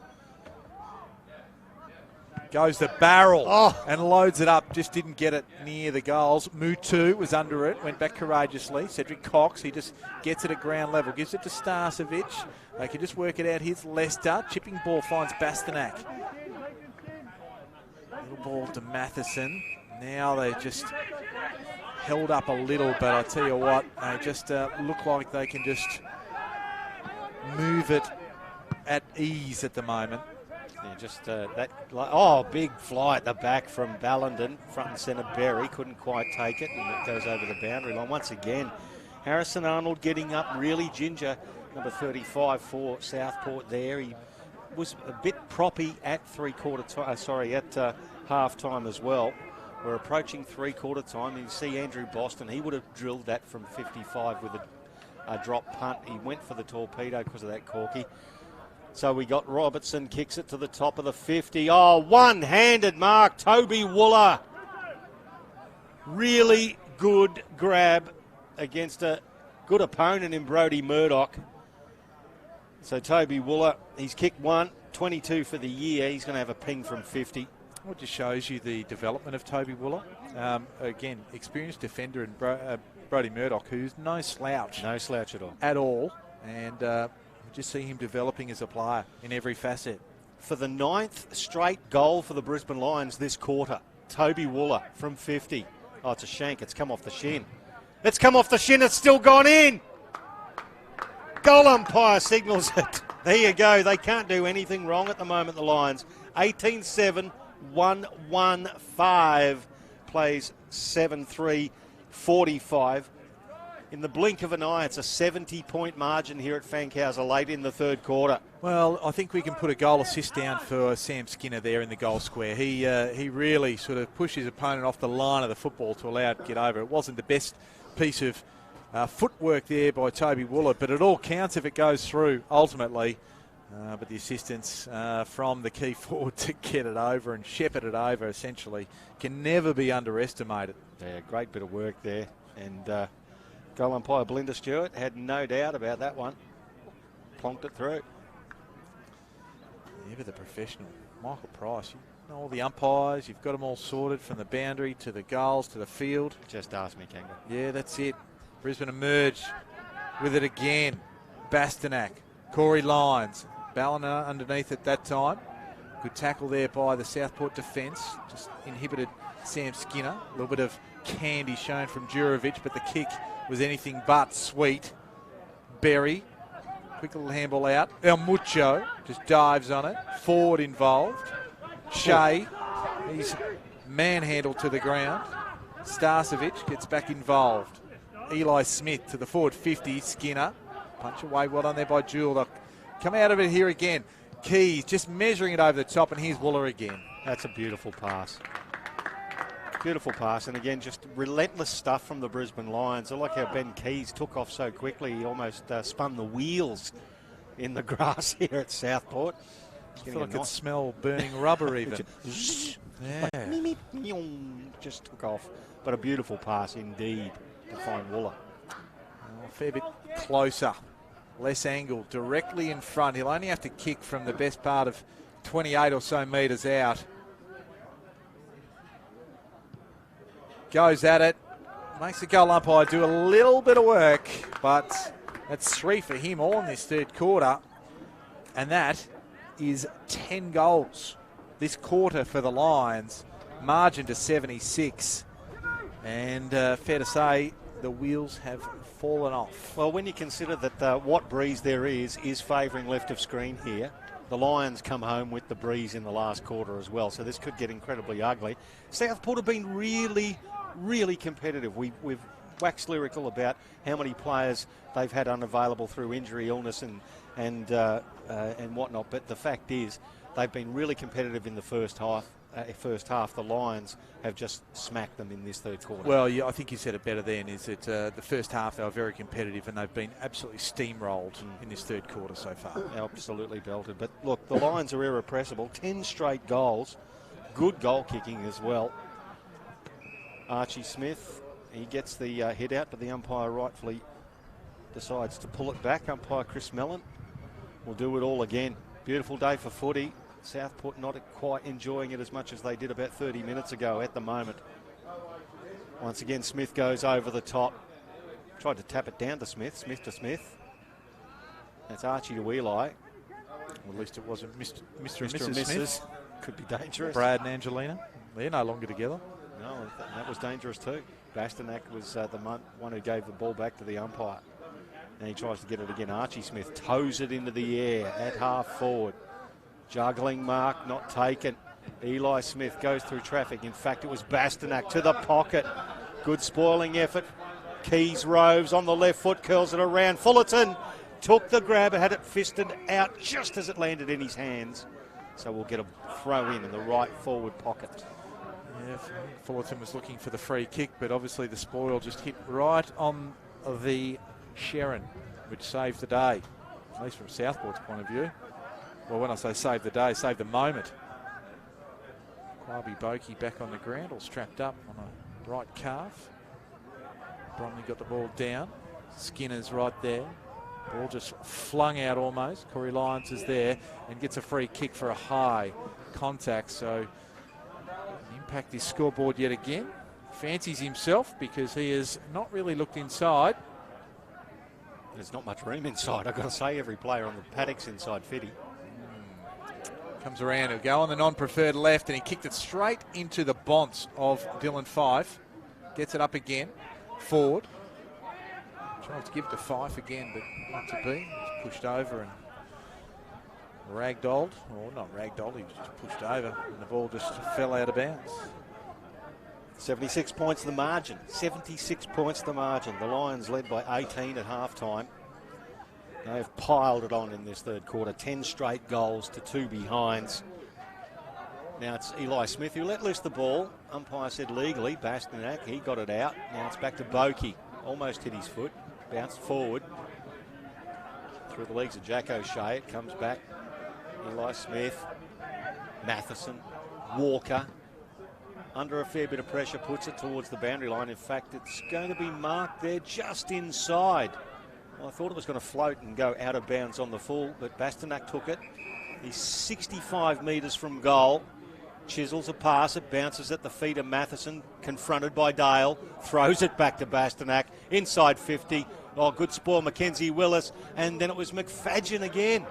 Goes the barrel and loads it up. Just didn't get it near the goals. Mutu was under it. Went back courageously. Cedric Cox, he just gets it at ground level. Gives it to Starcevic. They can just work it out. Here's Leicester. Chipping ball finds Bastanak. Little ball to Matheson. Now they just held up a little, but I tell you what, they just look like they can just move it at ease at the moment. Yeah, just big fly at the back from Ballenden, front and centre. Berry couldn't quite take it, and it goes over the boundary line. Once again, Harrison Arnold getting up really ginger, number 35 for Southport there. He was a bit proppy at half time as well. We're approaching 3/4 time. You see Andrew Boston, he would have drilled that from 55 with a drop punt. He went for the torpedo because of that corky. So we got Robertson, kicks it to the top of the 50. Oh, one-handed mark, Toby Wooler. Really good grab against a good opponent in Brodie Murdoch. So Toby Wooler, he's kicked one, 22 for the year. He's going to have a ping from 50. Well, it just shows you the development of Toby Wooler. Again, experienced defender in Brodie Murdoch, who's no slouch. No slouch at all. At all. And just see him developing as a player in every facet. For the 9th straight goal for the Brisbane Lions this quarter, Toby Wooler from 50. Oh, it's a shank. It's come off the shin. It's come off the shin. It's still gone in. Goal umpire signals it. There you go. They can't do anything wrong at the moment, the Lions. 18-7, 1-1-5. Plays 7-3-45. In the blink of an eye, it's a 70-point margin here at Fankhauser late in the 3rd quarter. Well, I think we can put a goal assist down for Sam Skinner there in the goal square. He really sort of pushed his opponent off the line of the football to allow it to get over. It wasn't the best piece of footwork there by Toby Wooler, but it all counts if it goes through ultimately. But the assistance from the key forward to get it over and shepherd it over essentially can never be underestimated. Yeah, great bit of work there. And goal umpire Belinda Stewart had no doubt about that one. Plonked it through. Never the professional. Michael Price, you know all the umpires, you've got them all sorted from the boundary to the goals to the field. Just ask me, Kangaroo. Yeah, that's it. Brisbane emerged with it again. Bastanak, Corey Lyons, Ballina underneath at that time. Good tackle there by the Southport defence. Just inhibited Sam Skinner. A little bit of candy shown from Jurovic, but the kick was anything but sweet. Berry, quick little handball out. El Mucho just dives on it. Forward involved. Shea, he's manhandled to the ground. Starcevic gets back involved. Eli Smith to the forward 50. Skinner, punch away, well done there by Jewell. They'll come out of it here again. Keys just measuring it over the top, and here's Wooler again. That's a beautiful pass. Beautiful pass, and again, just relentless stuff from the Brisbane Lions. I like how Ben Keys took off so quickly. He almost spun the wheels in the grass here at Southport. I feel like I could smell burning rubber even. Yeah. Just took off. But a beautiful pass indeed to find Wooler. A fair bit closer less angle, directly in front. He'll only have to kick from the best part of 28 or so metres out. Goes at it. Makes the goal umpire do a little bit of work, but that's 3 for him all in this third quarter. And that is 10 goals this quarter for the Lions. Margin to 76. And fair to say, the wheels have fallen off. Well, when you consider that what breeze there is favouring left of screen here, the Lions come home with the breeze in the last quarter as well, so this could get incredibly ugly. Southport have been really, really competitive. We've waxed lyrical about how many players they've had unavailable through injury, illness and whatnot, but the fact is they've been really competitive in the first half. The Lions have just smacked them in this third quarter. Well, yeah, I think you said it better then, is that the first half they were very competitive and they've been absolutely steamrolled in this third quarter so far. Absolutely belted. But look, the Lions are irrepressible. 10 straight goals. Good goal kicking as well. Archie Smith, he gets the hit out, but the umpire rightfully decides to pull it back. Umpire Chris Mellon will do it all again. Beautiful day for footy. Southport not quite enjoying it as much as they did about 30 minutes ago at the moment. Once again, Smith goes over the top. Tried to tap it down to Smith. Smith to Smith. That's Archie to Eli. Well, at least it wasn't Mr. and Mr. Mrs. Smith. Could be dangerous. Brad and Angelina. They're no longer together. No, that was dangerous too. Bastanak was the one who gave the ball back to the umpire. And he tries to get it again. Archie Smith toes it into the air at half forward. Juggling mark, not taken. Eli Smith goes through traffic. In fact, it was Bastanak to the pocket. Good spoiling effort. Keys roves on the left foot, curls it around. Fullerton took the grab, had it fisted out just as it landed in his hands. So we'll get a throw in the right forward pocket. Yeah, Fullerton was looking for the free kick, but obviously the spoil just hit right on the Sharon, which saved the day, at least from Southport's point of view. Well, when I say save the day, save the moment. Kwabi Boki back on the ground, all strapped up on a right calf. Bromley got the ball down. Skinner's right there. Ball just flung out almost. Corey Lyons is there and gets a free kick for a high contact. So impact his scoreboard yet again. Fancies himself because he has not really looked inside. There's not much room inside. I've got to say, every player on the paddock's inside 50. Comes around, he'll go on the non-preferred left, and he kicked it straight into the bonce of Dylan Fife. Gets it up again, forward. Tries to give it to Fife again, but not to be. He's pushed over and ragdolled. Or not ragdolled, he was just pushed over, and the ball just fell out of bounds. 76 points the margin. 76 points the margin. The Lions led by 18 at halftime. They've piled it on in this third quarter. 10 straight goals to 2 behinds. Now it's Eli Smith who let loose the ball. Umpire said legally. Bastanak, he got it out. Now it's back to Boki. Almost hit his foot. Bounced forward. Through the legs of Jack O'Shea. It comes back. Eli Smith. Matheson. Walker. Under a fair bit of pressure. Puts it towards the boundary line. In fact, it's going to be marked there just inside. Well, I thought it was going to float and go out of bounds on the full, but Bastanak took it. He's 65 metres from goal. Chisels a pass, it bounces at the feet of Matheson, confronted by Dale, throws it back to Bastanak, inside 50. Oh, good spoil, Mackenzie Willis, and then it was McFadgen again.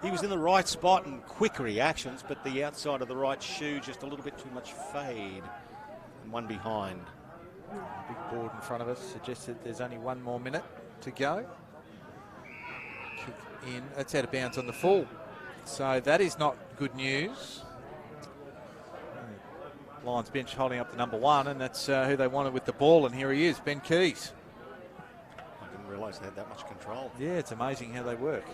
He was in the right spot and quick reactions, but the outside of the right shoe, just a little bit too much fade. And one behind. Big board in front of us suggests that there's only one more minute to go. Kick in, that's out of bounds on the full. So that is not good news. Lions bench holding up the number one, and that's who they wanted with the ball, and here he is, Ben Keys. I didn't realise they had that much control. Yeah, it's amazing how they work.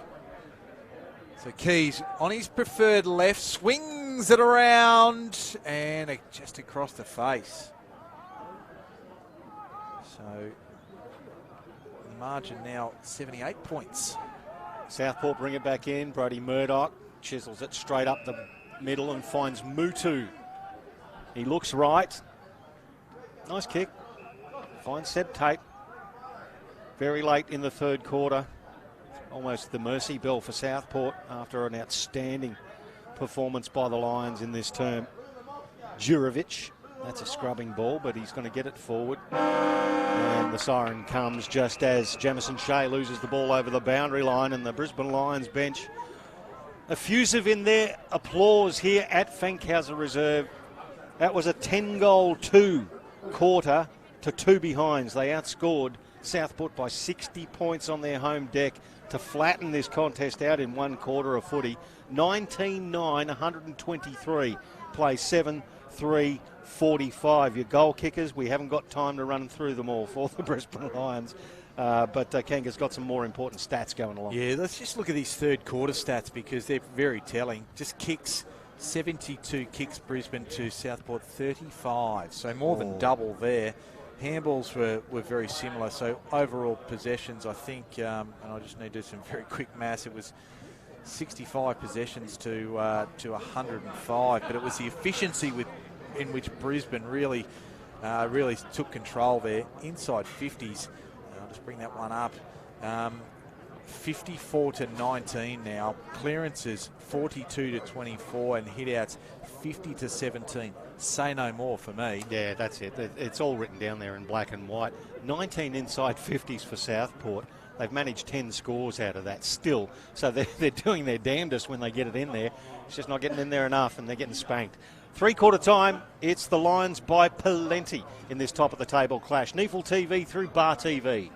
So Keys on his preferred left, swings it around, and just across the face. So the margin now 78 points. Southport bring it back in. Brodie Murdoch chisels it straight up the middle and finds Mutu. He looks right. Nice kick. Finds Seb Tate. Very late in the third quarter. almost the mercy bell for Southport after an outstanding performance by the Lions in this term. Jurovic, that's a scrubbing ball, but he's going to get it forward. And the siren comes just as Jamison Shea loses the ball over the boundary line, and the Brisbane Lions bench effusive in their applause here at Fankhauser Reserve. That was a 10-goal 2-quarter to 2 behinds. They outscored Southport by 60 points on their home deck to flatten this contest out in 1 quarter of footy. 19-9, 123. Play 7-3, 45. Your goal kickers, we haven't got time to run through them all for the Brisbane Lions. But Kanga's got some more important stats going along. Yeah, let's just look at these third quarter stats because they're very telling. Just kicks, 72 kicks Brisbane to Southport 35. So more than double there. Handballs were very similar. So overall possessions, I think, and I just need to do some very quick maths, it was 65 possessions to 105. But it was the efficiency in which Brisbane really took control there. Inside 50s. I'll just bring that one up. 54 to 19 now. Clearances 42 to 24 and hitouts 50 to 17. Say no more for me. Yeah, that's it. It's all written down there in black and white. 19 inside 50s for Southport. They've managed 10 scores out of that still. So they're doing their damnedest when they get it in there. It's just not getting in there enough, and they're getting spanked. 3-quarter time, it's the Lions by plenty in this top of the table clash. NEAFL TV through Bar TV.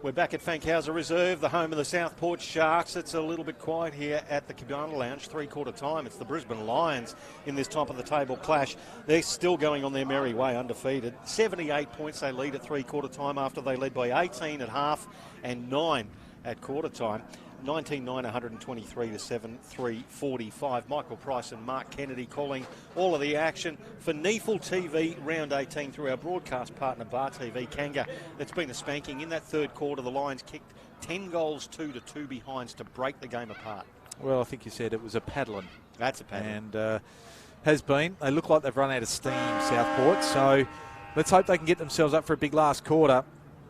We're back at Fankhauser Reserve, the home of the Southport Sharks. It's a little bit quiet here at the Cabana Lounge, three-quarter time. It's the Brisbane Lions in this top-of-the-table clash. They're still going on their merry way, undefeated. 78 points they lead at three-quarter time after they led by 18 at half and 9 at quarter time. 19-9, 123 to 7-3-45. Michael Price and Mark Kennedy calling all of the action for NEAFL TV round 18 through our broadcast partner Bar TV Kanga. It's been a spanking. In that third quarter, the Lions kicked 10 goals, 2 behinds to break the game apart. Well, I think you said it was a paddling. That's a paddling. And has been. They look like they've run out of steam, Southport. So let's hope they can get themselves up for a big last quarter,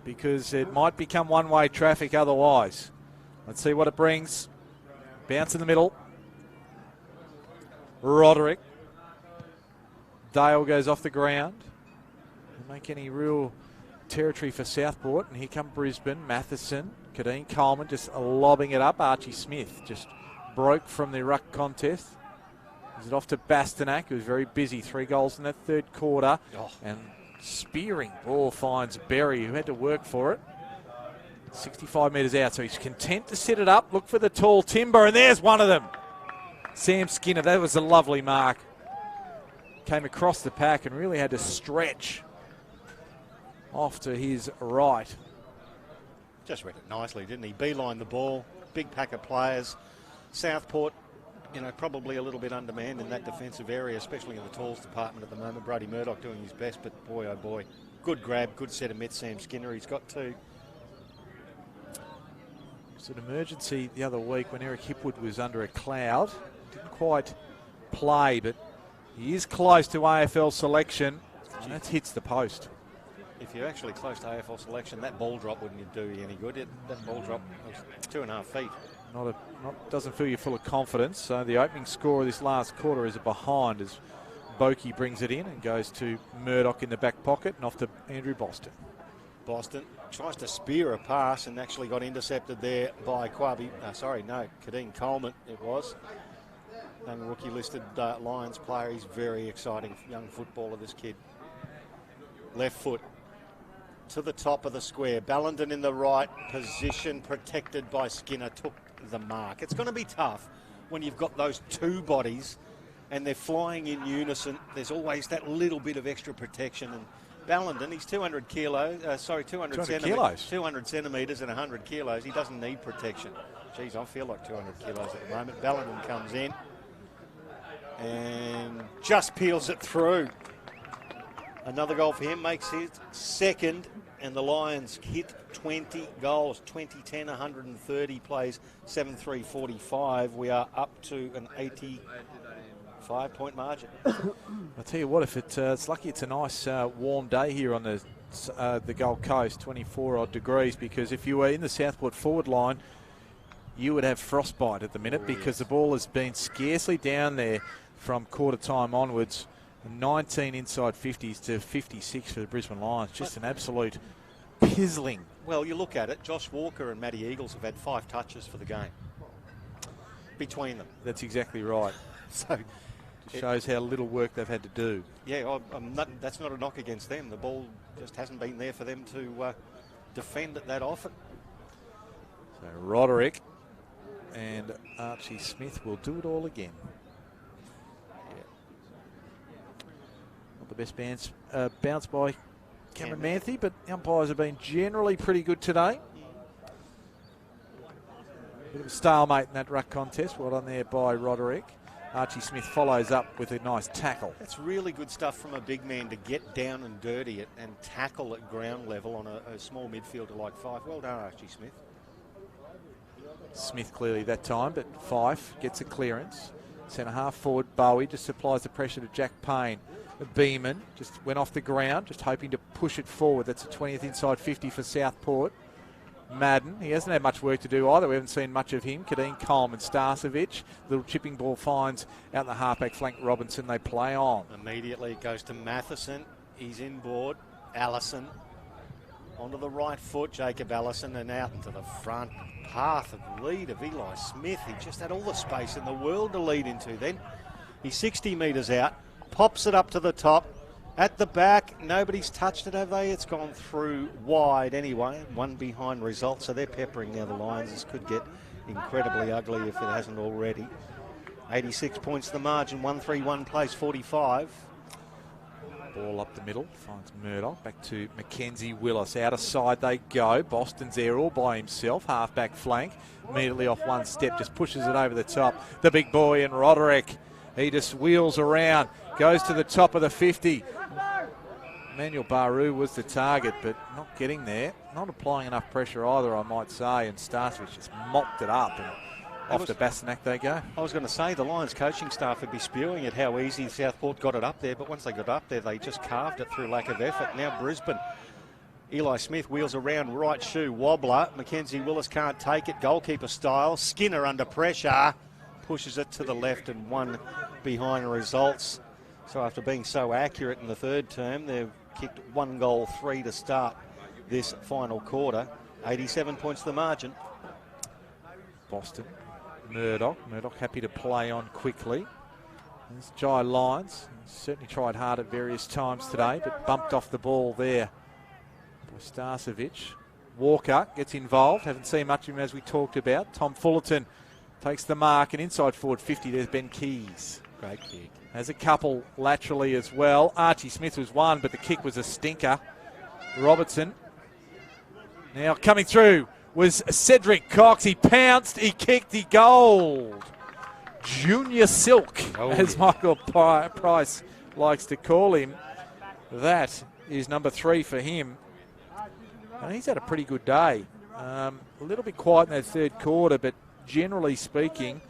because it might become one-way traffic otherwise. Let's see what it brings. Bounce in the middle. Roderick. Dale goes off the ground. Don't make any real territory for Southport. And here come Brisbane. Matheson. Kadeen Coleman just lobbing it up. Archie Smith just broke from the ruck contest. Is it off to Bastanak, who was very busy. 3 goals in that third quarter. And spearing ball finds Berry, who had to work for it. 65 metres out, so he's content to set it up, look for the tall timber, and there's one of them. Sam Skinner, that was a lovely mark. Came across the pack and really had to stretch off to his right. Just read it nicely, didn't he? Beeline the ball, big pack of players. Southport, probably a little bit undermanned in that defensive area, especially in the tools department at the moment. Brody Murdoch doing his best, but boy, oh boy. Good grab, good set of mitts, Sam Skinner. He's got 2. It was an emergency the other week when Eric Hipwood was under a cloud. Didn't quite play, but he is close to AFL selection, and that hits the post. If you're actually close to AFL selection, that ball drop wouldn't do you any good. That ball drop was 2.5 feet. Doesn't fill you full of confidence. So the opening score of this last quarter is a behind as Boakey brings it in and goes to Murdoch in the back pocket and off to Andrew Boston. Boston tries to spear a pass and actually got intercepted there by Kadeen Coleman it was. Young rookie listed Lions player. He's very exciting young footballer, this kid. Left foot to the top of the square. Ballenden in the right position, protected by Skinner, took the mark. It's going to be tough when you've got those 2 bodies and they're flying in unison. There's always that little bit of extra protection. And Ballenden, he's 200 centimetres and 100 kilos. He doesn't need protection. Geez, I feel like 200 kilos at the moment. Ballenden comes in and just peels it through. Another goal for him, makes his second, and the Lions hit 20 goals. 20-10, 130 plays, 7-3-45. We are up to an 85-point margin. I'll tell you what, if it's lucky it's a nice warm day here on the Gold Coast, 24-odd degrees, because if you were in the Southport forward line, you would have frostbite at the minute because the ball has been scarcely down there from quarter time onwards. 19 inside 50s to 56 for the Brisbane Lions. Just an absolute pizzling. Well, you look at it, Josh Walker and Matty Eagles have had 5 touches for the game between them. That's exactly right. So it shows how little work they've had to do. Yeah, that's not a knock against them. The ball just hasn't been there for them to defend it that often. So Roderick and Archie Smith will do it all again. Not the best bounce by Cameron Manthe, but the umpires have been generally pretty good today. Bit of a stalemate in that ruck contest. Well done there by Roderick. Archie Smith follows up with a nice tackle. That's really good stuff from a big man to get down and dirty it and tackle at ground level on a small midfielder like Fife. Well done, Archie Smith. Smith clearly that time, but Fife gets a clearance. Centre half forward, Bowie just applies the pressure to Jack Payne. Beeman just went off the ground, just hoping to push it forward. That's a 20th inside 50 for Southport. Madden, he hasn't had much work to do either. We haven't seen much of him. Kadeen Coleman, Starcevic, little chipping ball finds out the halfback flank. Robinson, they play on. Immediately it goes to Matheson. He's inboard. Allison onto the right foot. Jacob Allison, and out into the front path of lead of Eli Smith. He just had all the space in the world to lead into then. He's 60 metres out, pops it up to the top, At the back, nobody's touched it, have they? It's gone through wide anyway. One behind result, so they're peppering now the Lions. This could get incredibly ugly if it hasn't already. 86 points the margin, 1-3-1 place, 45. Ball up the middle, finds Murdoch, back to Mackenzie Willis. Out of side they go. Boston's there all by himself, half-back flank. Immediately off one step, just pushes it over the top. The big boy in Roderick, he just wheels around, goes to the top of the 50. Emmanuel Baru was the target, but not getting there. Not applying enough pressure either, I might say, and Starcevich just mopped it up, and off to Bastanak they go. I was going to say, the Lions coaching staff would be spewing at how easy Southport got it up there, but once they got up there, they just carved it through lack of effort. Now Brisbane. Eli Smith wheels around, right shoe wobbler. Mackenzie Willis can't take it, goalkeeper style. Skinner under pressure, pushes it to the left, and one behind results. So after being so accurate in the third term, they've kicked 1-3 to start this final quarter. 87 points the margin. Boston. Murdoch happy to play on quickly. There's Jai Lyons. Certainly tried hard at various times today, but bumped off the ball there by Starcevich. Walker gets involved. Haven't seen much of him as we talked about. Tom Fullerton takes the mark, and inside forward 50, there's Ben Keys. Great kick. Has a couple laterally as well. Archie Smith was one, but the kick was a stinker. Robertson now coming through was Cedric Cox. He pounced, he kicked, he goaled. Junior Silk, as Michael Price likes to call him. That is number 3 for him. And he's had a pretty good day. A little bit quiet in that third quarter, but generally speaking,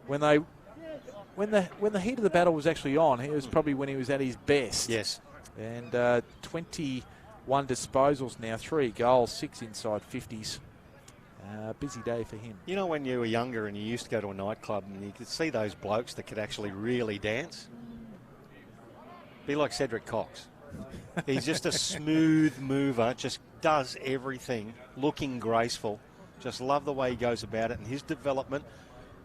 when the heat of the battle was actually on, it was probably when he was at his best. Yes. And 21 disposals now, 3 goals, 6 inside 50s. Busy day for him. You know, when you were younger and you used to go to a nightclub and you could see those blokes that could actually really dance? Be like Cedric Cox. He's just a smooth mover, just does everything, looking graceful. Just love the way he goes about it, and his development.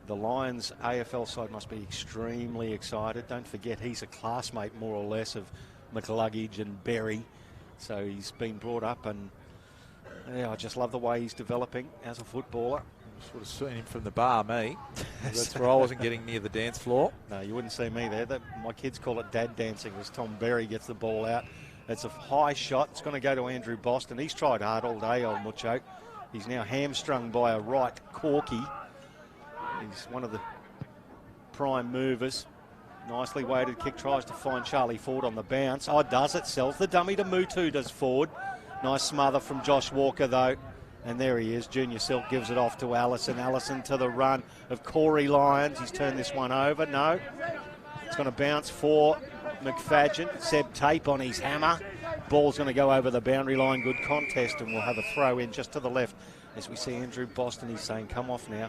The Lions AFL side must be extremely excited. Don't forget, he's a classmate, more or less, of McCluggage and Berry. So he's been brought up, and yeah, I just love the way he's developing as a footballer. Sort of seen him from the bar, me. That's where I wasn't getting near the dance floor. No, you wouldn't see me there. My kids call it dad dancing as Tom Berry gets the ball out. It's a high shot. It's going to go to Andrew Boston. He's tried hard all day, old Mucho. He's now hamstrung by a right corky. He's one of the prime movers. Nicely weighted kick, tries to find Charlie Ford on the bounce. Oh, does it, sells the dummy to Mutu, does Ford. Nice smother from Josh Walker, though. And there he is. Junior Silk gives it off to Allison. Allison to the run of Corey Lyons. He's turned this one over. No. It's going to bounce for McFadgen. Seb Tape on his hammer. Ball's going to go over the boundary line. Good contest, and we'll have a throw in just to the left. As we see Andrew Boston, he's saying, come off now.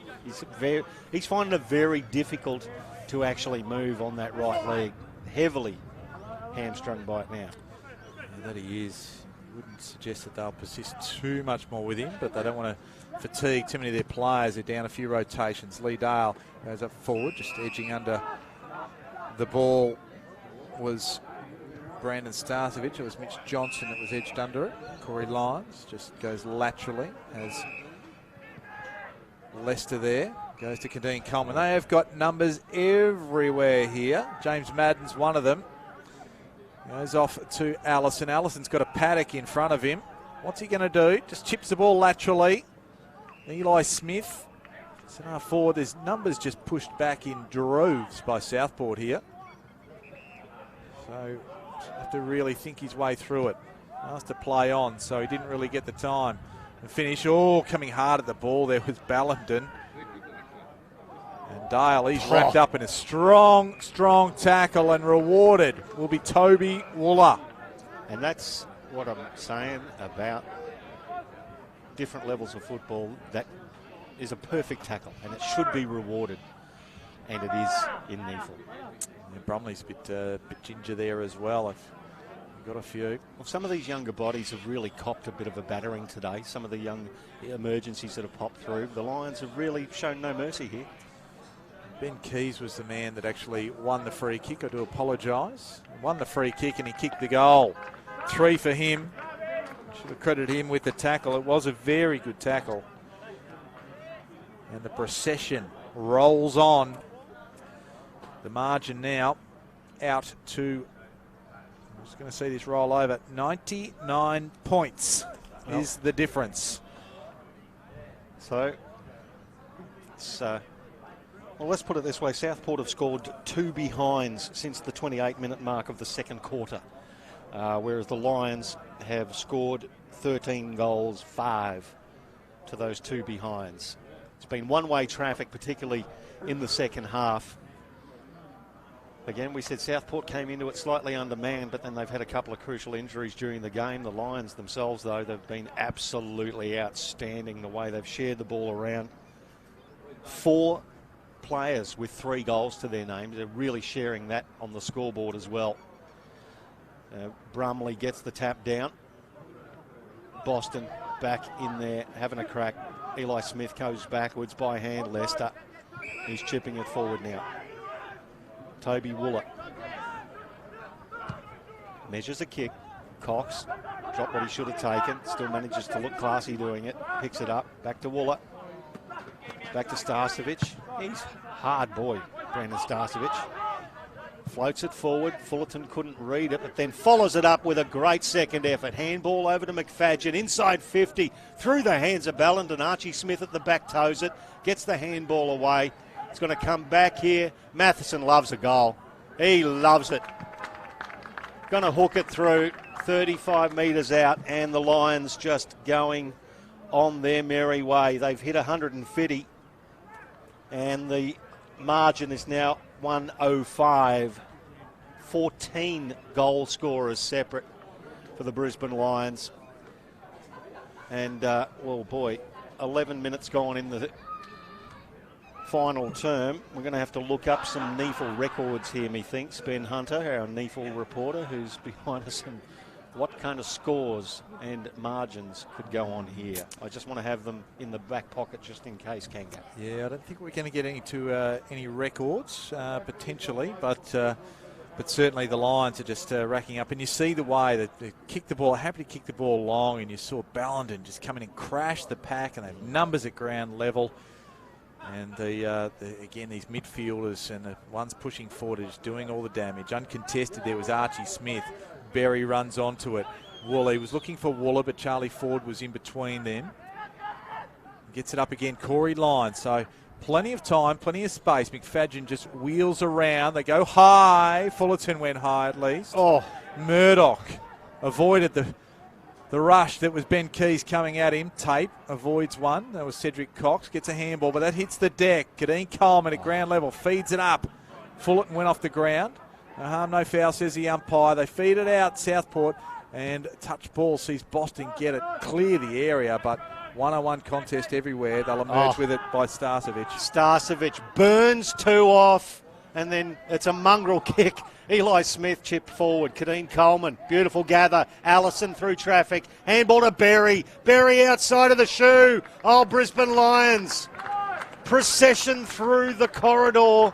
He's finding it very difficult to actually move on that right leg. Heavily hamstrung by it now. Yeah, that he is. Wouldn't suggest that they'll persist too much more with him, but they don't want to fatigue too many of their players. They're down a few rotations. Lee Dale goes up forward, just edging under the ball was Brandon Starcevich. It was Mitch Johnson that was edged under it. Corey Lyons just goes laterally, has Lester there. Goes to Kadeen Coleman. They have got numbers everywhere here. James Madden's one of them. Goes off to Allison. Allison's got a paddock in front of him. What's he going to do? Just chips the ball laterally. Eli Smith. So forward, there's numbers just pushed back in droves by Southport here. So have to really think his way through it. Asked to play on, so he didn't really get the time and finish. Oh, coming hard at the ball there was Ballenden. And Dale, he's wrapped up in a strong, strong tackle, and rewarded will be Toby Wooler. And that's what I'm saying about different levels of football. That is a perfect tackle, and it should be rewarded. And it is in NEAFL. Yeah, Brumley's a bit ginger there as well. I've got a few. Well, some of these younger bodies have really copped a bit of a battering today. Some of the young emergencies that have popped through. The Lions have really shown no mercy here. Ben Keys was the man that actually won the free kick. I do apologise. Won the free kick and he kicked the goal. 3 for him. Should have credited him with the tackle. It was a very good tackle. And the procession rolls on. The margin now out to, I'm just going to see this roll over, 99 points is the difference. So, it's, well, let's put it this way. Southport have scored 2 behinds since the 28-minute mark of the second quarter, whereas the Lions have scored 13 goals, 5 to those 2 behinds. It's been one-way traffic, particularly in the second half. Again, we said Southport came into it slightly undermanned, but then they've had a couple of crucial injuries during the game. The Lions themselves, though, they've been absolutely outstanding the way they've shared the ball around. 4 players with 3 goals to their names. They're really sharing that on the scoreboard as well. Brumley gets the tap down. Boston back in there, having a crack. Eli Smith goes backwards by hand. Lester, he's chipping it forward now. Toby Wooler measures a kick. Cox dropped what he should have taken. Still manages to look classy doing it. Picks it up. Back to Wooler. Back to Starcevic. He's hard boy, Brandon Starcevic. Floats it forward. Fullerton couldn't read it, but then follows it up with a great second effort. Handball over to McFadgen. Inside 50. Through the hands of Ballenden. Archie Smith at the back toes it. Gets the handball away. It's going to come back here. Matheson loves a goal. He loves it. Going to hook it through 35 metres out, and the Lions just going on their merry way. They've hit 150, and the margin is now 105. 14 goal scorers separate for the Brisbane Lions. And, well, boy, 11 minutes gone in the final term. We're going to have to look up some NEAFL records here, methinks. Ben Hunter, our NEAFL reporter, who's behind us, and what kind of scores and margins could go on here. I just want to have them in the back pocket just in case, Kanga. Yeah, I don't think we're going to get any records, potentially, but certainly the Lions are just racking up. And you see the way that they kick the ball, happy to kick the ball long, and you saw Ballenden just come in and crash the pack, and they have numbers at ground level. And again, these midfielders and the ones pushing forward are just doing all the damage. Uncontested, there was Archie Smith. Berry runs onto it. Woolley was looking for Wooler, but Charlie Ford was in between them. Gets it up again, Corey Lyons. So plenty of time, plenty of space. McFadgen just wheels around. They go high. Fullerton went high at least. Oh, Murdoch avoided the rush that was Ben Keys coming at him. Tape avoids one. That was Cedric Cox. Gets a handball, but that hits the deck. Kadeen Coleman at ground level feeds it up. Fullerton went off the ground. No harm, no foul, says the umpire. They feed it out, Southport, and touch ball sees Boston get it, clear the area, but 1-on-1 contest everywhere. They'll emerge with it by Starcevic. Starcevic burns 2 off, and then it's a mongrel kick. Eli Smith chipped forward. Kadeen Coleman, beautiful gather. Allison through traffic. Handball to Berry. Berry outside of the shoe. Oh, Brisbane Lions. Procession through the corridor.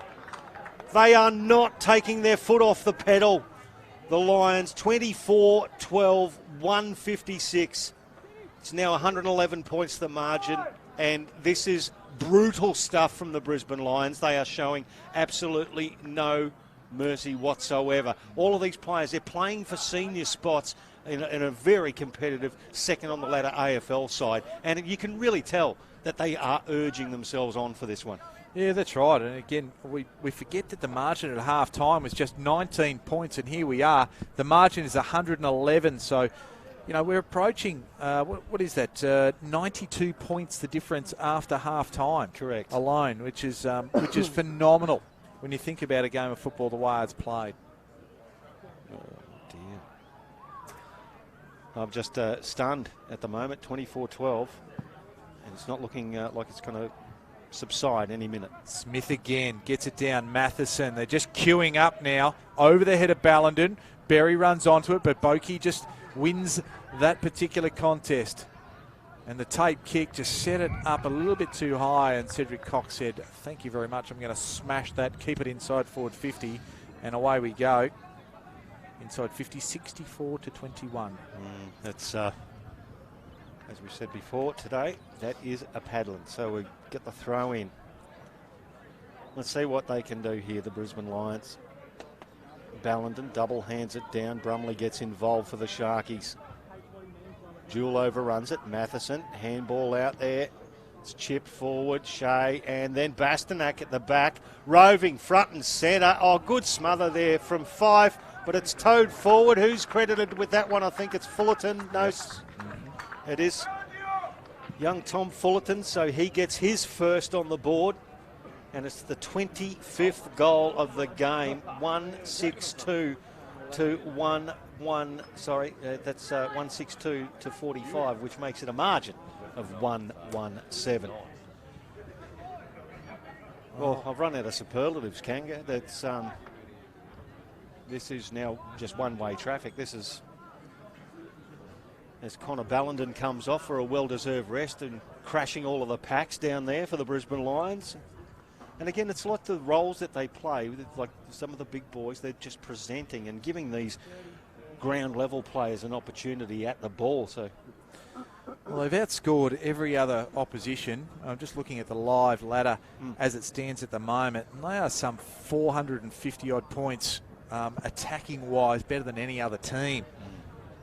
They are not taking their foot off the pedal. The Lions, 24-12, 156. It's now 111 points the margin, and this is brutal stuff from the Brisbane Lions. They are showing absolutely no mercy whatsoever. All of these players, they're playing for senior spots in a very competitive second-on-the-ladder AFL side, and you can really tell that they are urging themselves on for this one. Yeah, that's right. And again, we forget that the margin at half-time was just 19 points, and here we are. The margin is 111, so, you know, we're approaching, what is that, 92 points the difference after half-time. Correct. Alone, which is phenomenal when you think about a game of football the way it's played. Oh, dear. I'm just stunned at the moment, 24-12, and it's not looking like it's going to subside any minute. Smith again gets it down. Matheson, they're just queuing up now over the head of Ballenden. Berry runs onto it, but Boakey just wins that particular contest. And the tape kick just set it up a little bit too high, and Cedric Cox said, thank you very much, I'm going to smash that, keep it inside forward 50, and away we go. Inside 50, 64-21. That's, as we said before today, that is a paddling. So we get the throw in. Let's see what they can do here, the Brisbane Lions. Ballenden double hands it down. Brumley gets involved for the Sharkies. Jewell overruns it. Matheson, handball out there. It's chipped forward. Shea, and then Bastanak at the back. Roving front and centre. Oh, good smother there from 5, but it's towed forward. Who's credited with that one? I think it's Fullerton. No, it is young Tom Fullerton, so he gets his first on the board. And it's the 25th goal of the game. 162 to 1-1. Sorry, that's 162 to 45, which makes it a margin of 117. Well, I've run out of superlatives, Kanga. That's this is now just one-way traffic. This is as Connor Ballenden comes off for a well-deserved rest and crashing all of the packs down there for the Brisbane Lions. And again, it's like the roles that they play, like some of the big boys, they're just presenting and giving these ground level players an opportunity at the ball. So, well, they've outscored every other opposition. I'm just looking at the live ladder as it stands at the moment, and they are some 450 odd points attacking wise better than any other team.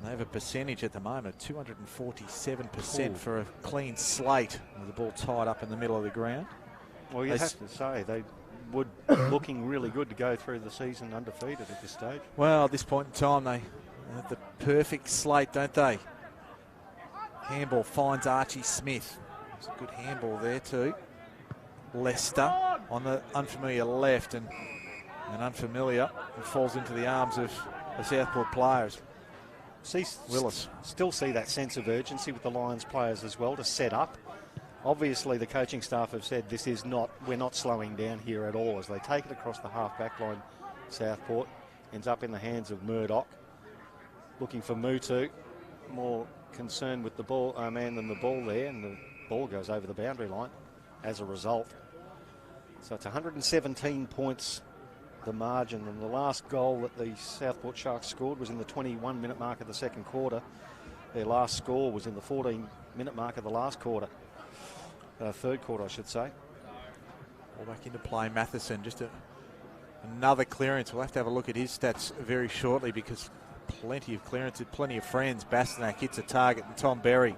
They have a percentage at the moment of 247% for a clean slate with the ball tied up in the middle of the ground. Well, you have to say they would looking really good to go through the season undefeated at this stage. Well, at this point in time, they have the perfect slate, don't they? Handball finds Archie Smith. It's a good handball there too. Leicester on the unfamiliar left, and unfamiliar, and falls into the arms of the Southport players. Willis. Still see that sense of urgency with the Lions players as well to set up. Obviously, the coaching staff have said we're not slowing down here at all as they take it across the half-back line. Southport ends up in the hands of Murdoch. Looking for Mutu. More concerned with the ball, man than the ball there, and the ball goes over the boundary line as a result. So it's 117 points, the margin, and the last goal that the Southport Sharks scored was in the 21-minute mark of the second quarter. Their last score was in the 14-minute mark of the last quarter. Third quarter, I should say. All back into play, Matheson. Just another clearance. We'll have to have a look at his stats very shortly because plenty of clearances, plenty of friends. Bastanak hits a target, and Tom Berry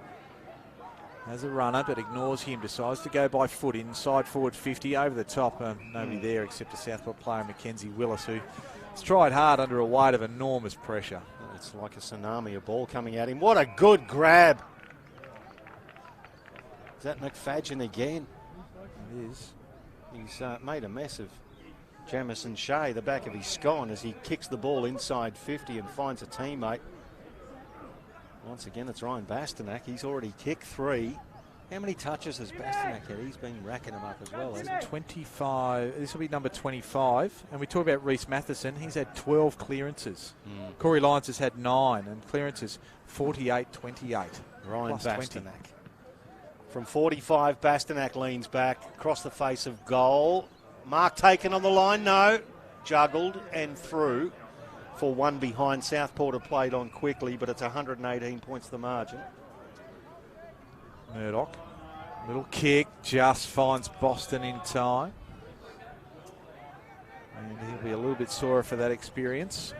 has a runner but ignores him. Decides to go by foot inside forward 50 over the top. Nobody there except a Southport player, Mackenzie Willis, who has tried hard under a weight of enormous pressure. It's like a tsunami of ball coming at him. What a good grab. Is that McFadgen again? It is. He's made a mess of Jamison Shea, the back of his scone, as he kicks the ball inside 50 and finds a teammate. Once again, it's Ryan Bastanak. He's already kicked 3. How many touches has Bastanak had? He's been racking them up as well, hasn't he? 25. This will be number 25. And we talk about Reece Matheson. He's had 12 clearances. Corey Lyons has had 9, and clearances 48-28. Ryan Plus Bastanak. 20. From 45, Bastanak leans back across the face of goal. Mark taken on the line, no. Juggled and through for one behind. Southport have played on quickly, but it's 118 points the margin. Murdoch, little kick, just finds Boston in time. And he'll be a little bit sore for that experience.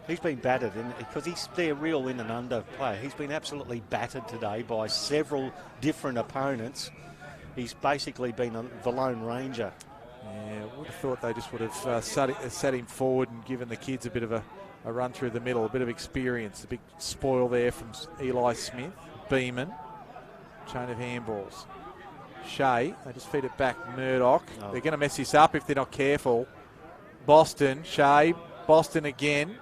He's been battered because he's their real in and under player. He's been absolutely battered today by several different opponents. He's basically been the Lone Ranger. Yeah, would have thought they just would have sat him forward and given the kids a bit of a run through the middle, a bit of experience. The big spoil there from Eli Smith, Beeman, chain of handballs. Shea, they just feed it back. Murdoch, They're going to mess this up if they're not careful. Boston, Shea, Boston again.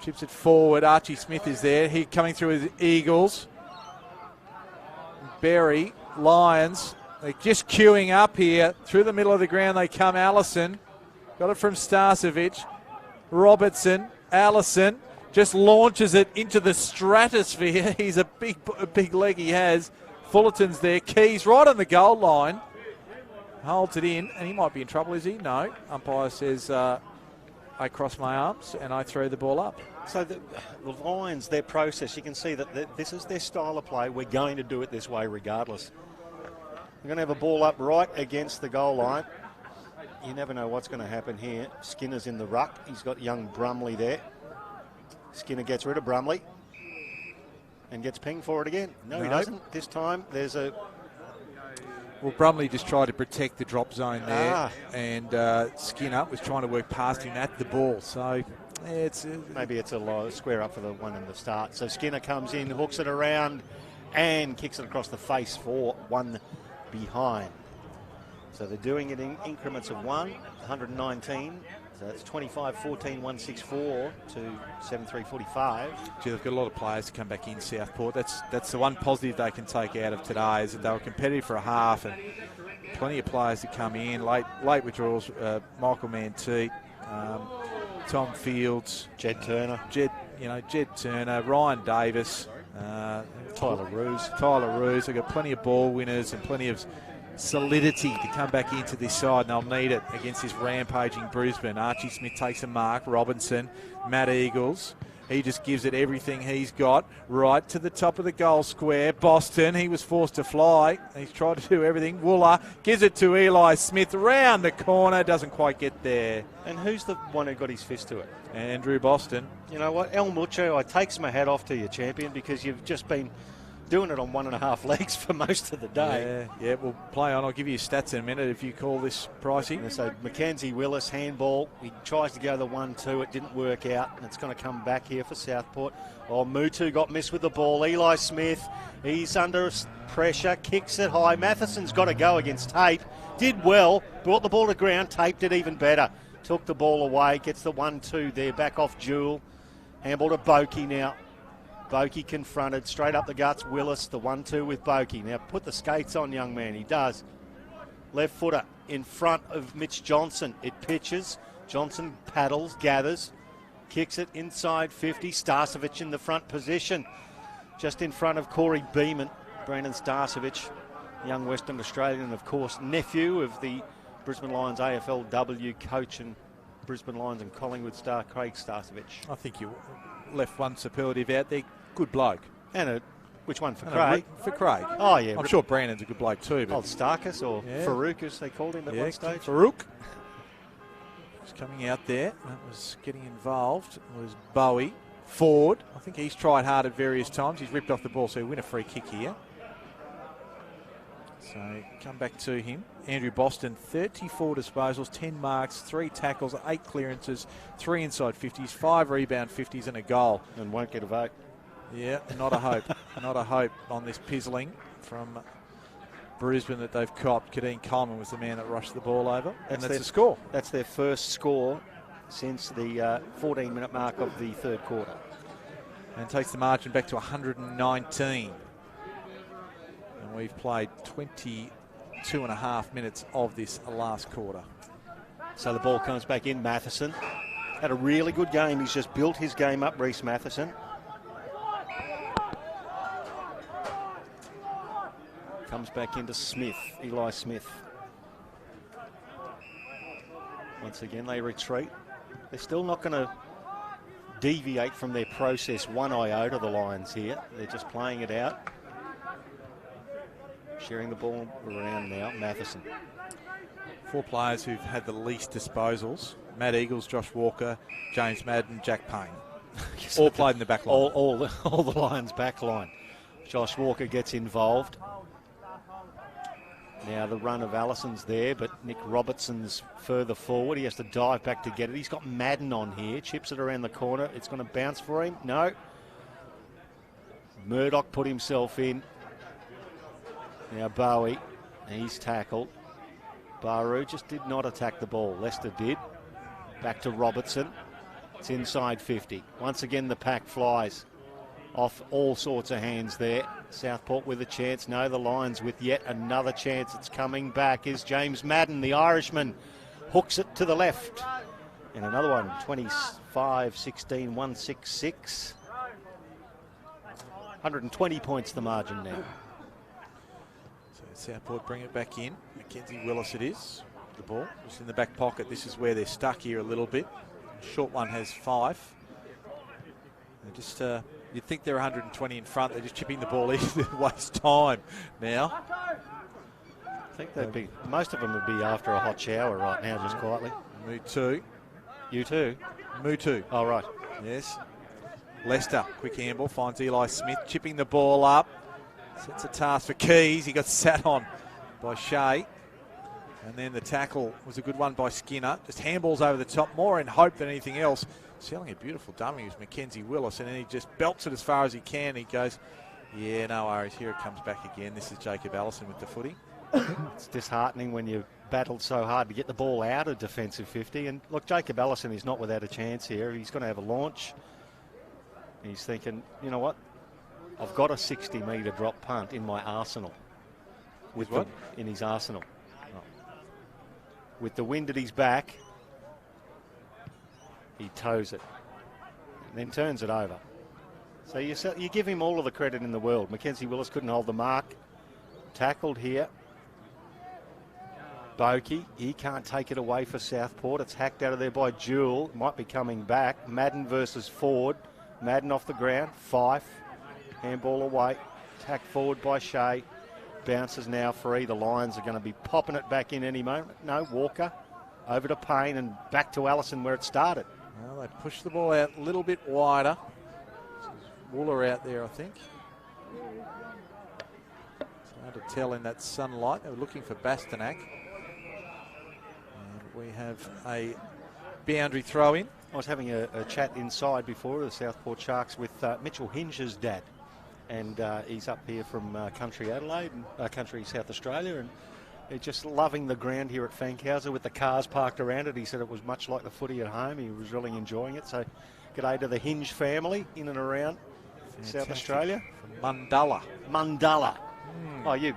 Chips it forward. Archie Smith is there. He coming through with Eagles. Berry, Lions. They're just queuing up here. Through the middle of the ground they come. Allison. Got it from Starcevic. Robertson. Allison. just launches it into the stratosphere. He's a big leg he has. Fullerton's there. Keys right on the goal line. Holds it in, and he might be in trouble, is he? No. Umpire says, I cross my arms and I throw the ball up. So the Lions, their process, you can see that this is their style of play. We're going to do it this way regardless. We're going to have a ball up right against the goal line. You never know what's going to happen here. Skinner's in the ruck. He's got young Brumley there. Skinner gets rid of Brumley and gets pinged for it again. No, he doesn't. This time there's a... Well, Brumley just tried to protect the drop zone there, and Skinner was trying to work past him at the ball. So maybe it's a low square up for the one in the start. So Skinner comes in, hooks it around, and kicks it across the face for one behind. So they're doing it in increments of 119. So that's 25-14, 164 to 7-3-45. Gee, they've got a lot of players to come back in Southport. That's the one positive they can take out of today, is that they were competitive for a half, and plenty of players to come in. Late withdrawals, Michael Mantee, Tom Fields, Jed Turner, Ryan Davis, Tyler Roos. They've got plenty of ball winners and plenty of solidity to come back into this side, and they'll need it against this rampaging Brisbane. Archie Smith takes a mark. Robinson, Matt Eagles, he just gives it everything he's got right to the top of the goal square. Boston, he was forced to fly. He's tried to do everything. Wooler gives it to Eli Smith around the corner, doesn't quite get there. And who's the one who got his fist to it? Andrew Boston. You know what, El Mucho, I takes my hat off to you, champion, because you've just been doing it on 1.5 legs for most of the day. Yeah, we'll play on. I'll give you stats in a minute if you call this pricey. So Mackenzie Willis, handball. He tries to go the 1-2. It didn't work out, and it's going to come back here for Southport. Oh, Mutu got missed with the ball. Eli Smith, he's under pressure, kicks it high. Matheson's got to go against Tate. Did well, brought the ball to ground. Tate did even better. Took the ball away, gets the 1-2 there, back off Jewell. Handball to Boakey now. Boakey confronted, straight up the guts. Willis, the 1-2 with Boakey. Now put the skates on, young man. He does. Left footer in front of Mitch Johnson. It pitches. Johnson paddles, gathers, kicks it inside 50. Starcevic in the front position. Just in front of Corey Beeman. Brandon Starcevic, young Western Australian, and of course nephew of the Brisbane Lions AFLW coach and Brisbane Lions and Collingwood star Craig Starcevic. I think you left one superlative out there. Good bloke. And which one, for Craig? For Craig. Oh, yeah. I'm sure Brandon's a good bloke too. But old Starkus, or Farouk, as they called him at one stage. Farouk. He's coming out there. That was getting involved. Was Bowie. Ford. I think he's tried hard at various times. He's ripped off the ball, so he'll win a free kick here. So come back to him. Andrew Boston, 34 disposals, 10 marks, 3 tackles, 8 clearances, 3 inside 50s, 5 rebound 50s and a goal. And won't get a vote. Yeah, not a hope. Not a hope on this pizzling from Brisbane that they've copped. Kadeen Coleman was the man that rushed the ball over. And that's the score. That's their first score since the 14-minute mark of the third quarter. And takes the margin back to 119. And we've played 22.5 minutes of this last quarter. So the ball comes back in. Matheson had a really good game. He's just built his game up, Reece Matheson. Comes back into Smith, Eli Smith. Once again, they retreat. They're still not going to deviate from their process one iota, the Lions here. They're just playing it out. Sharing the ball around now, Matheson. 4 players who've had the least disposals. Matt Eagles, Josh Walker, James Madden, Jack Payne. All played in the back line. All the Lions back line. Josh Walker gets involved. Now the run of Allison's there, but Nick Robertson's further forward. He has to dive back to get it. He's got Madden on here. Chips it around the corner. It's going to bounce for him. No. Murdoch put himself in. Now Bowie, he's tackled. Baru just did not attack the ball. Leicester did. Back to Robertson. It's inside 50. Once again, the pack flies off all sorts of hands there. Southport with a chance. No, the Lions with yet another chance. It's coming back is James Madden, the Irishman. Hooks it to the left. And another one, 25-16, 166. 120 points the margin now. So Southport bring it back in. Mackenzie Willis it is. The ball just in the back pocket. This is where they're stuck here a little bit. The short one has 5. They're just, you'd think they're 120 in front. They're just chipping the ball in to waste time now. I think they'd be, most of them would be after a hot shower right now, just quietly. Mutu. You too? Mutu. Oh, right. Yes. Leicester, quick handball, finds Eli Smith, chipping the ball up. Sets a task for Keys. He got sat on by Shea. And then the tackle was a good one by Skinner. Just handballs over the top, more in hope than anything else. Selling a beautiful dummy was Mackenzie Willis, and then he just belts it as far as he can. He goes, yeah, no worries. Here it comes back again. This is Jacob Allison with the footy. It's disheartening when you battled so hard to get the ball out of defensive 50. And look, Jacob Allison is not without a chance here. He's going to have a launch. He's thinking, you know what? I've got a 60-metre drop punt in my arsenal. With what? In his arsenal. Oh. With the wind at his back, he toes it. And then turns it over. So you give him all of the credit in the world. Mackenzie Willis couldn't hold the mark. Tackled here. Boakey, he can't take it away for Southport. It's hacked out of there by Jewell. Might be coming back. Madden versus Ford. Madden off the ground. Fife. Handball away. Tacked forward by Shea. Bounces now free. The Lions are going to be popping it back in any moment. No, Walker. Over to Payne and back to Allison where it started. Well, they pushed the ball out a little bit wider. Wooler out there, I think. It's hard to tell in that sunlight. They were looking for Bastanak. And we have a boundary throw in. I was having a chat inside before the Southport Sharks with Mitchell Hinge's dad. And he's up here from country Adelaide, and country South Australia. And he's just loving the ground here at Fankhauser with the cars parked around it. He said it was much like the footy at home. He was really enjoying it. So g'day to the Hinge family in and around South Australia. From Mundalla. Mundalla. Oh, you...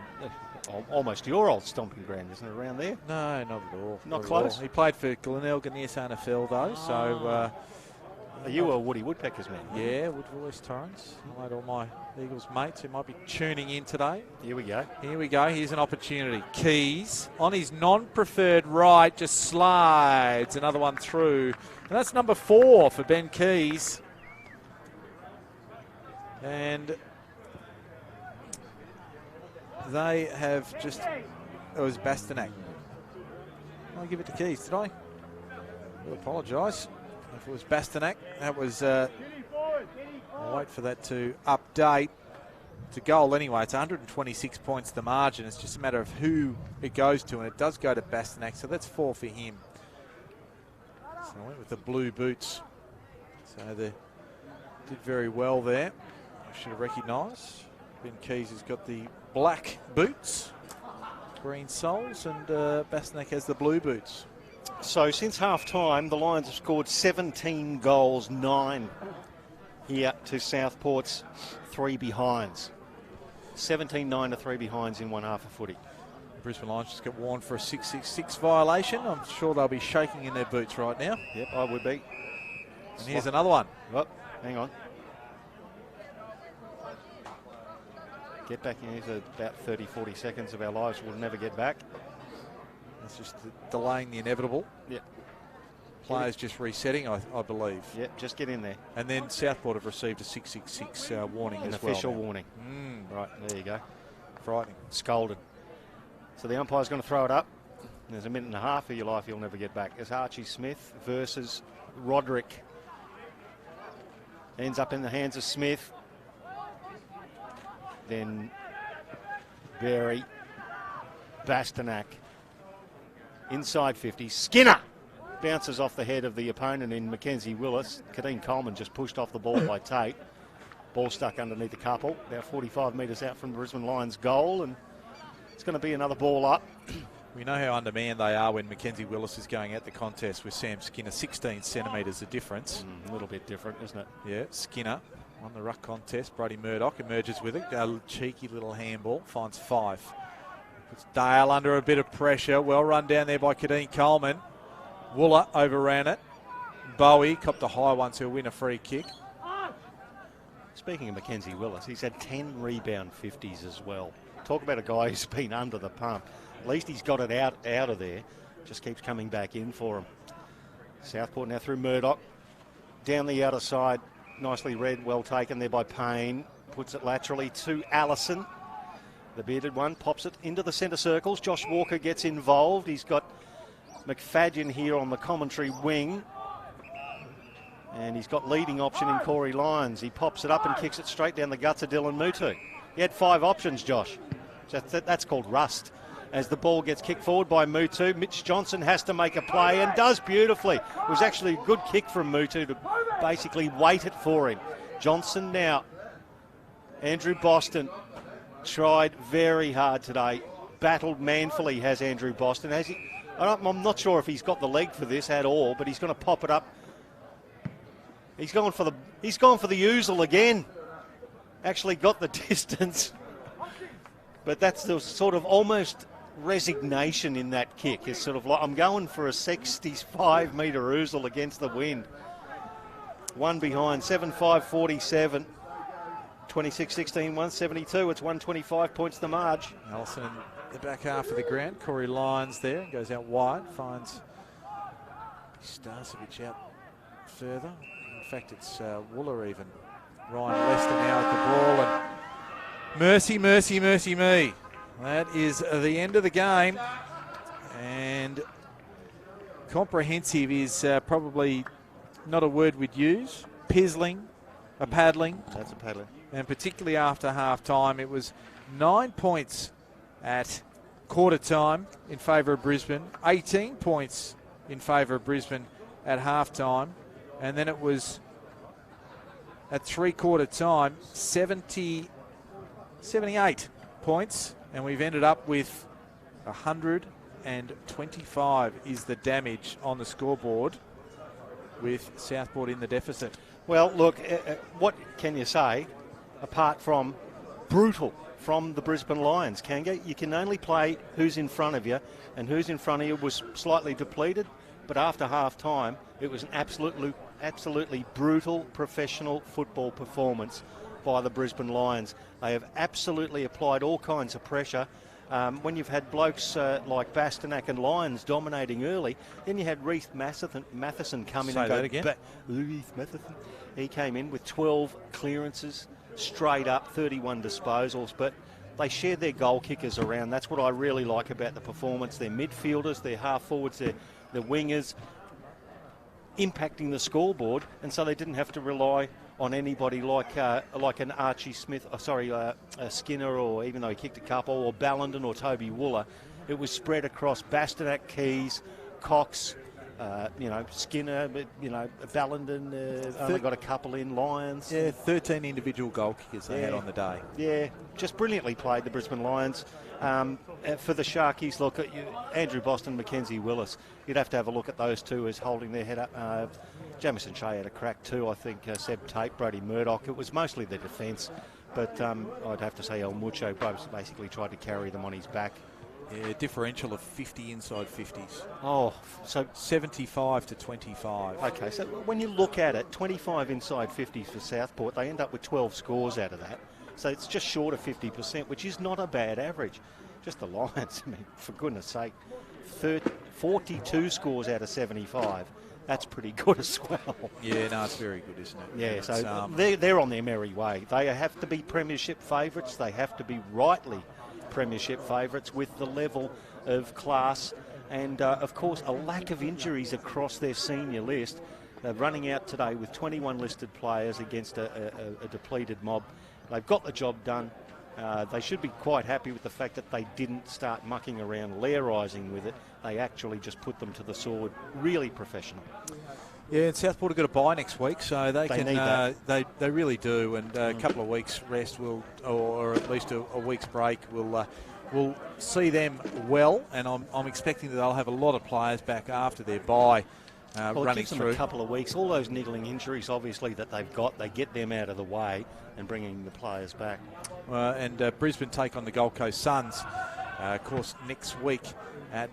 almost your old stomping ground, isn't it, around there? No, not at all. Not close? He played for Glenelg in the SNFL, though, so... Are you a Woody Woodpeckers man? Yeah, Woodville West Torrens. Hello to all my Eagles mates who might be tuning in today. Here we go. Here we go. Here's an opportunity. Keys on his non-preferred right just slides another one through. And that's number 4 for Ben Keys. And they have just... It was Bastanak. I'll give it to Keys, did I? I apologise. If it was Bastanak, that was... I'll wait for that to update to goal anyway. It's 126 points the margin. It's just a matter of who it goes to, and it does go to Bastanak, so that's 4 for him. So I went with the blue boots. So they did very well there. I should have recognised. Ben Keys has got the black boots, green soles, and Bastanak has the blue boots. So since half-time, the Lions have scored 17 goals, 9 here to Southport's 3 behinds. 17-9 to 3 behinds in one half of footy. Brisbane Lions just got warned for a 666 violation. I'm sure they'll be shaking in their boots right now. Yep, I would be. And here's another one. Oh, hang on. Get back in here for about 30, 40 seconds of our lives we'll never get back. It's just delaying the inevitable. Yep. Players just resetting, I believe. Yep, just get in there. And then Southport have received a 666 warning An as well. official warning. Right, there you go. Frightening. Scolded. So the umpire's going to throw it up. There's a minute and a half of your life you'll never get back. It's Archie Smith versus Roderick. Ends up in the hands of Smith. Then Berry. Bastanak. Inside 50. Skinner bounces off the head of the opponent in Mackenzie Willis. Kadeen Coleman just pushed off the ball by Tate. Ball stuck underneath the couple. About 45 metres out from the Brisbane Lions goal. And it's going to be another ball up. We know how undermanned they are when Mackenzie Willis is going at the contest with Sam Skinner. 16 centimetres of difference. A little bit different, isn't it? Yeah, Skinner won the ruck contest. Brody Murdoch emerges with it. A cheeky little handball. Finds 5. Puts Dale under a bit of pressure. Well run down there by Kadeen Coleman. Wooler overran it. Bowie copped a high one, so he'll win a free kick. Speaking of Mackenzie Willis, he's had 10 rebound 50s as well. Talk about a guy who's been under the pump. At least he's got it out of there. Just keeps coming back in for him. Southport now through Murdoch. Down the outer side. Nicely read, well taken there by Payne. Puts it laterally to Allison. The bearded one pops it into the centre circles. Josh Walker gets involved. He's got McFadden here on the commentary wing. And he's got leading option in Corey Lyons. He pops it up and kicks it straight down the guts of Dylan Mutu. He had 5 options, Josh. That's called rust. As the ball gets kicked forward by Mutu, Mitch Johnson has to make a play and does beautifully. It was actually a good kick from Mutu to basically wait it for him. Johnson now. Andrew Boston tried very hard today. Battled manfully has Andrew Boston. I'm not sure if he's got the leg for this at all, but he's going to pop it up. He's gone for the oozle again. Actually got the distance. But that's the sort of almost resignation in that kick. It's sort of like, I'm going for a 65-metre oozle against the wind. One behind, 7-5-47. 26-16, 172. It's 125 points the marge. Allison in the back half of the ground. Corey Lyons there. Goes out wide. Finds Starcevic out further. In fact, it's Wooler even. Ryan Lester now at the ball. And mercy, mercy, mercy me. That is the end of the game. And comprehensive is probably not a word we'd use. Pizzling, a paddling. That's a paddling. And particularly after half-time, it was 9 points at quarter time in favour of Brisbane, 18 points in favour of Brisbane at half-time, and then it was at three-quarter time, 78 points, and we've ended up with 125 is the damage on the scoreboard with Southport in the deficit. Well, look, what can you say apart from brutal from the Brisbane Lions, Kanga? You can only play who's in front of you, and who's in front of you was slightly depleted, but after half-time, it was an absolutely brutal professional football performance by the Brisbane Lions. They have absolutely applied all kinds of pressure. When you've had blokes like Bastanak and Lyons dominating early, then you had Reith Matheson come in and go. Say that again. Reith Matheson. He came in with 12 clearances, straight up, 31 disposals, but they shared their goal kickers around. That's what I really like about the performance. Their midfielders, their half forwards, their wingers, impacting the scoreboard, and so they didn't have to rely on anybody like an Archie Smith, Skinner, or even though he kicked a couple, or Ballenden or Toby Wooler. It was spread across Bastanak, Keys, Cox, Skinner, Ballenden only got a couple in, Lions. Yeah, 13 individual goal kickers they had on the day. Yeah, just brilliantly played, the Brisbane Lions. For the Sharkies, look at Andrew Boston, Mackenzie Willis. You'd have to have a look at those two as holding their head up. Jamison Shea had a crack too, I think. Seb Tate, Brody Murdoch. It was mostly the defence, but I'd have to say El Mucho basically tried to carry them on his back. Yeah, differential of 50 inside 50s. Oh, so 75 to 25. Okay, so when you look at it, 25 inside 50s for Southport, they end up with 12 scores out of that. So it's just short of 50%, which is not a bad average. Just the Lions, I mean, for goodness sake, 42 scores out of 75. That's pretty good as well. Yeah, no, it's very good, isn't it? Yeah, it's, so they're on their merry way. They have to be premiership favourites. They have to be rightly premiership favourites with the level of class and, of course, a lack of injuries across their senior list. They're running out today with 21 listed players against a depleted mob. They've got the job done. They should be quite happy with the fact that they didn't start mucking around, lairising with it. They actually just put them to the sword. Really professional. Yeah, and Southport have got a bye next week, so they can. Need that. They really do, and a couple of weeks rest will, or at least a week's break will see them well. And I'm expecting that they'll have a lot of players back after their bye. Well, running it gives them through a couple of weeks. All those niggling injuries, obviously, that they've got, they get them out of the way and bringing the players back. And Brisbane take on the Gold Coast Suns, of course, next week at,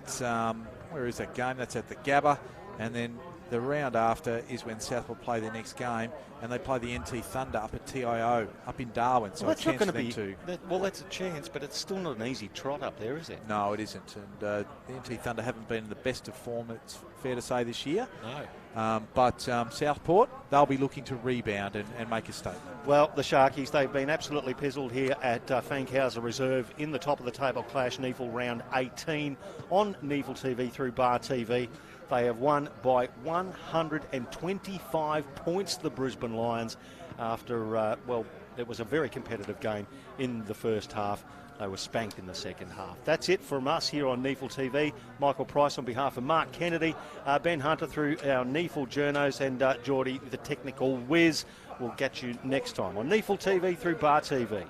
where is that game? That's at the Gabba. And then The round after is when Southport play their next game, and they play the NT Thunder up at TIO, up in Darwin. So well, it's that's not going to be. Well, that's a chance, but it's still not an easy trot up there, is it? No, it isn't. And the NT Thunder haven't been in the best of form, it's fair to say, this year. No. But Southport, they'll be looking to rebound and make a statement. Well, the Sharkies, they've been absolutely pizzled here at Fankhauser Reserve in the top of the table clash, NEAFL round 18 on NEAFL TV through Bar TV. They have won by 125 points, the Brisbane Lions, after, it was a very competitive game in the first half. They were spanked in the second half. That's it from us here on NEAFL TV. Michael Price on behalf of Mark Kennedy, Ben Hunter through our NEAFL journos, and Geordie, the technical whiz. We'll get you next time on NEAFL TV through Bar TV.